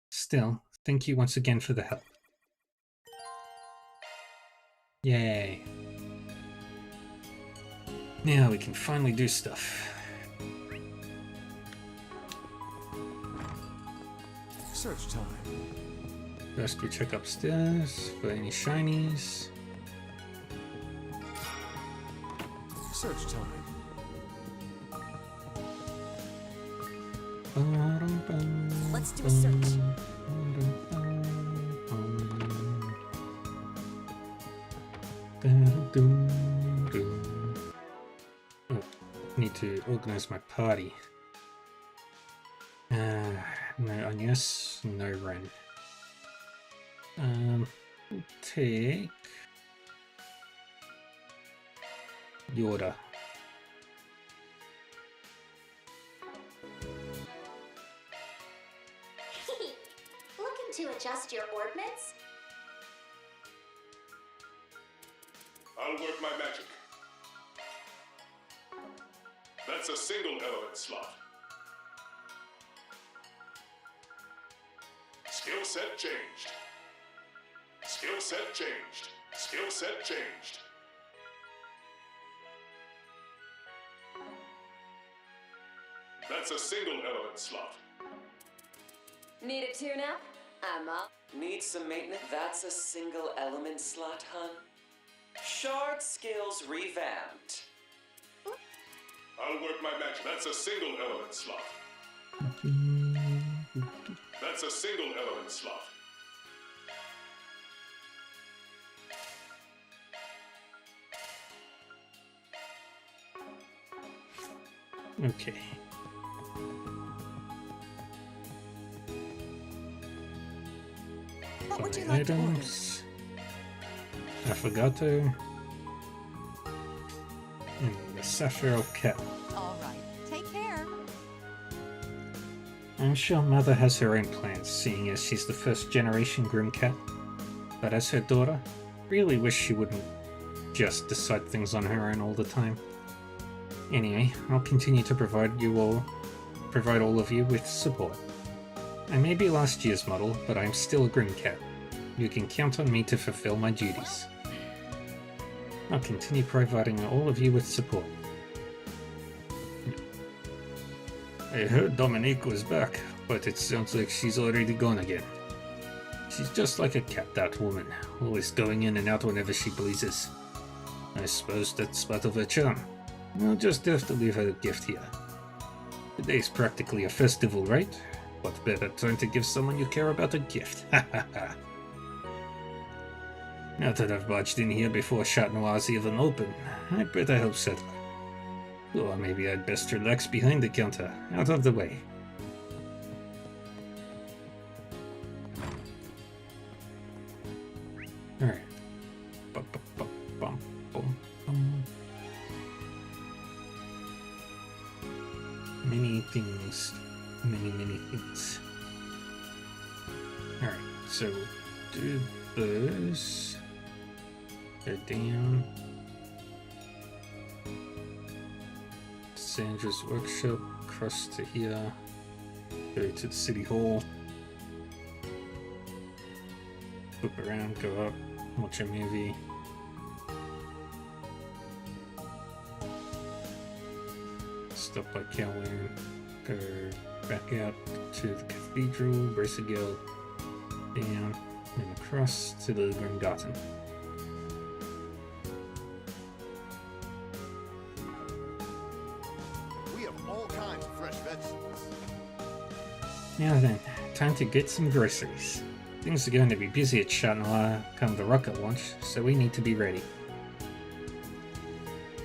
Speaker 2: Still, thank you once again for the help. Yay. Now we can finally do stuff.
Speaker 12: Search time.
Speaker 2: First we check upstairs for any shinies.
Speaker 12: Search time.
Speaker 11: Let's do a search.
Speaker 2: Oh, need to organize my party. No Agnes, no Ren. We'll take Yoda.
Speaker 4: to adjust your ordnance?
Speaker 1: I'll work my magic. That's a single element slot. Skill set changed. Skill set changed. Skill set changed. That's a single element slot.
Speaker 16: Need a tune-up? I'm up.
Speaker 9: Need some maintenance? That's a single element slot, hun. Shard skills revamped.
Speaker 1: I'll work my magic. That's a single element slot. That's a single element slot.
Speaker 2: Okay.
Speaker 8: What would you
Speaker 2: Buy
Speaker 8: like to order?
Speaker 2: items. Affogato. And the Sapphire Cat.
Speaker 8: All right. Take care.
Speaker 2: I'm sure Mother has her own plans, seeing as she's the first generation Grim Cat. But as her daughter, really wish she wouldn't just decide things on her own all the time. Anyway, I'll continue to provide all of you with support. I may be last year's model, but I'm still a Grim Cat. You can count on me to fulfill my duties. I'll continue providing all of you with support. I heard Dominique was back, but it sounds like she's already gone again. She's just like a cat, that woman, always going in and out whenever she pleases. I suppose that's part of her charm. I'll just have to leave her a gift here. Today's practically a festival, right? What better time to give someone you care about a gift? Ha ha ha. Now that I've barged in here before Chat Noir's even open, I'd better help settle. Or maybe I'd best relax behind the counter, out of the way. Alright. Many things. Many things. Alright, so do those. Go down. Sandra's workshop, cross to here. Go to the city hall. Loop around, go up, watch a movie. Stop by Kowloon, go back out to the cathedral, Bracegill, down, and across to the Grim Garden.
Speaker 14: We have all kinds of fresh vegetables.
Speaker 2: Now then, time to get some groceries. Things are going to be busy at Chat Noir come the rocket launch, so we need to be ready.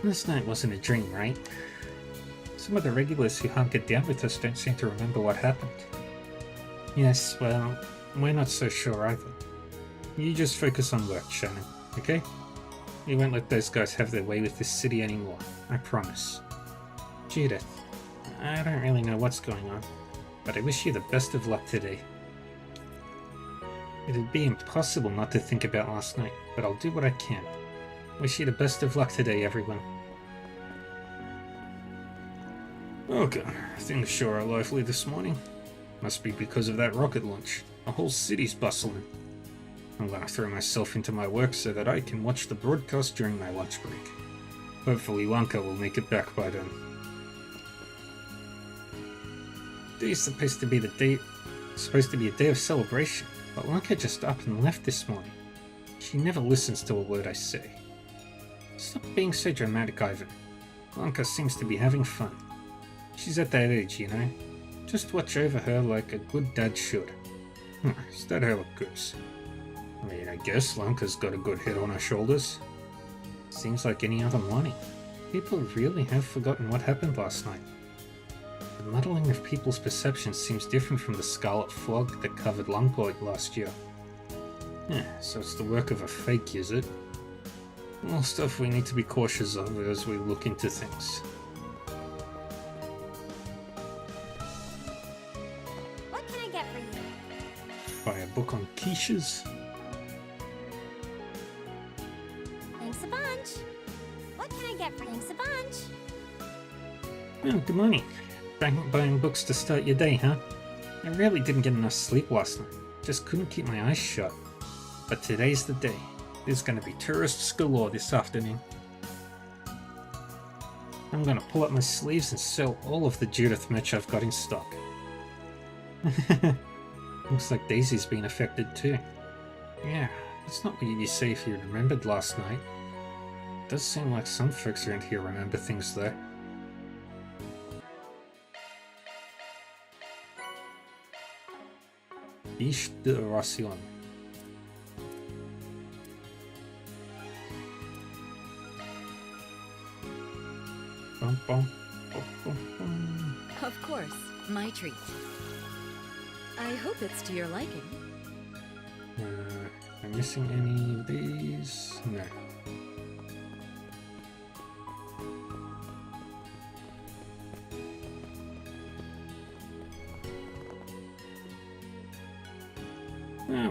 Speaker 2: Last night wasn't a dream, right? Some of the regulars who hunkered down with us don't seem to remember what happened. Yes, well, we're not so sure either. You just focus on work, Shannon, okay? We won't let those guys have their way with this city anymore, I promise. Judith, I don't really know what's going on, but I wish you the best of luck today. It'd be impossible not to think about last night, but I'll do what I can. Wish you the best of luck today, everyone. Okay, things sure are lively this morning. Must be because of that rocket launch. The whole city's bustling. I'm gonna throw myself into my work so that I can watch the broadcast during my lunch break. Hopefully Lanka will make it back by then. Today's supposed to be a day of celebration, but Lanka just up and left this morning. She never listens to a word I say. Stop being so dramatic, Ivan. Lanka seems to be having fun. She's at that age, you know. Just watch over her like a good dad should. Is that how it goes? I mean, I guess Lanka's got a good head on her shoulders. Seems like any other morning. People really have forgotten what happened last night. The muddling of people's perceptions seems different from the scarlet fog that covered Longpoint last year. So it's the work of a fake, is it? Well, stuff we need to be cautious of as we look into things.
Speaker 4: What can I get for you?
Speaker 2: Buy a book on quiches.
Speaker 4: Thanks a bunch. What can I get for thanks a bunch?
Speaker 2: Oh, good morning. Buying books to start your day, huh? I really didn't get enough sleep last night. Just couldn't keep my eyes shut. But today's the day. There's gonna be tourists galore this afternoon. I'm gonna pull up my sleeves and sell all of the Judith merch I've got in stock. Looks like Daisy's been affected too. Yeah, that's not what you say if you remembered last night. It does seem like some folks around here remember things though. Ish de Racion. Bum, bum, bum, bum, bum.
Speaker 17: Of course, my treat. I hope it's to your liking.
Speaker 2: Am I missing any of these? No.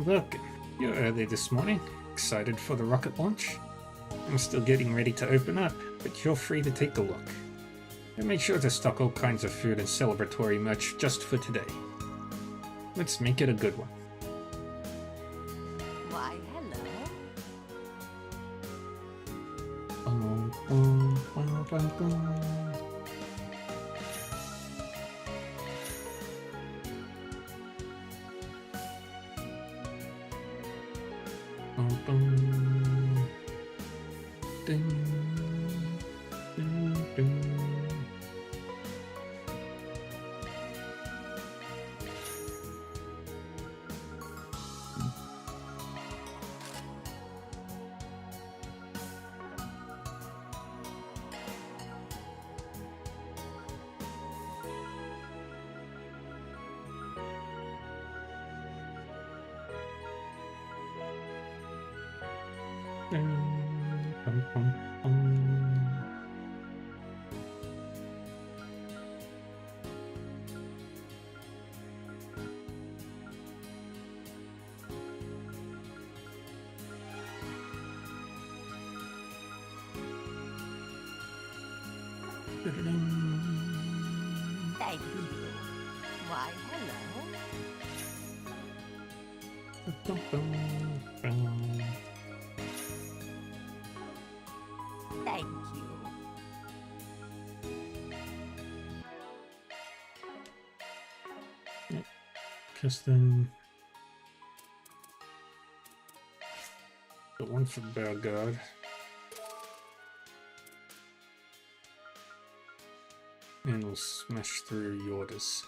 Speaker 2: Welcome. You're early this morning. Excited for the rocket launch? I'm still getting ready to open up, but you're free to take a look. I made sure to stock all kinds of food and celebratory merch just for today. Let's make it a good one.
Speaker 11: Why, hello. Thank you. Why, hello. Thank you.
Speaker 2: Custom. Got one for Bellegarde. And we'll smash through Yordles.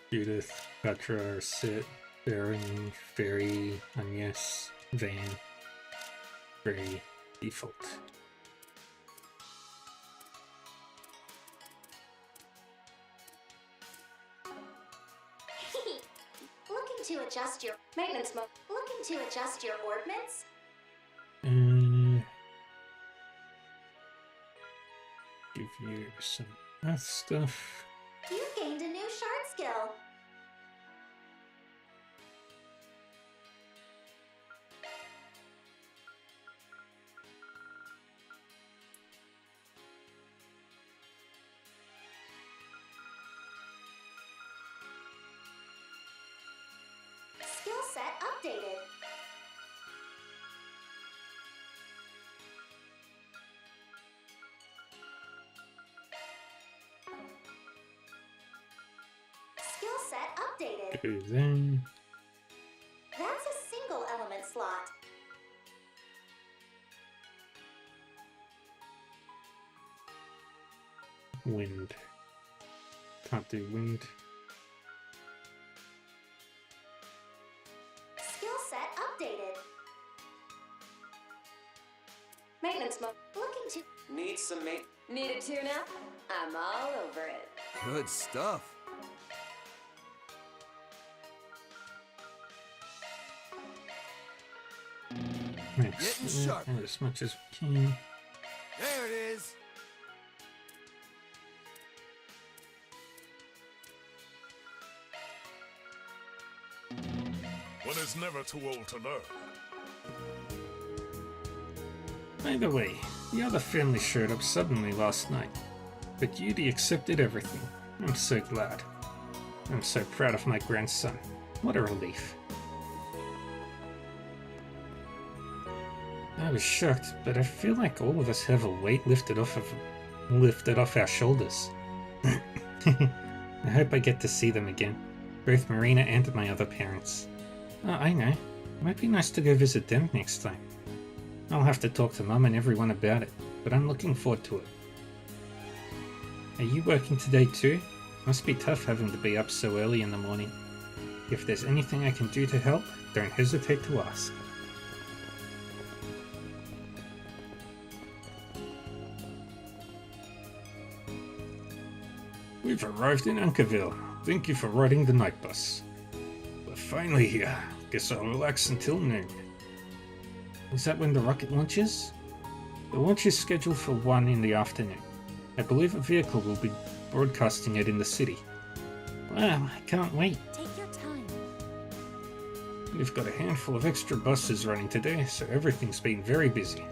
Speaker 2: Judith, Petra, Sit, Baron, Fairy, Agnes, Van, Frey, Default.
Speaker 4: Looking to adjust your maintenance mode. Looking to adjust your ordnance?
Speaker 2: Give you some math stuff.
Speaker 4: You gained a new shard skill. Skill set updated. Skill set updated.
Speaker 2: Go then.
Speaker 4: That's a single element slot.
Speaker 2: Wind. Can't do wind.
Speaker 4: Skill set updated. Maintenance mode. Looking to
Speaker 9: Need some
Speaker 5: Need a tune-up? I'm all over it.
Speaker 21: Good stuff.
Speaker 2: Getting
Speaker 21: sharp.
Speaker 2: As much as we can.
Speaker 21: There it is.
Speaker 19: One is never too old to learn.
Speaker 2: By the way, the other family showed up suddenly last night, but Yudi accepted everything. I'm so glad. I'm so proud of my grandson. What a relief. I was shocked, but I feel like all of us have a weight lifted off our shoulders. I hope I get to see them again, both Marina and my other parents. Oh, I know. It might be nice to go visit them next time. I'll have to talk to Mum and everyone about it, but I'm looking forward to it. Are you working today too? Must be tough having to be up so early in the morning. If there's anything I can do to help, don't hesitate to ask. We've arrived in Ankerville. Thank you for riding the night bus. We're finally here. Guess I'll relax until noon. Is that when the rocket launches? The launch is scheduled for 1 in the afternoon. I believe a vehicle will be broadcasting it in the city. Wow, I can't wait.
Speaker 11: Take your time.
Speaker 2: We've got a handful of extra buses running today, so everything's been very busy.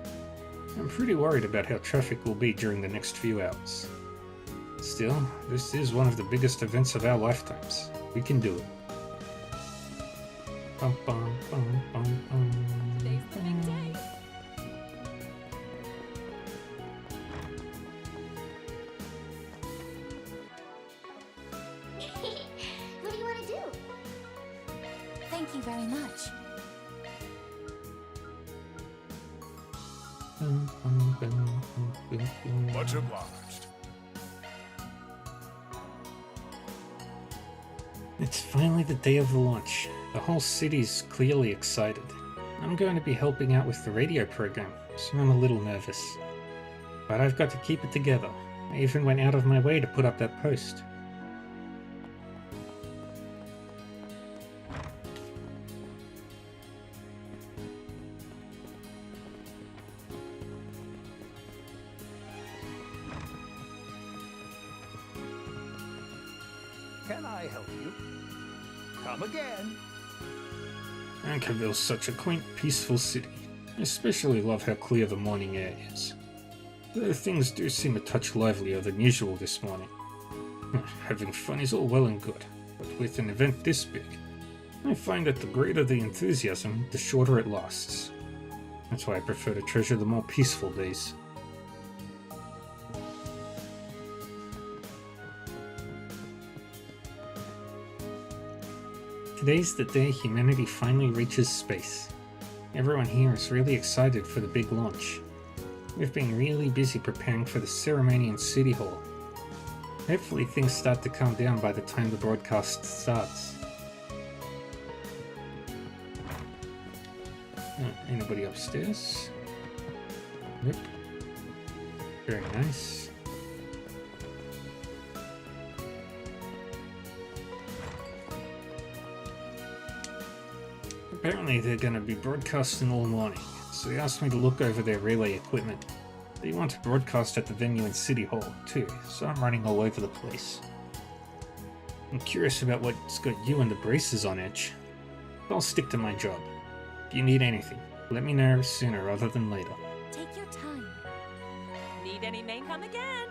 Speaker 2: I'm pretty worried about how traffic will be during the next few hours. Still, this is one of the biggest events of our lifetimes. We can do it. Bum, bum, bum, bum, bum.
Speaker 11: Today's the big day.
Speaker 4: What do you want to do?
Speaker 8: Thank you very much.
Speaker 2: Bum, bum, bum, bum, bum, bum.
Speaker 19: Much obliged.
Speaker 2: It's finally the day of the launch. The whole city's clearly excited. I'm going to be helping out with the radio program, so I'm a little nervous. But I've got to keep it together. I even went out of my way to put up that post.
Speaker 20: Can I help you? Come again.
Speaker 2: Ankerville's such a quaint, peaceful city. I especially love how clear the morning air is. Though things do seem a touch livelier than usual this morning. Having fun is all well and good, but with an event this big, I find that the greater the enthusiasm, the shorter it lasts. That's why I prefer to treasure the more peaceful days. Today's the day humanity finally reaches space. Everyone here is really excited for the big launch. We've been really busy preparing for the ceremony in City Hall. Hopefully things start to calm down by the time the broadcast starts. Anybody upstairs? Nope. Very nice. Apparently they're going to be broadcasting all morning, so they asked me to look over their relay equipment. They want to broadcast at the venue in City Hall, too, so I'm running all over the place. I'm curious about what's got you and the braces on edge. I'll stick to my job. If you need anything, let me know sooner rather than later.
Speaker 11: Take your time. Need any main? Come again.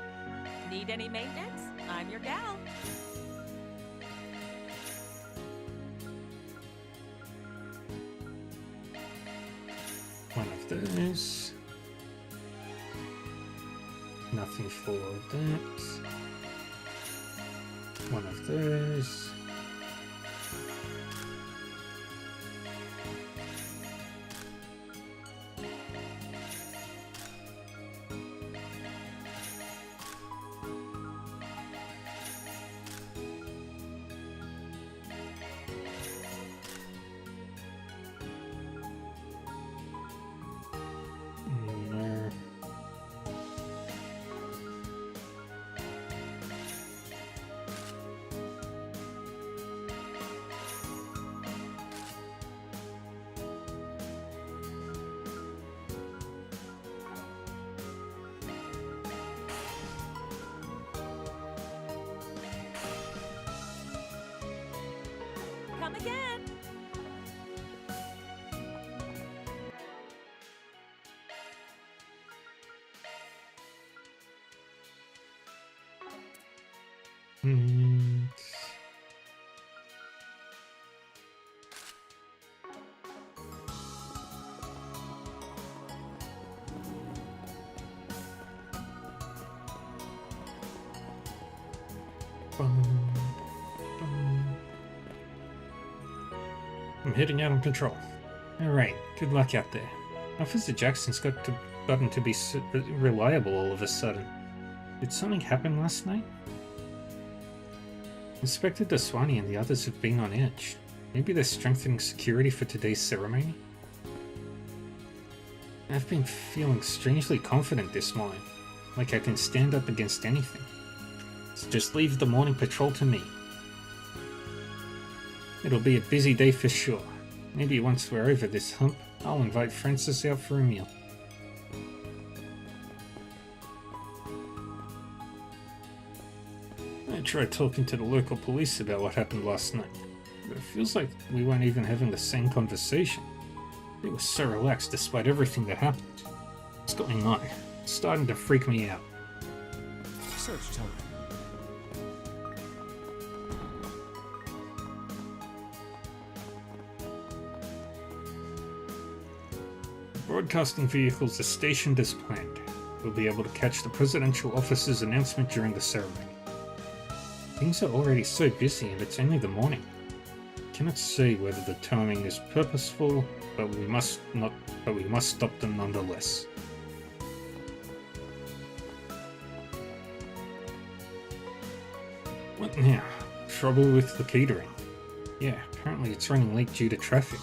Speaker 11: Need any maintenance? I'm your gal.
Speaker 2: One of those. Nothing for that. One of those.
Speaker 11: again!
Speaker 2: I'm heading out on patrol. Alright, good luck out there. Officer Jackson's gotten to be so reliable all of a sudden. Did something happen last night? Inspector Daswani and the others have been on edge. Maybe they're strengthening security for today's ceremony? I've been feeling strangely confident this morning, like I can stand up against anything. So just leave the morning patrol to me. It'll be a busy day for sure. Maybe once we're over this hump, I'll invite Francis out for a meal. I tried talking to the local police about what happened last night, but it feels like we weren't even having the same conversation. They were so relaxed despite everything that happened. What's going on? It's starting to freak me out.
Speaker 23: Search time.
Speaker 2: Broadcasting vehicles are stationed as planned. We'll be able to catch the presidential officer's announcement during the ceremony. Things are already so busy and it's only the morning. Cannot say whether the timing is purposeful, but we must stop them nonetheless. What now? Trouble with the catering. Yeah, apparently it's running late due to traffic.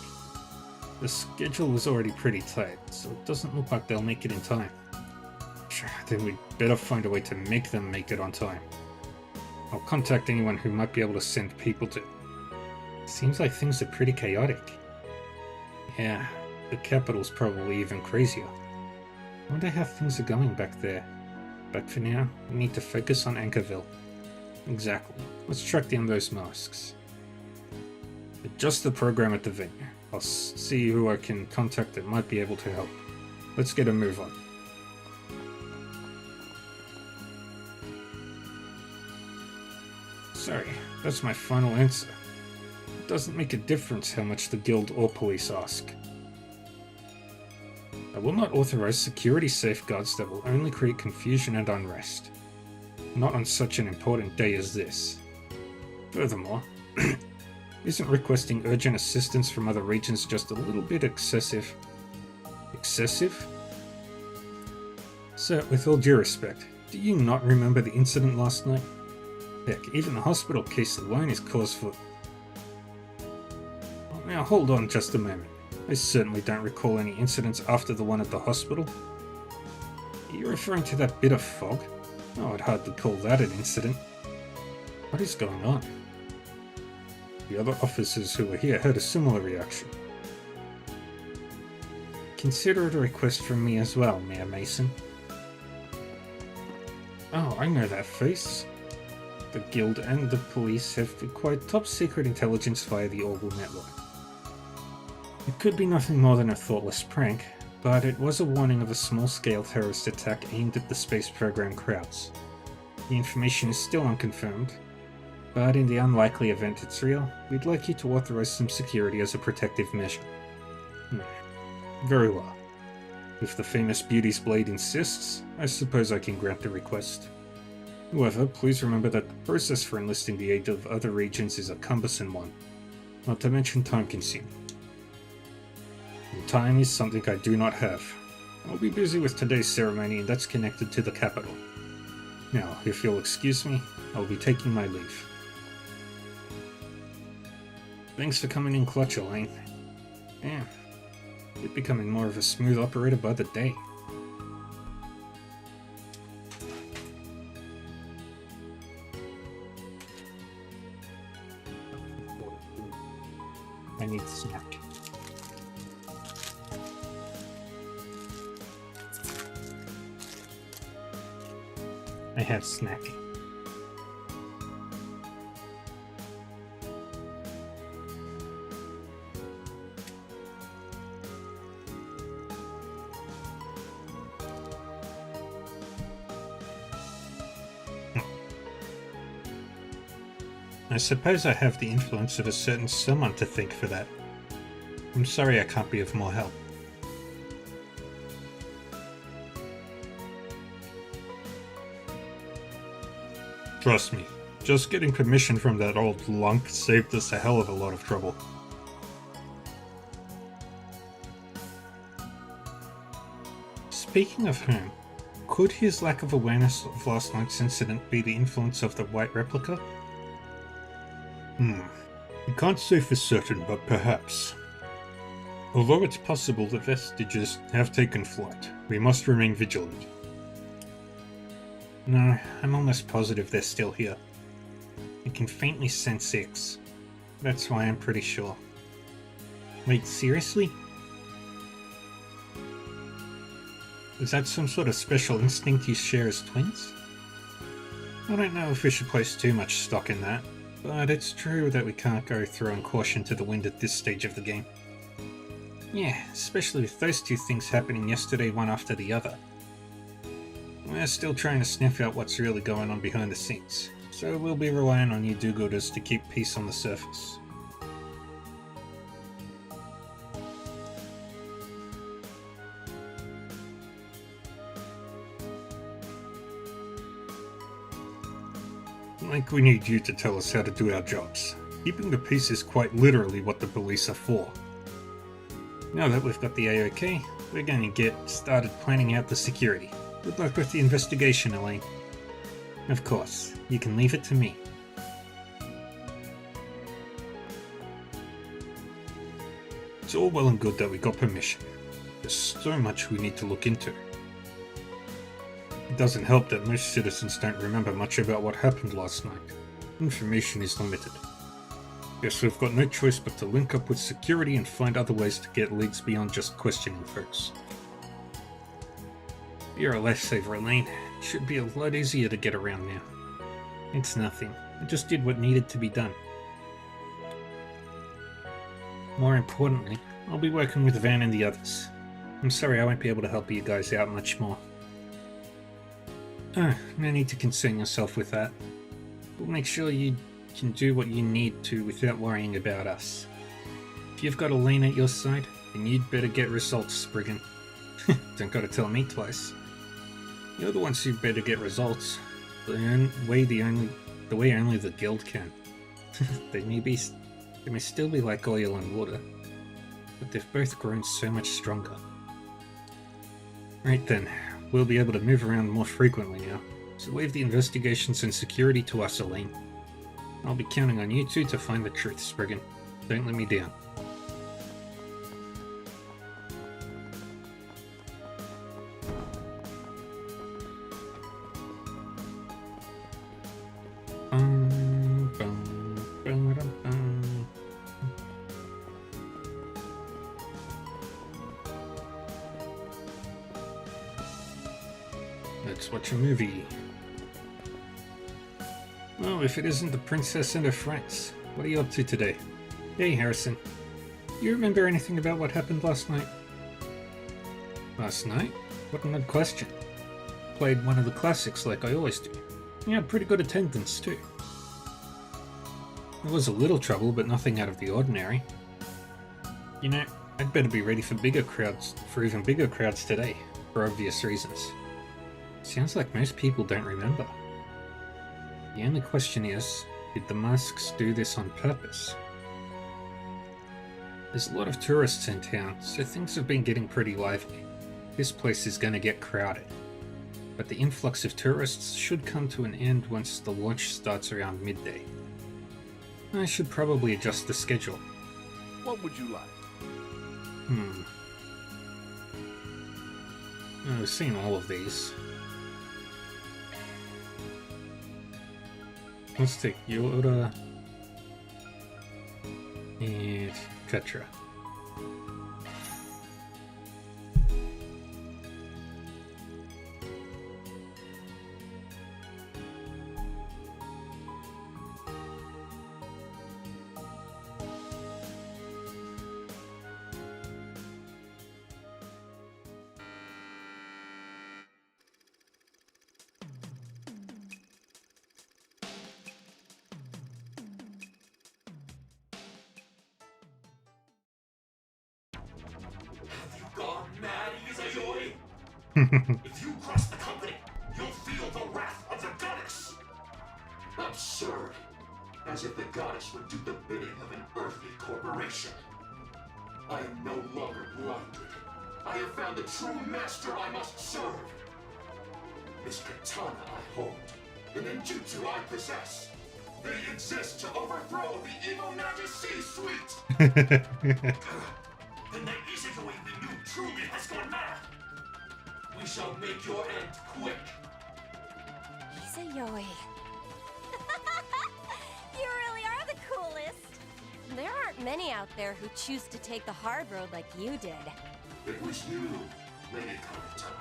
Speaker 2: The schedule was already pretty tight, so it doesn't look like they'll make it in time. Then we'd better find a way to make them make it on time. I'll contact anyone who might be able to send people to... Seems like things are pretty chaotic. Yeah, the capital's probably even crazier. I wonder how things are going back there. But for now, we need to focus on Anchorville. Exactly. Let's track down those masks. Adjust the program at the venue. I'll see who I can contact that might be able to help. Let's get a move on. Sorry, that's my final answer. It doesn't make a difference how much the guild or police ask. I will not authorize security safeguards that will only create confusion and unrest. Not on such an important day as this. Furthermore, isn't requesting urgent assistance from other regions just a little bit excessive? Excessive? Sir, with all due respect, do you not remember the incident last night? Heck, even the hospital case alone is cause for... Now hold on just a moment. I certainly don't recall any incidents after the one at the hospital. Are you referring to that bit of fog? Oh, I'd hardly call that an incident. What is going on? The other officers who were here had a similar reaction. Consider it a request from me as well, Mayor Mason. Oh, I know that face. The Guild and the police have acquired top-secret intelligence via the Orbital Network. It could be nothing more than a thoughtless prank, but it was a warning of a small-scale terrorist attack aimed at the space program crowds. The information is still unconfirmed, but in the unlikely event it's real, we'd like you to authorize some security as a protective measure. Very well. If the famous Beauty's Blade insists, I suppose I can grant the request. However, please remember that the process for enlisting the aid of other regions is a cumbersome one, not to mention time-consuming. And time is something I do not have. I'll be busy with today's ceremony and that's connected to the capital. Now, if you'll excuse me, I'll be taking my leave. Thanks for coming in clutch, Elaine. Yeah, you're becoming more of a smooth operator by the day. I need a snack. I have snack. I suppose I have the influence of a certain someone to thank for that. I'm sorry I can't be of more help. Trust me, just getting permission from that old lunk saved us a hell of a lot of trouble. Speaking of whom, could his lack of awareness of last night's incident be the influence of the white replica? You can't say for certain, but perhaps. Although it's possible the vestiges have taken flight, we must remain vigilant. No, I'm almost positive they're still here. I can faintly sense X. That's why I'm pretty sure. Wait, seriously? Is that some sort of special instinct you share as twins? I don't know if we should place too much stock in that, but it's true that we can't go throwing caution to the wind at this stage of the game. Yeah, especially with those two things happening yesterday one after the other. We're still trying to sniff out what's really going on behind the scenes, so we'll be relying on you do-gooders to keep peace on the surface. Like we need you to tell us how to do our jobs. Keeping the peace is quite literally what the police are for. Now that we've got the AOK, we're going to get started planning out the security. Good luck with the investigation, Elaine. Of course, you can leave it to me. It's all well and good that we got permission. There's so much we need to look into. It doesn't help that most citizens don't remember much about what happened last night. Information is limited. Guess we've got no choice but to link up with security and find other ways to get leads beyond just questioning folks. You're a lifesaver, Elaine. It should be a lot easier to get around now. It's nothing. I just did what needed to be done. More importantly, I'll be working with Van and the others. I'm sorry I won't be able to help you guys out much more. No need to concern yourself with that. We'll make sure you can do what you need to without worrying about us. If you've got Elaine at your side, then you'd better get results, Spriggan. Don't gotta tell me twice. You're the ones who better get results. The way only the guild can. They may still be like oil and water, but they've both grown so much stronger. Right then, we'll be able to move around more frequently now, so leave the investigations and security to us, Elaine. I'll be counting on you two to find the truth, Spriggan. Don't let me down. Let's watch a movie. Oh, if it isn't the princess and her friends. What are you up to today? Hey, Harrison. You remember anything about what happened last night? Last night? What an odd question. Played one of the classics like I always do. You had pretty good attendance too. There was a little trouble, but nothing out of the ordinary. You know, I'd better be ready for even bigger crowds today, for obvious reasons. Sounds like most people don't remember. The only question is, did the masks do this on purpose? There's a lot of tourists in town, so things have been getting pretty lively. This place is going to get crowded. But the influx of tourists should come to an end once the launch starts around midday. I should probably adjust the schedule.
Speaker 19: What would you like?
Speaker 2: I've seen all of these. Let's take Yoda and Petra.
Speaker 1: If you cross the company, you'll feel the wrath of the goddess. Absurd. As if the goddess would do the bidding of an earthly corporation. I am no longer blinded. I have found the true master I must serve. This katana I hold, the ninjutsu I possess. They exist to overthrow the evil Naga C-suite! The Knight Izakoi we knew truly has gone mad! We shall make your end quick!
Speaker 11: Izayoi. You really are the coolest! There aren't many out there who choose to take the hard road like you did.
Speaker 1: It was you, Lady Kanata,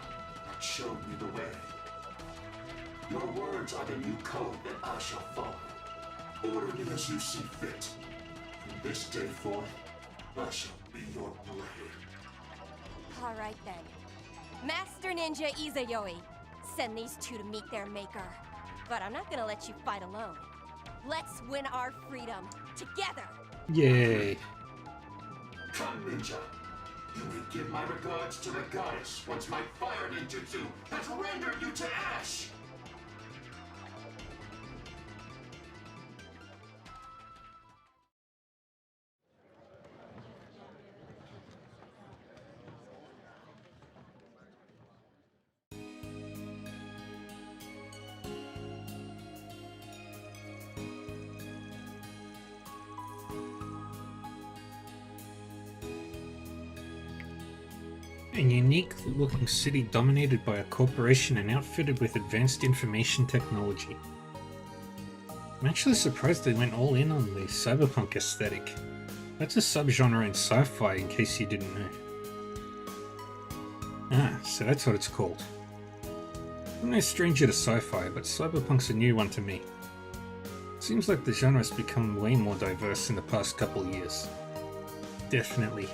Speaker 1: that showed me the way. Your words are the new code that I shall follow. Order me as you see fit. From this day forth, I shall be your blade.
Speaker 11: Alright then. Master Ninja Izayoi. Send these two to meet their maker. But I'm not gonna let you fight alone. Let's win our freedom together!
Speaker 2: Yay.
Speaker 1: Come, ninja. You may give my regards to the goddess once my fire ninjutsu has rendered you to ash!
Speaker 2: A unique looking city dominated by a corporation and outfitted with advanced information technology. I'm actually surprised they went all in on the cyberpunk aesthetic. That's a subgenre in sci-fi in case you didn't know. Ah, so that's what it's called. I'm no stranger to sci-fi, but cyberpunk's a new one to me. Seems like the genre's become way more diverse in the past couple years. Definitely.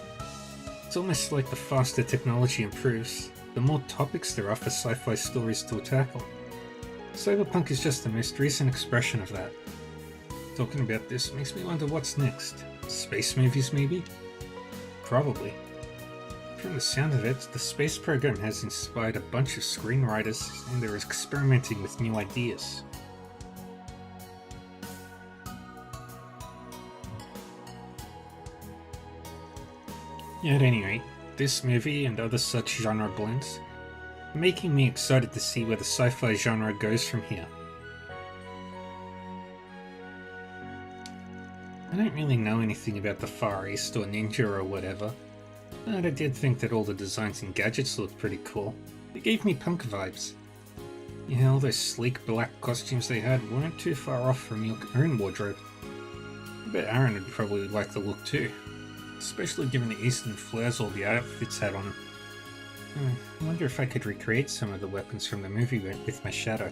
Speaker 2: It's almost like the faster technology improves, the more topics there are for sci-fi stories to tackle. Cyberpunk is just the most recent expression of that. Talking about this makes me wonder what's next. Space movies, maybe? Probably. From the sound of it, the space program has inspired a bunch of screenwriters, and they're experimenting with new ideas. At any rate, this movie and other such genre blends are making me excited to see where the sci-fi genre goes from here. I don't really know anything about the Far East or Ninja or whatever, but I did think that all the designs and gadgets looked pretty cool. They gave me punk vibes. Yeah, all those sleek black costumes they had weren't too far off from your own wardrobe. I bet Aaron would probably like the look too. Especially given the eastern flares all the outfits had on them. I wonder if I could recreate some of the weapons from the movie with my shadow.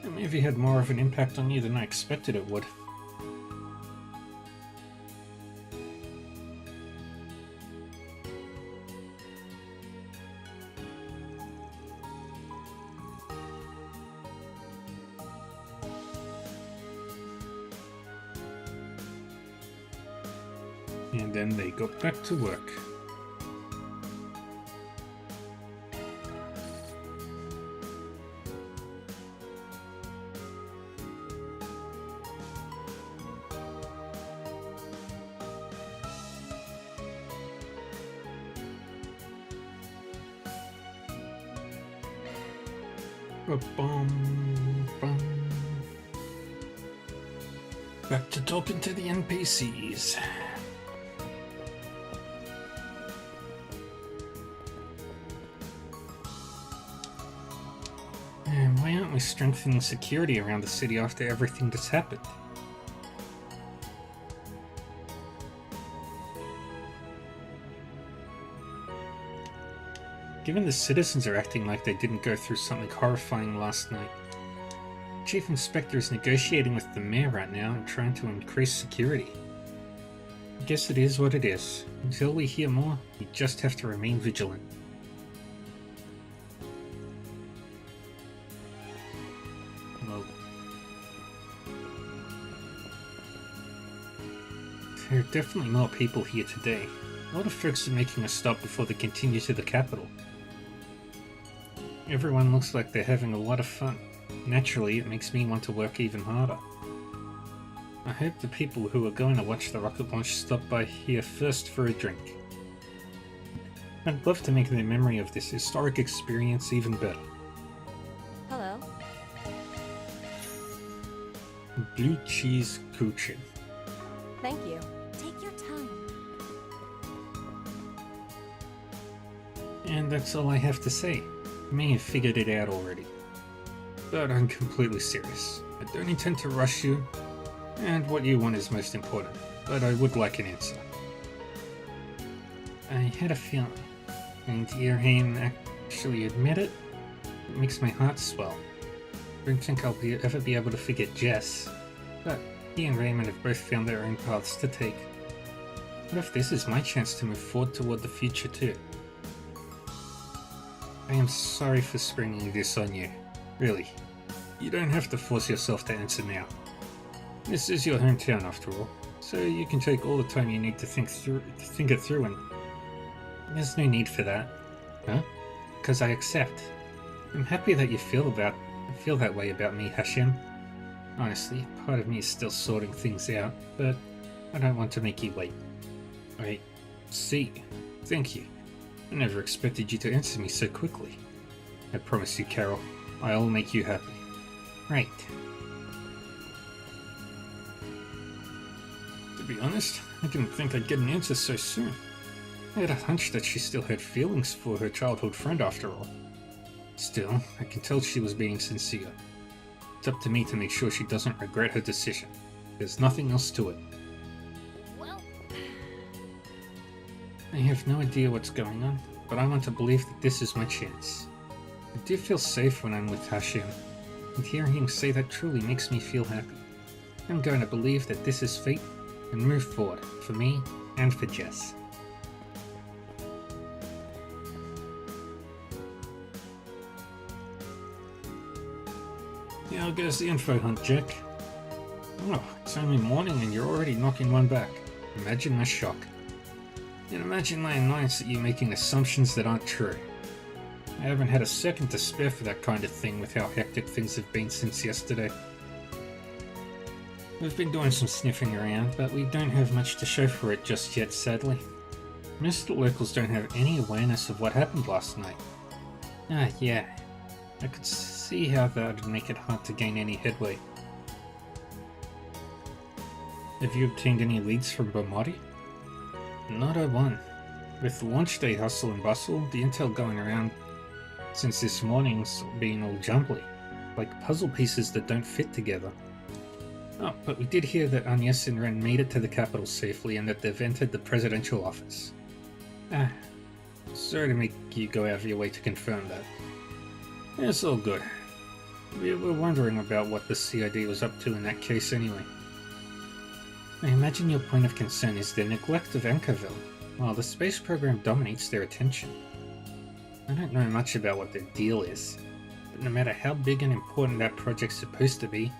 Speaker 2: The movie had more of an impact on you than I expected it would. And then they got back to work. Back to talking to the NPCs. Why aren't we strengthening security around the city after everything that's happened? Given the citizens are acting like they didn't go through something horrifying last night, Chief Inspector is negotiating with the mayor right now and trying to increase security. I guess it is what it is. Until we hear more, we just have to remain vigilant. Well, there are definitely more people here today. A lot of folks are making a stop before they continue to the capital. Everyone looks like they're having a lot of fun. Naturally, it makes me want to work even harder. I hope the people who are going to watch the rocket launch stop by here first for a drink. I'd love to make their memory of this historic experience even better.
Speaker 11: Hello.
Speaker 2: Blue cheese kuchen.
Speaker 11: Thank you.
Speaker 8: Take your time.
Speaker 2: And that's all I have to say. You may have figured it out already. But I'm completely serious. I don't intend to rush you, and what you want is most important, but I would like an answer. I had a feeling, and to hear him actually admit it, it makes my heart swell. I don't think I'll ever be able to forget Jess, but he and Raymond have both found their own paths to take. What if this is my chance to move forward toward the future too? I am sorry for springing this on you. Really. You don't have to force yourself to answer now. This is your hometown after all, so you can take all the time you need to think it through, and there's no need for that. Huh? Because I accept. I'm happy that you feel that way about me, Hashem. Honestly, part of me is still sorting things out, but I don't want to make you wait. I see. Thank you. I never expected you to answer me so quickly. I promise you, Carol, I'll make you happy. Right. To be honest, I didn't think I'd get an answer so soon. I had a hunch that she still had feelings for her childhood friend after all. Still, I can tell she was being sincere. It's up to me to make sure she doesn't regret her decision. There's nothing else to it.
Speaker 4: Well,
Speaker 2: I have no idea what's going on, but I want to believe that this is my chance. I do feel safe when I'm with Hashem, and hearing him say that truly makes me feel happy. I'm going to believe that this is fate and move forward, for me and for Jess. How goes the info hunt, Jack? Oh, it's only morning and you're already knocking one back. Imagine my shock. And imagine my annoyance at you making assumptions that aren't true. I haven't had a second to spare for that kind of thing with how hectic things have been since yesterday. We've been doing some sniffing around, but we don't have much to show for it just yet, sadly. Most of the locals don't have any awareness of what happened last night. Ah, yeah. I could see how that would make it hard to gain any headway. Have you obtained any leads from Bomari? Not a one. With the launch day hustle and bustle, the intel going around since this morning's been all jumbly, like puzzle pieces that don't fit together. Oh, but we did hear that Agnes and Ren made it to the capital safely and that they've entered the presidential office. Ah, sorry to make you go out of your way to confirm that. It's all good. We were wondering about what the CID was up to in that case anyway. I imagine your point of concern is their neglect of Anchorville, while the space program dominates their attention. I don't know much about what their deal is, but no matter how big and important that project's supposed to be,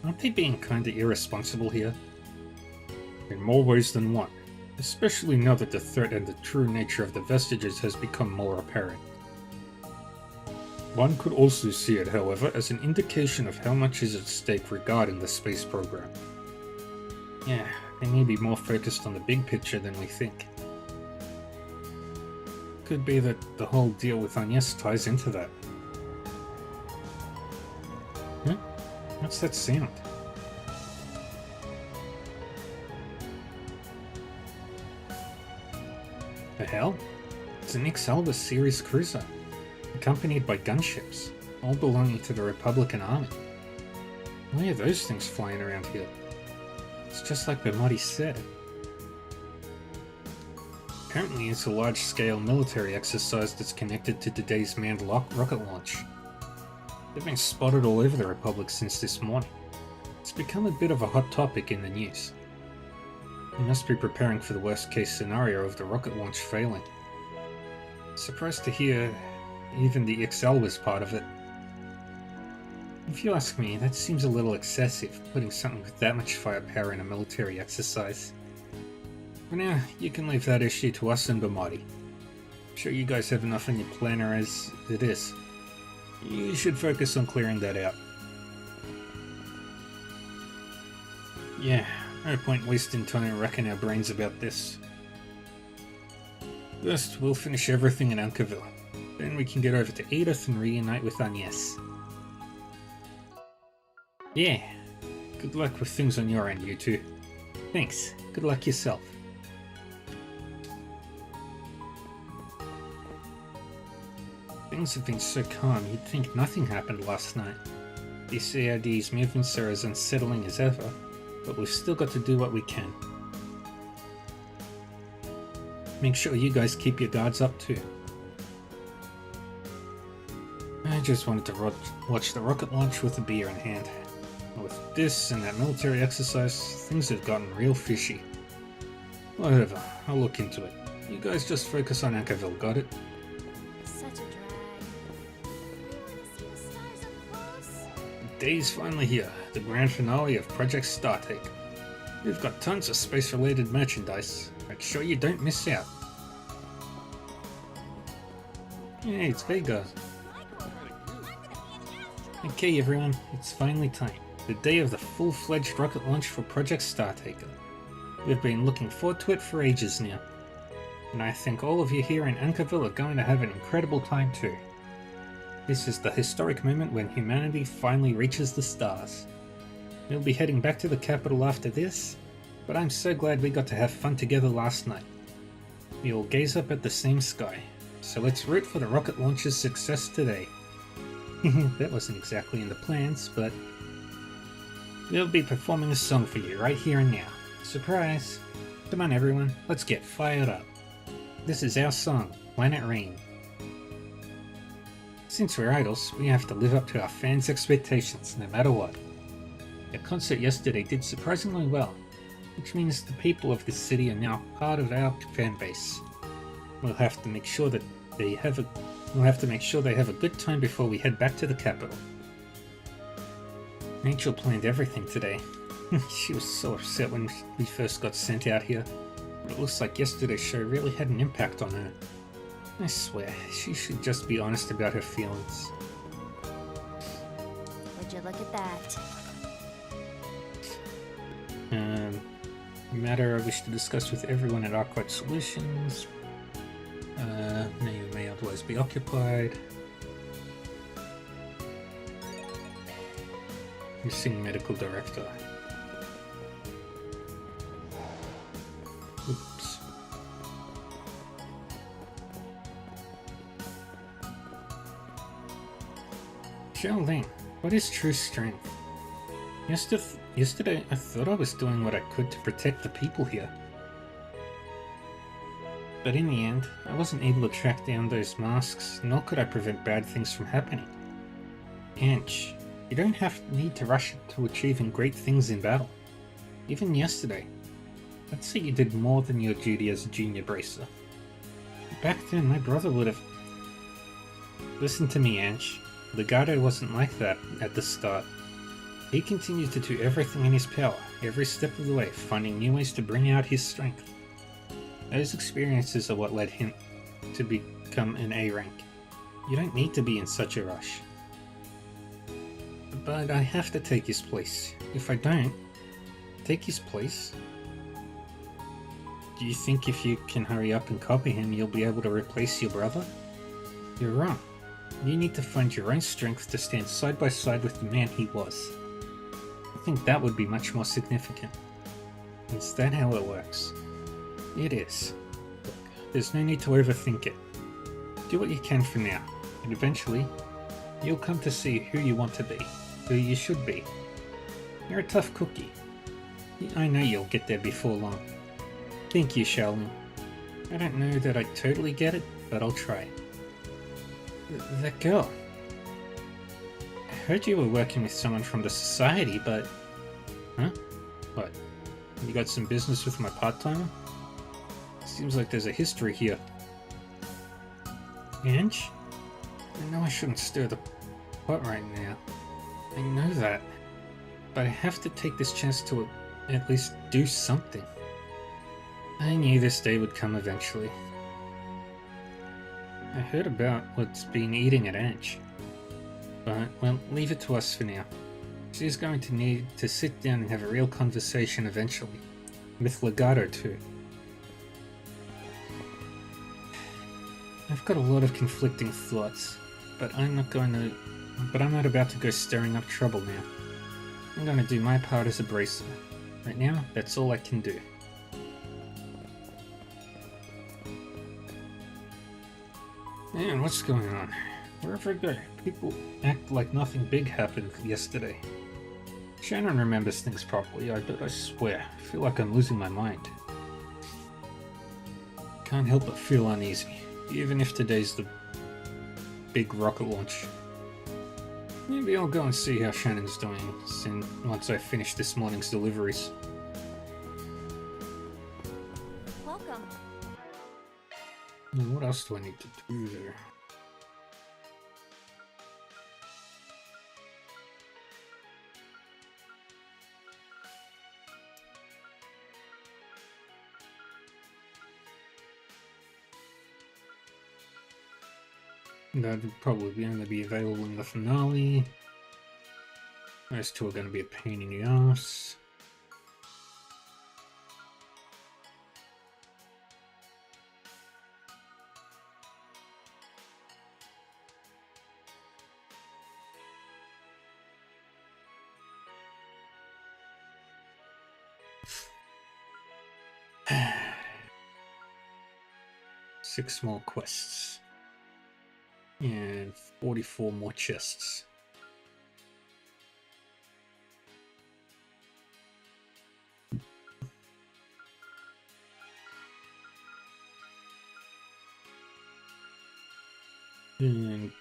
Speaker 2: aren't they being kinda irresponsible here? In more ways than one, especially now that the threat and the true nature of the vestiges has become more apparent. One could also see it, however, as an indication of how much is at stake regarding the space program. Yeah, they may be more focused on the big picture than we think. Could be that the whole deal with Agnes ties into that. Huh? What's that sound? The hell? It's an Excalibur series cruiser, accompanied by gunships, all belonging to the Republican Army. Why are those things flying around here? It's just like Bomari said. Apparently it's a large-scale military exercise that's connected to today's manned rocket launch. They've been spotted all over the Republic since this morning. It's become a bit of a hot topic in the news. They must be preparing for the worst-case scenario of the rocket launch failing. Surprised to hear even the Excalibur's part of it. If you ask me, that seems a little excessive, putting something with that much firepower in a military exercise. For now, you can leave that issue to us and Bomari. I'm sure you guys have enough in your planner as it is. You should focus on clearing that out. Yeah, no point wasting time racking our brains about this. First, we'll finish everything in Ankerville. Then we can get over to Edith and reunite with Agnes. Yeah, good luck with things on your end, you two. Thanks, good luck yourself. Things have been so calm, you'd think nothing happened last night. The CID's movements are as unsettling as ever, but we've still got to do what we can. Make sure you guys keep your guards up too. I just wanted to watch the rocket launch with a beer in hand. With this and that military exercise, things have gotten real fishy. Whatever, I'll look into it. You guys just focus on Ankerville, got it?
Speaker 4: Such a drag.
Speaker 2: The day's finally here, the grand finale of Project Startaker. We've got tons of space-related merchandise. Make sure you don't miss out. Hey, it's Vega. Okay everyone, it's finally time. The day of the full-fledged rocket launch for Project Startaker. We've been looking forward to it for ages now. And I think all of you here in Ankerville are going to have an incredible time too. This is the historic moment when humanity finally reaches the stars. We'll be heading back to the capital after this, but I'm so glad we got to have fun together last night. We all gaze up at the same sky, so let's root for the rocket launch's success today. That wasn't exactly in the plans, but we'll be performing a song for you right here and now. Surprise! Come on everyone, let's get fired up. This is our song, Planet Rain. Since we're idols, we have to live up to our fans' expectations no matter what. The concert yesterday did surprisingly well, which means the people of this city are now part of our fan base. We'll have to make sure they have a good time before we head back to the capital. Rachel planned everything today. She was so upset when we first got sent out here. But it looks like yesterday's show really had an impact on her. I swear, she should just be honest about her feelings.
Speaker 4: Would you look at that?
Speaker 2: Matter I wish to discuss with everyone at Arkwright Solutions. Now you may otherwise be occupied. Missing medical director. Oops. Xiaoling, what is true strength? Yesterday I thought I was doing what I could to protect the people here. But in the end, I wasn't able to track down those masks, nor could I prevent bad things from happening. Anch, you don't need to rush to achieving great things in battle. Even yesterday, I'd say you did more than your duty as a junior bracer. Back then, my brother would have... Listen to me, Anch. Legato wasn't like that at the start. He continued to do everything in his power, every step of the way, finding new ways to bring out his strength. Those experiences are what led him to become an A rank. You don't need to be in such a rush. But I have to take his place. If I don't take his place, do you think if you can hurry up and copy him, you'll be able to replace your brother? You're wrong. You need to find your own strength to stand side by side with the man he was. I think that would be much more significant. Is that how it works? It is. Look, there's no need to overthink it. Do what you can for now, and eventually, you'll come to see who you want to be, who you should be. You're a tough cookie. I know you'll get there before long. Thank you, Xiaoling. I don't know that I totally get it, but I'll try. That girl. I heard you were working with someone from the society, but... Huh? What? You got some business with my part-timer? Seems like there's a history here. Ange? I know I shouldn't stir the pot right now. I know that. But I have to take this chance to at least do something. I knew this day would come eventually. I heard about what's been eating at Ange. But, well, leave it to us for now. She's going to need to sit down and have a real conversation eventually. With Legato too. I've got a lot of conflicting thoughts, but I'm not about to go stirring up trouble now. I'm going to do my part as a bracer. Right now, that's all I can do. Man, what's going on? Wherever I go, people act like nothing big happened yesterday. Shannon remembers things properly, but I swear, I feel like I'm losing my mind. Can't help but feel uneasy, even if today's the big rocket launch. Maybe I'll go and see how Shannon's doing once I finish this morning's deliveries.
Speaker 11: Welcome.
Speaker 2: And what else do I need to do there? That would probably only be available in the finale. Those two are going to be a pain in the ass. Six more quests. And 44 more chests. And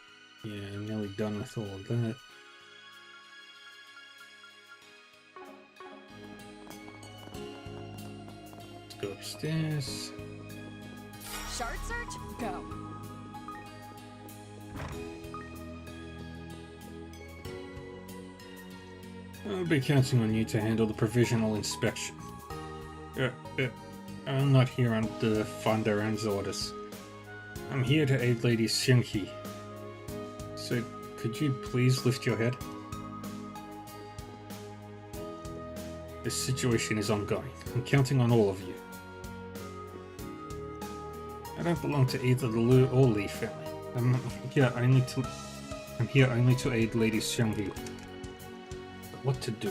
Speaker 2: yeah, I'm nearly done with all of that. Let's go upstairs.
Speaker 11: Shard search, go.
Speaker 2: I'll be counting on you to handle the provisional inspection. I'm not here under Fondaran's orders. I'm here to aid Lady Xinghe. So, could you please lift your head? This situation is ongoing. I'm counting on all of you. I don't belong to either the Lu or Li family. I'm here only to aid Lady Xinghe. But what to do?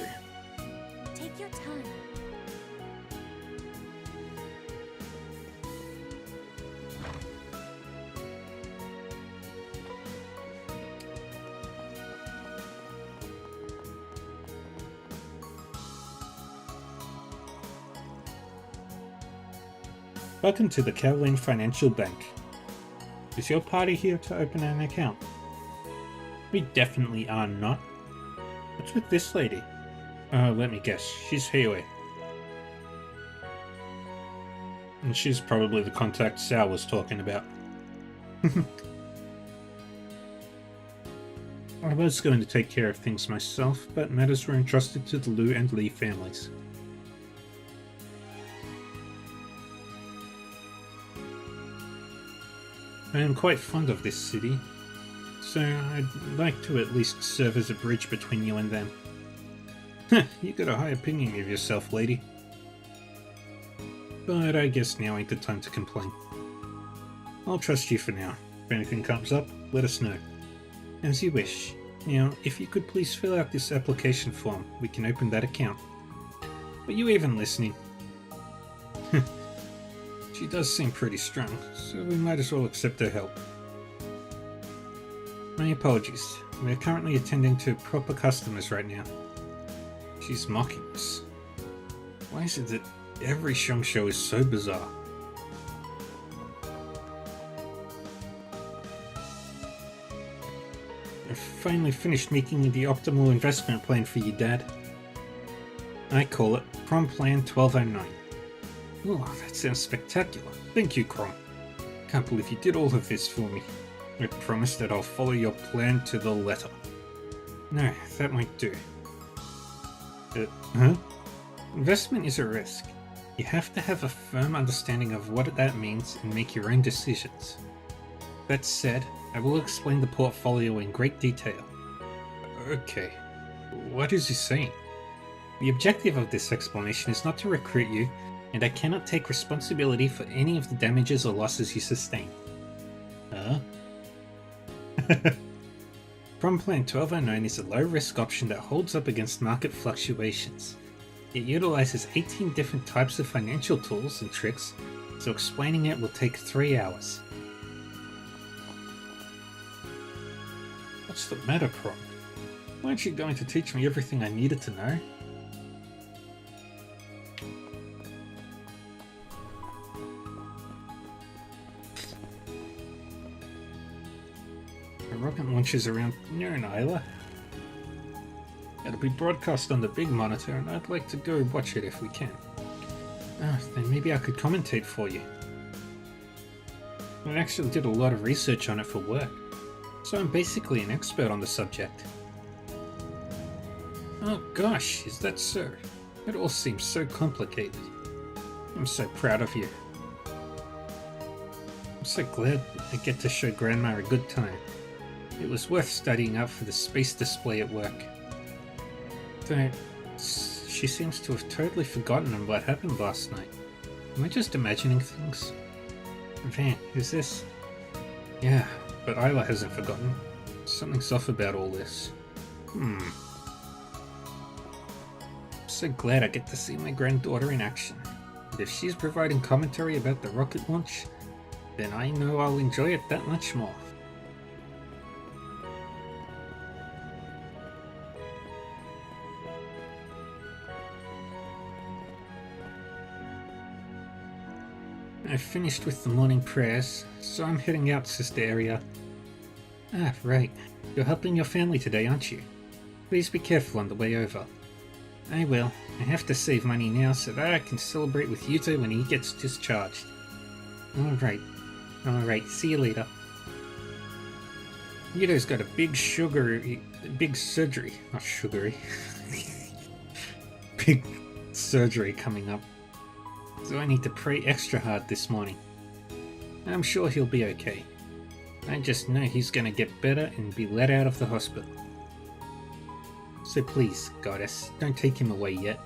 Speaker 11: Take your time.
Speaker 2: Welcome to the Kowloon Financial Bank. Is your party here to open an account? We definitely are not. What's with this lady? Let me guess. She's Heiwei. And she's probably the contact Sal was talking about. I was going to take care of things myself, but matters were entrusted to the Lu and Li families. I am quite fond of this city, so I'd like to at least serve as a bridge between you and them. You got a high opinion of yourself, lady. But I guess now ain't the time to complain. I'll trust you for now. If anything comes up, let us know. As you wish. Now, if you could please fill out this application form, we can open that account. Were you even listening? She does seem pretty strong, so we might as well accept her help. My apologies. We're currently attending to proper customers right now. She's mocking us. Why is it that every Shang show is so bizarre? I've finally finished making the optimal investment plan for you, Dad. I call it Prom Plan 1209. Oh, that sounds spectacular. Thank you, Crom. Can't believe you did all of this for me. I promise that I'll follow your plan to the letter. No, that might do. Huh? Investment is a risk. You have to have a firm understanding of what that means and make your own decisions. That said, I will explain the portfolio in great detail. Okay. What is he saying? The objective of this explanation is not to recruit you, and I cannot take responsibility for any of the damages or losses you sustain. Huh? Prom Plan 1209 is a low-risk option that holds up against market fluctuations. It utilizes 18 different types of financial tools and tricks, so explaining it will take 3 hours. What's the matter, Prom? Weren't you going to teach me everything I needed to know? A rocket launches around noon, Isla. It'll be broadcast on the big monitor, and I'd like to go watch it if we can. Then maybe I could commentate for you. I actually did a lot of research on it for work, so I'm basically an expert on the subject. Oh gosh, is that so? It all seems so complicated. I'm so proud of you. I'm so glad I get to show Grandma a good time. It was worth studying up for the space display at work. Though, she seems to have totally forgotten what happened last night. Am I just imagining things? Van, who's this? Yeah, but Isla hasn't forgotten. Something's off about all this. I'm so glad I get to see my granddaughter in action. And if she's providing commentary about the rocket launch, then I know I'll enjoy it that much more. I finished with the morning prayers, so I'm heading out, Sister Aria. Ah, right. You're helping your family today, aren't you? Please be careful on the way over. I will. I have to save money now so that I can celebrate with Yuto when he gets discharged. Alright. See you later. Yuto's got a big surgery. Big surgery coming up. So I need to pray extra hard this morning. I'm sure he'll be okay. I just know he's gonna get better and be let out of the hospital. So please, Goddess, don't take him away yet.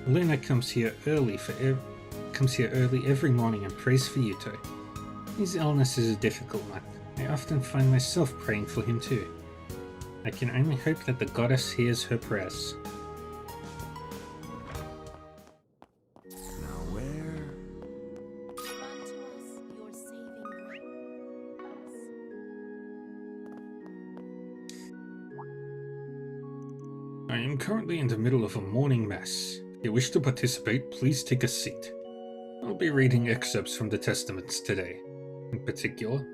Speaker 2: Luna comes here early every morning and prays for Yuto. His illness is a difficult one. I often find myself praying for him too. I can only hope that the Goddess hears her prayers. I am currently in the middle of a morning mass. If you wish to participate, please take a seat. I'll be reading excerpts from the Testaments today, in particular,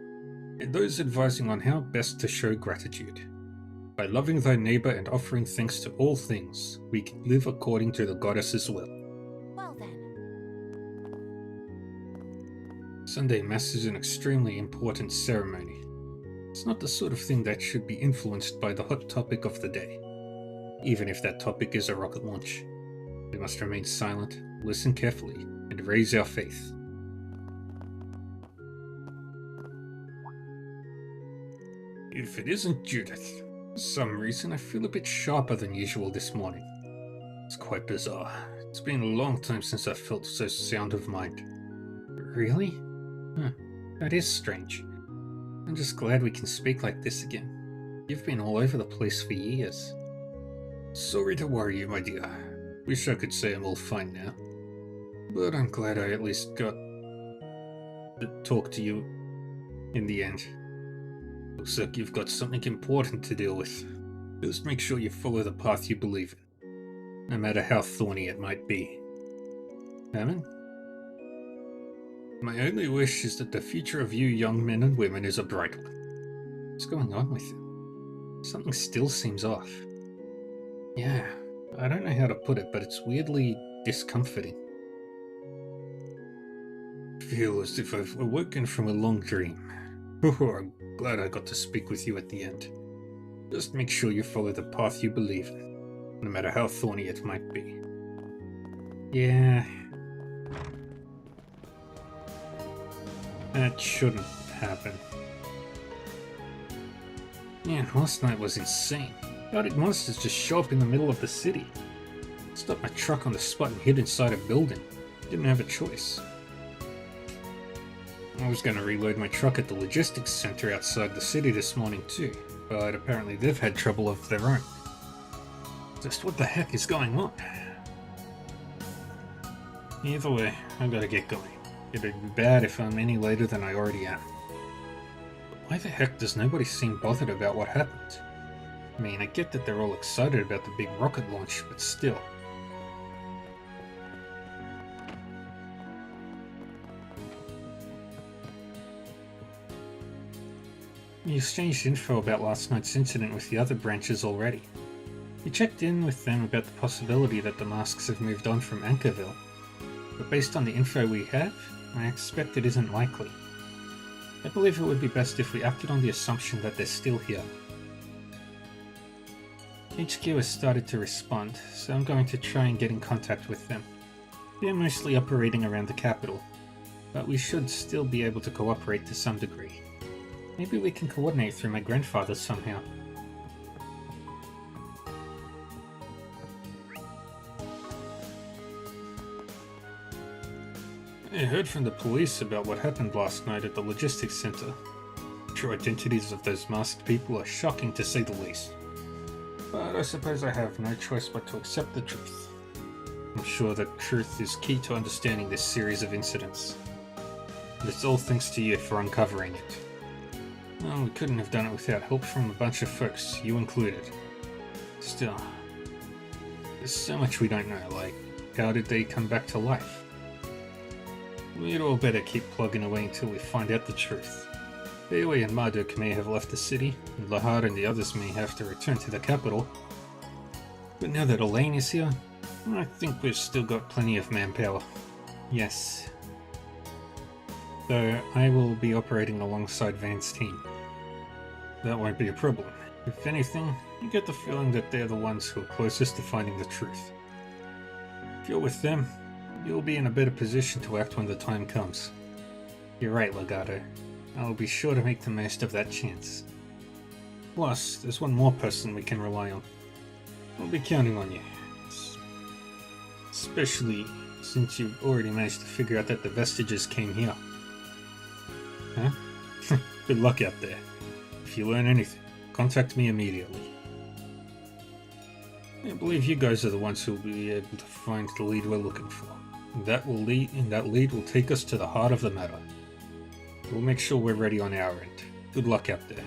Speaker 2: and those advising on how best to show gratitude. By loving thy neighbor and offering thanks to all things, we can live according to the Goddess's will.
Speaker 8: Well then.
Speaker 2: Sunday Mass is an extremely important ceremony. It's not the sort of thing that should be influenced by the hot topic of the day. Even if that topic is a rocket launch. We must remain silent, listen carefully, and raise our faith. If it isn't Judith, for some reason I feel a bit sharper than usual this morning. It's quite bizarre. It's been a long time since I felt so sound of mind. Really? Huh, that is strange. I'm just glad we can speak like this again. You've been all over the place for years. Sorry to worry you, my dear. Wish I could say I'm all fine now. But I'm glad I at least got to talk to you in the end. Looks like you've got something important to deal with. Just make sure you follow the path you believe in, no matter how thorny it might be. Hammond? My only wish is that the future of you young men and women is a bright one. What's going on with you? Something still seems off. Yeah, I don't know how to put it, but it's weirdly discomforting. I feel as if I've awoken from a long dream. Oh, I'm glad I got to speak with you at the end. Just make sure you follow the path you believe in, no matter how thorny it might be. Yeah. That shouldn't happen. Man, last night was insane. How did monsters just show up in the middle of the city? Stopped my truck on the spot and hid inside a building. Didn't have a choice. I was going to reload my truck at the logistics center outside the city this morning too, but apparently they've had trouble of their own. Just what the heck is going on? Either way, I gotta get going. It'd be bad if I'm any later than I already am. But why the heck does nobody seem bothered about what happened? I mean, I get that they're all excited about the big rocket launch, but still. We exchanged info about last night's incident with the other branches already. We checked in with them about the possibility that the masks have moved on from Anchorville, but based on the info we have, I expect it isn't likely. I believe it would be best if we acted on the assumption that they're still here. HQ has started to respond, so I'm going to try and get in contact with them. They're mostly operating around the capital, but we should still be able to cooperate to some degree. Maybe we can coordinate through my grandfather somehow. I heard from the police about what happened last night at the logistics center. True identities of those masked people are shocking to say the least. But I suppose I have no choice but to accept the truth. I'm sure that truth is key to understanding this series of incidents. And it's all thanks to you for uncovering it. Well, we couldn't have done it without help from a bunch of folks, you included. Still, there's so much we don't know, like, how did they come back to life? We'd all better keep plugging away until we find out the truth. Bayway and Marduk may have left the city, and Lahar and the others may have to return to the capital. But now that Elaine is here, I think we've still got plenty of manpower. Yes. Though I will be operating alongside Van's team. That won't be a problem. If anything, you get the feeling that they're the ones who are closest to finding the truth. If you're with them, you'll be in a better position to act when the time comes. You're right, Legato. I'll be sure to make the most of that chance. Plus, there's one more person we can rely on. I'll be counting on you. Especially since you've already managed to figure out that the vestiges came here. Huh? Good luck out there. If you learn anything, contact me immediately. I believe you guys are the ones who will be able to find the lead we're looking for. That lead will take us to the heart of the matter. We'll make sure we're ready on our end. Good luck out there.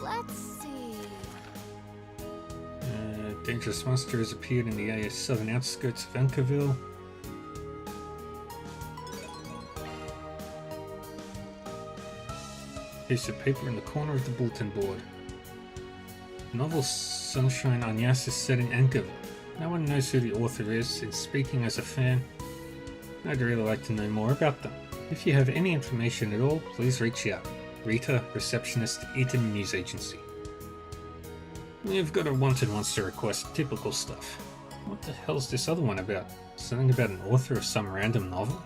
Speaker 4: Let's see.
Speaker 2: Dangerous monster has appeared in the southern outskirts of Anchorville. Piece of paper in the corner of the bulletin board. Novel Sunshine Anyas is set in Anchorville. No one knows who the author is, and speaking as a fan, I'd really like to know more about them. If you have any information at all, please reach out. Rita, receptionist, Eaton News Agency. We've got a wanted monster request, typical stuff. What the hell's this other one about? Something about an author of some random novel?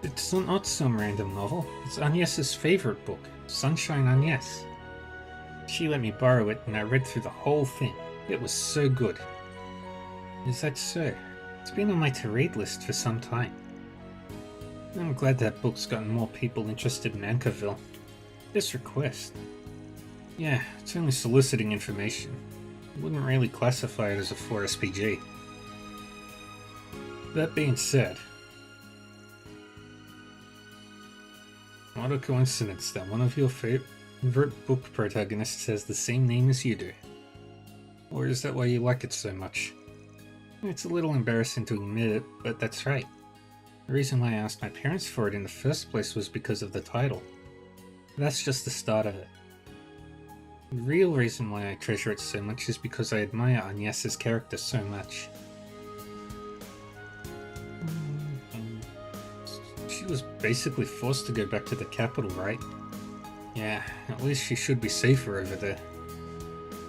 Speaker 2: It's not some random novel. It's Anyas's favorite book, Sunshine Anyas. She let me borrow it and I read through the whole thing. It was so good. Is that so? It's been on my to-read list for some time. I'm glad that book's gotten more people interested in Anchorville. This request. Yeah, it's only soliciting information. I wouldn't really classify it as a 4SPG. That being said, what a coincidence that one of your favorite book protagonists has the same name as you do. Or is that why you like it so much? It's a little embarrassing to admit it, but that's right. The reason why I asked my parents for it in the first place was because of the title. That's just the start of it. The real reason why I treasure it so much is because I admire Anyas's character so much. She was basically forced to go back to the capital, right? Yeah, at least she should be safer over there.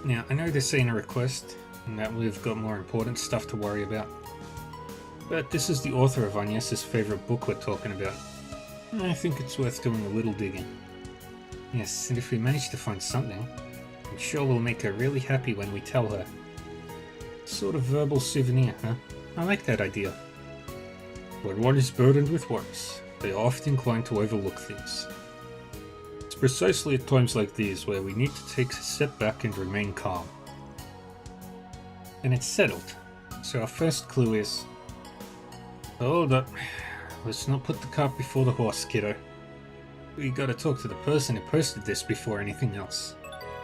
Speaker 2: Now, I know this ain't a request, and that we've got more important stuff to worry about. But this is the author of Agnes's favorite book we're talking about. I think it's worth doing a little digging. Yes, and if we manage to find something, I'm sure we'll make her really happy when we tell her. Sort of verbal souvenir, huh? I like that idea. When one is burdened with worries, they are often inclined to overlook things. It's precisely at times like these where we need to take a step back and remain calm. And it's settled. So our first clue is... Hold up. Let's not put the cart before the horse, kiddo. We gotta talk to the person who posted this before anything else.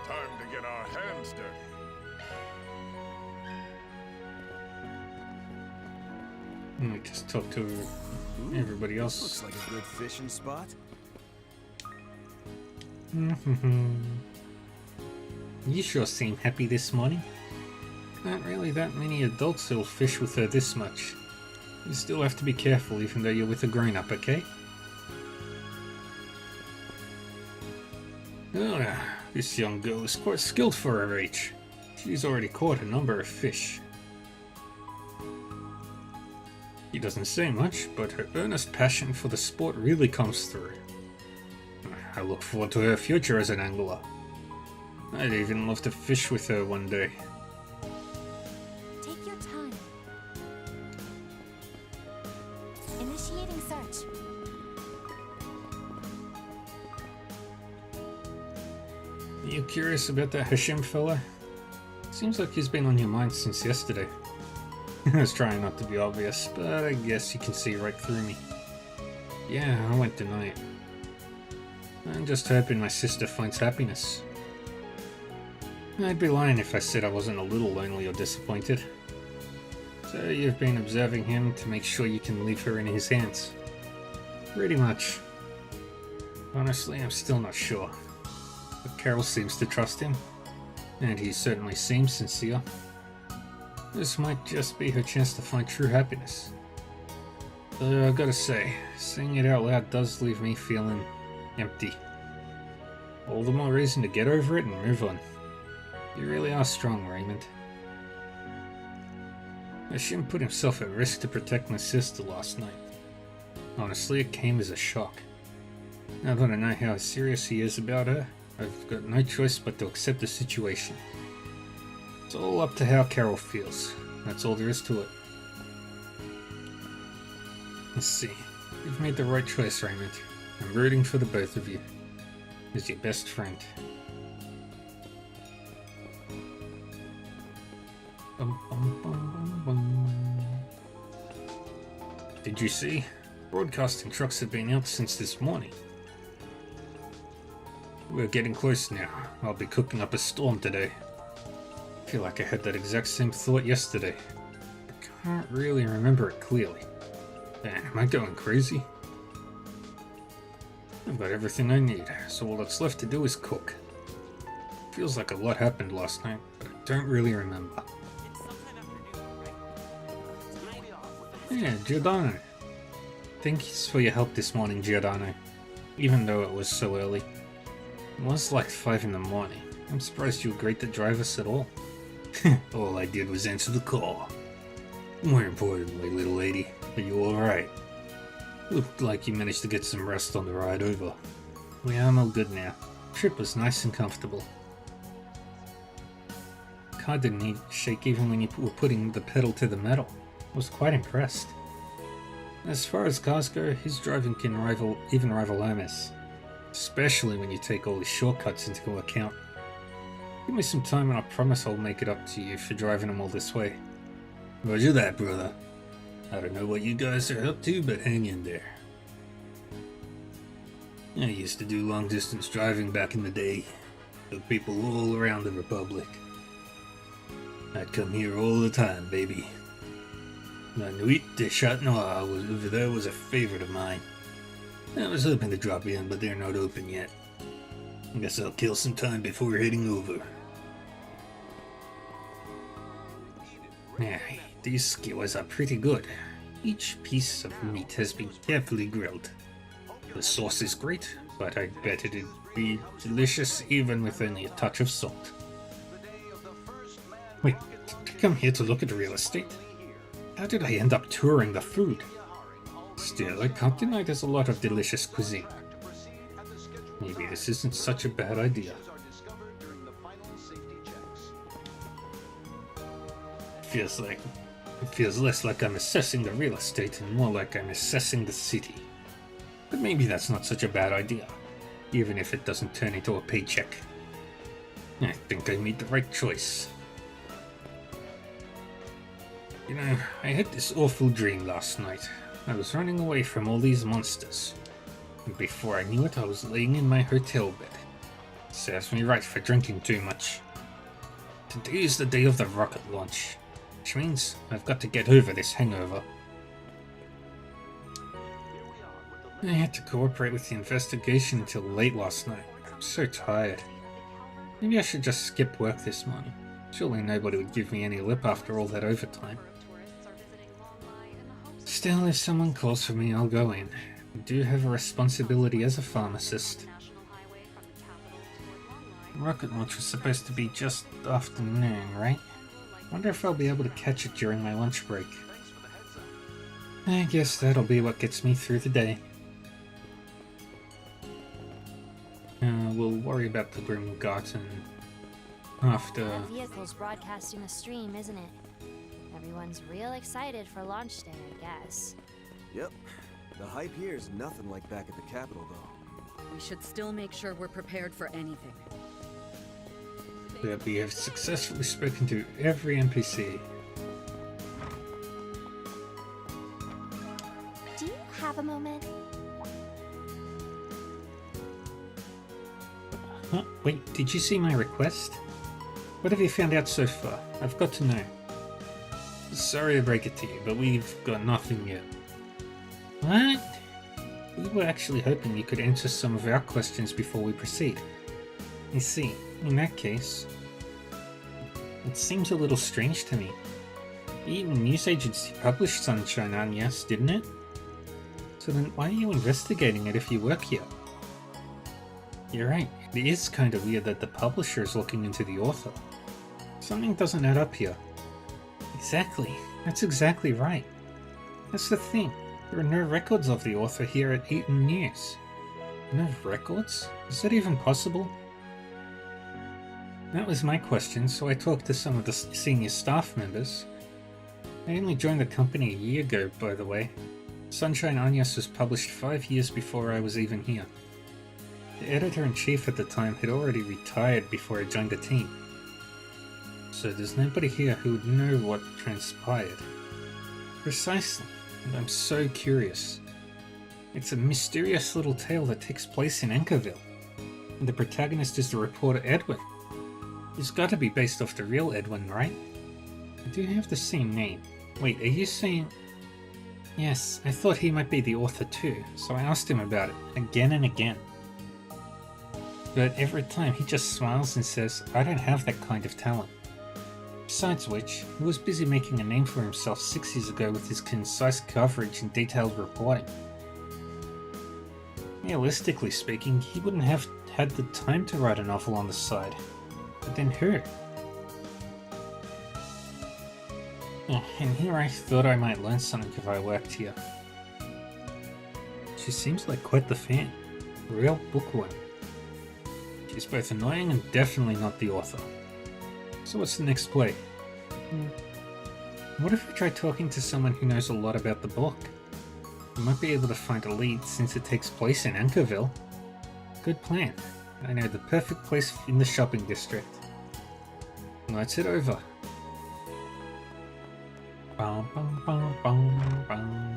Speaker 19: Time to get our hands dirty.
Speaker 2: Let me just talk to everybody else.
Speaker 21: Looks like a good fishing spot.
Speaker 2: You sure seem happy this morning. Not really that many adults who'll fish with her this much. You still have to be careful even though you're with a grown-up, okay? Oh, this young girl is quite skilled for her age. She's already caught a number of fish. She doesn't say much, but her earnest passion for the sport really comes through. I look forward to her future as an angler. I'd even love to fish with her one day.
Speaker 4: Take your time. Initiating search.
Speaker 2: Are you curious about that Hashim fella? Seems like he's been on your mind since yesterday. I was trying not to be obvious, but I guess you can see right through me. Yeah, I won't deny it. I'm just hoping my sister finds happiness. I'd be lying if I said I wasn't a little lonely or disappointed. So you've been observing him to make sure you can leave her in his hands? Pretty much. Honestly, I'm still not sure. But Carol seems to trust him, and he certainly seems sincere. This might just be her chance to find true happiness. Though I gotta say, saying it out loud does leave me feeling empty. All the more reason to get over it and move on. You really are strong, Raymond. Hashim put himself at risk to protect my sister last night. Honestly, it came as a shock. Now that I know how serious he is about her, I've got no choice but to accept the situation. It's all up to how Carol feels. That's all there is to it. Let's see. You've made the right choice, Raymond. I'm rooting for the both of you. As your best friend. Bum, bum, bum, bum, bum. Did you see? Broadcasting trucks have been out since this morning. We're getting close now. I'll be cooking up a storm today. I feel like I had that exact same thought yesterday. I can't really remember it clearly. Am I going crazy? I've got everything I need, so all that's left to do is cook. Feels like a lot happened last night, but I don't really remember. Yeah, Giordano. Thanks for your help this morning, Giordano. Even though it was so early. It was like 5 in the morning. I'm surprised you agreed to drive us at all. All I did was answer the call. More importantly, little lady, are you alright? Looked like you managed to get some rest on the ride over. Yeah, I'm all good now. Trip was nice and comfortable. Car didn't even shake even when you were putting the pedal to the metal. I was quite impressed. As far as cars go, his driving can even rival Hermes. Especially when you take all his shortcuts into account. Give me some time and I promise I'll make it up to you for driving him all this way. Roger that, brother. I don't know what you guys are up to, but hang in there. I used to do long distance driving back in the day. Took people all around the Republic. I'd come here all the time, baby. La Nuit de Chat Noir over there was a favorite of mine. I was hoping to drop in, but they're not open yet. I guess I'll kill some time before heading over. Yeah, these skewers are pretty good. Each piece of meat has been carefully grilled. The sauce is great, but I bet it'd be delicious even with only a touch of salt. Wait, did I come here to look at real estate? How did I end up touring the food? Still, I can't deny there's a lot of delicious cuisine. Maybe this isn't such a bad idea. It feels less like I'm assessing the real estate and more like I'm assessing the city. But maybe that's not such a bad idea, even if it doesn't turn into a paycheck. I think I made the right choice. You know, I had this awful dream last night. I was running away from all these monsters. And before I knew it, I was laying in my hotel bed. Serves me right for drinking too much. Today is the day of the rocket launch, which means I've got to get over this hangover. I had to cooperate with the investigation until late last night. I'm so tired. Maybe I should just skip work this morning. Surely nobody would give me any lip after all that overtime. Still, if someone calls for me, I'll go in. I do have a responsibility as a pharmacist. Rocket launch was supposed to be just afternoon, right? Wonder if I'll be able to catch it during my lunch break. I guess that'll be what gets me through the day. We'll worry about the Grimgarten after.
Speaker 4: That vehicle's broadcasting a stream, isn't it? Everyone's real excited for launch day, I guess.
Speaker 21: Yep. The hype here is nothing like back at the Capitol, though.
Speaker 17: We should still make sure we're prepared for anything.
Speaker 2: That we have successfully spoken to every NPC.
Speaker 4: Do you have a moment?
Speaker 2: Huh? Wait, did you see my request? What have you found out so far? I've got to know. Sorry to break it to you, but we've got nothing yet. What? We were actually hoping you could answer some of our questions before we proceed. You see, in that case, it seems a little strange to me. The Eaton News Agency published Sunshine Agnes, didn't it? So then why are you investigating it if you work here? You're right, it is kind of weird that the publisher is looking into the author. Something doesn't add up here. Exactly, that's exactly right. That's the thing, there are no records of the author here at Eaton News. No records? Is that even possible? That was my question, so I talked to some of the senior staff members. I only joined the company a year ago, by the way. Sunshine Agnes was published 5 years before I was even here. The editor-in-chief at the time had already retired before I joined the team. So there's nobody here who would know what transpired. Precisely, and I'm so curious. It's a mysterious little tale that takes place in Anchorville, and the protagonist is the reporter Edwin. He's got to be based off the real Edwin, right? I do have the same name. Wait, are you saying... Yes, I thought he might be the author too, so I asked him about it, again and again. But every time he just smiles and says, I don't have that kind of talent. Besides which, he was busy making a name for himself 6 years ago with his concise coverage and detailed reporting. Realistically speaking, he wouldn't have had the time to write a novel on the side. But then who? And here I thought I might learn something if I worked here. She seems like quite the fan. Real bookworm. She's both annoying and definitely not the author. So what's the next play? What if we try talking to someone who knows a lot about the book? We might be able to find a lead since it takes place in Anchorville. Good plan. I know the perfect place in the shopping district. Let's head over. Bum, bum, bum, bum, bum.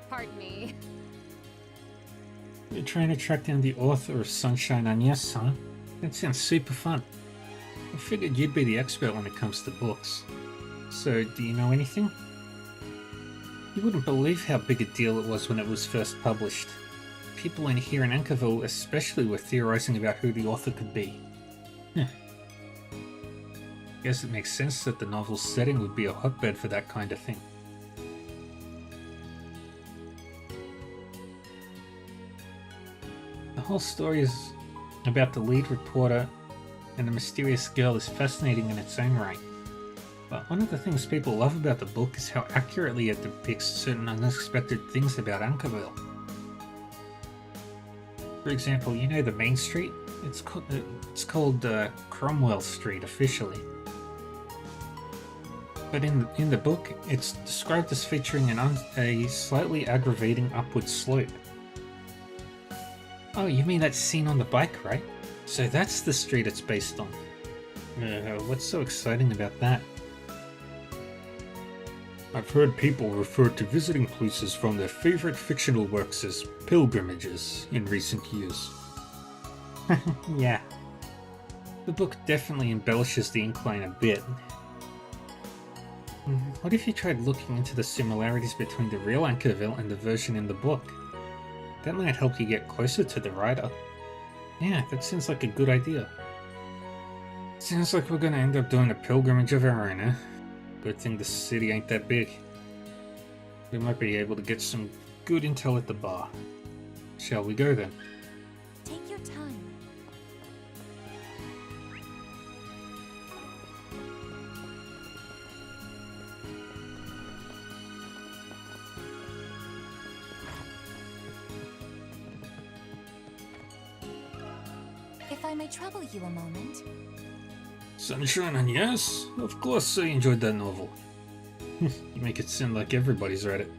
Speaker 7: Pardon me.
Speaker 2: You're trying to track down the author of Sunshine Agnes, huh? That sounds super fun. I figured you'd be the expert when it comes to books. So, do you know anything? You wouldn't believe how big a deal it was when it was first published. People in here in Anchorville especially were theorizing about who the author could be. Guess it makes sense that the novel's setting would be a hotbed for that kind of thing. whole story is about the lead reporter and the mysterious girl is fascinating in its own right. But one of the things people love about the book is how accurately it depicts certain unexpected things about Ankerville. For example, you know the main street? It's called Cromwell Street officially. But in the book, it's described as featuring a slightly aggravating upward slope. Oh, you mean that scene on the bike, right? So that's the street it's based on. What's so exciting about that? I've heard people refer to visiting places from their favorite fictional works as pilgrimages in recent years. Yeah. The book definitely embellishes the incline a bit. What if you tried looking into the similarities between the real Ankerville and the version in the book? That might help you get closer to the writer. Yeah, that seems like a good idea. Sounds like we're gonna end up doing a pilgrimage of our own, eh? Good thing the city ain't that big. We might be able to get some good intel at the bar. Shall we go then?
Speaker 8: Take your time. If I may trouble you a moment.
Speaker 2: Sunshine and yes, of course I enjoyed that novel. You make it sound like everybody's read it.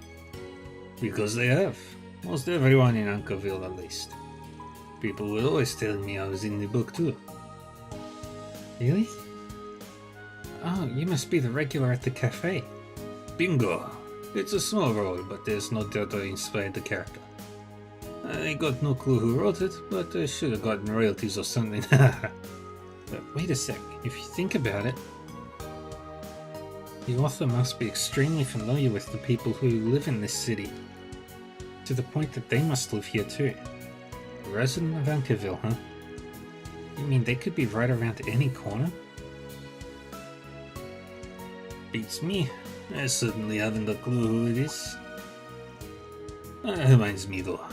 Speaker 2: Because they have. Most everyone in Ankerville at least. People would always tell me I was in the book too. Really? Oh, you must be the regular at the cafe. Bingo! It's a small role, but there's no doubt I inspired the character. I got no clue who wrote it, but I should have gotten royalties or something. But wait a sec, if you think about it, the author must be extremely familiar with the people who live in this city, to the point that they must live here too. A resident of Ankerville, huh? You mean they could be right around any corner? Beats me. I certainly haven't a clue who it is. Reminds me though.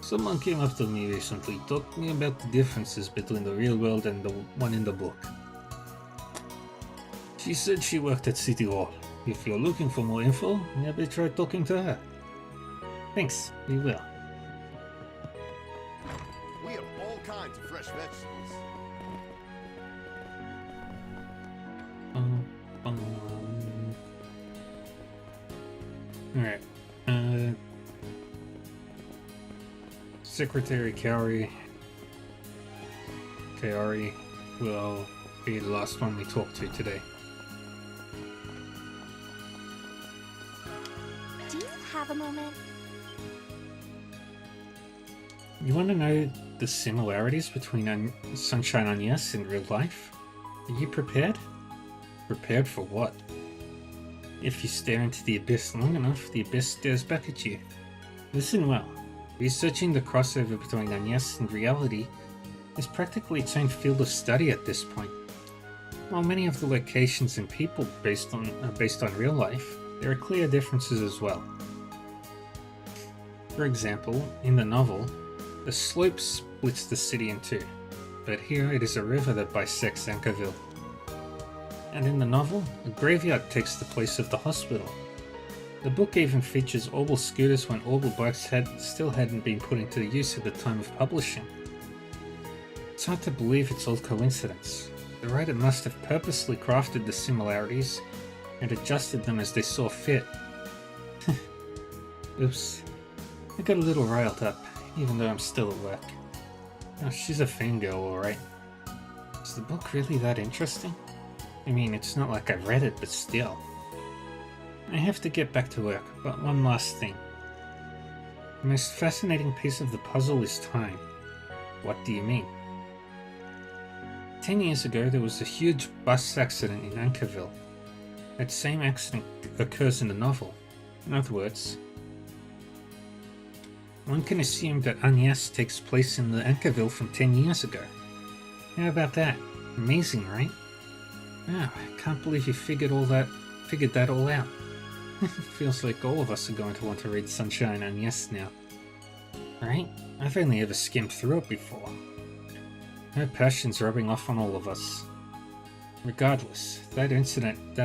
Speaker 2: Someone came up to me recently talking about the differences between the real world and the one in the book. She said she worked at City Hall. If you're looking for more info, maybe try talking to her. Thanks, we will.
Speaker 14: We have all kinds of fresh vegetables.
Speaker 2: Alright. Secretary Kaori will be the last one we talk to today.
Speaker 4: Do you have a moment?
Speaker 2: You want to know the similarities between Sunshine on Yes in real life? Are you prepared? Prepared for what? If you stare into the abyss long enough, the abyss stares back at you. Listen well. Researching the crossover between Agnes and reality is practically its own field of study at this point. While many of the locations and people are based on real life, there are clear differences as well. For example, in the novel, the slope splits the city in two, but here it is a river that bisects Ankerville. And in the novel, a graveyard takes the place of the hospital. The book even features Orbital scooters when Orbital bikes still hadn't been put into use at the time of publishing. It's hard to believe it's all coincidence. The writer must have purposely crafted the similarities and adjusted them as they saw fit. Oops. I got a little riled up, even though I'm still at work. Oh, she's a fangirl, alright. Is the book really that interesting? I mean, it's not like I've read it, but still. I have to get back to work, but one last thing. The most fascinating piece of the puzzle is time. What do you mean? 10 years ago, there was a huge bus accident in Ankerville. That same accident occurs in the novel. In other words, one can assume that Agnes takes place in the Ankerville from 10 years ago. How about that? Amazing, right? Wow, I can't believe you figured that all out. Feels like all of us are going to want to read Sunshine and Yes now. right? I've only ever skimmed through it before. Her passion's rubbing off on all of us. Regardless, that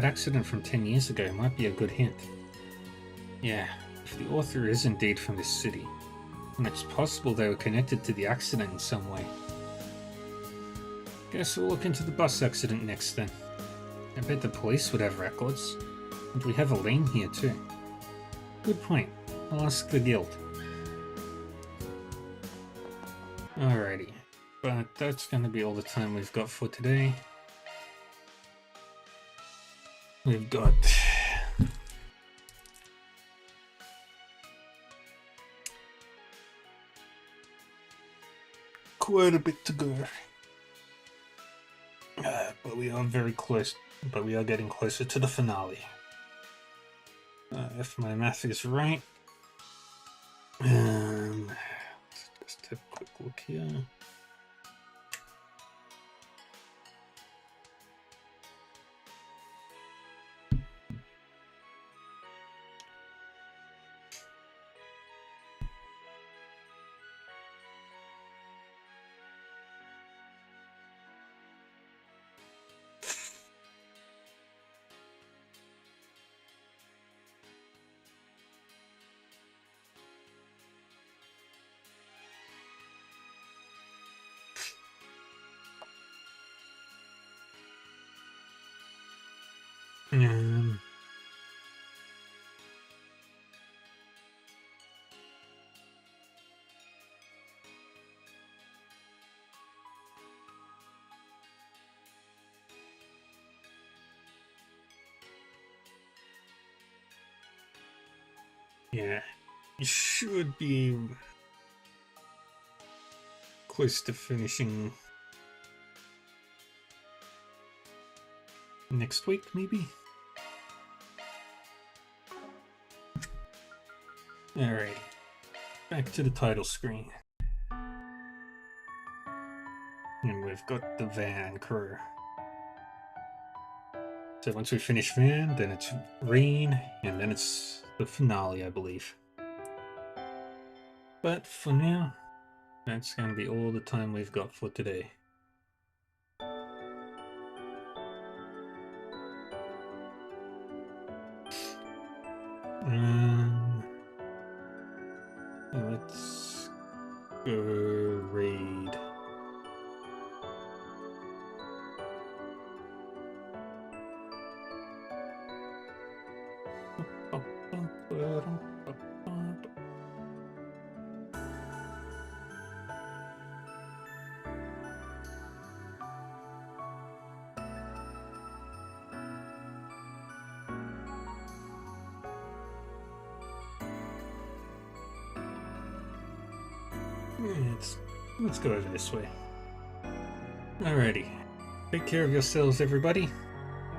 Speaker 2: accident from 10 years ago might be a good hint. Yeah, if the author is indeed from this city, then it's possible they were connected to the accident in some way. Guess we'll look into the bus accident next then. I bet the police would have records. And we have a lien here too. Good point. I'll ask the guild. Alrighty. But that's going to be all the time we've got for today. We've got... quite a bit to go. But we are very close. But we are getting closer to the finale. If my math is right. Let's just have a quick look here. Yeah, you should be close to finishing next week, maybe? Alright, back to the title screen. And we've got the Van crew. So once we finish Van, then it's Rain, and then it's the finale, I believe. But for now, that's going to be all the time we've got for today. Let's go raid. Let's go over this way. Alrighty. Take care of yourselves, everybody.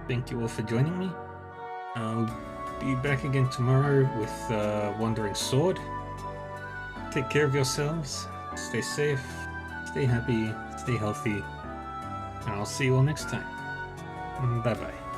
Speaker 2: Thank you all for joining me. I'll be back again tomorrow with Wandering Sword. Take care of yourselves. Stay safe. Stay happy. Stay healthy. And I'll see you all next time. Bye-bye.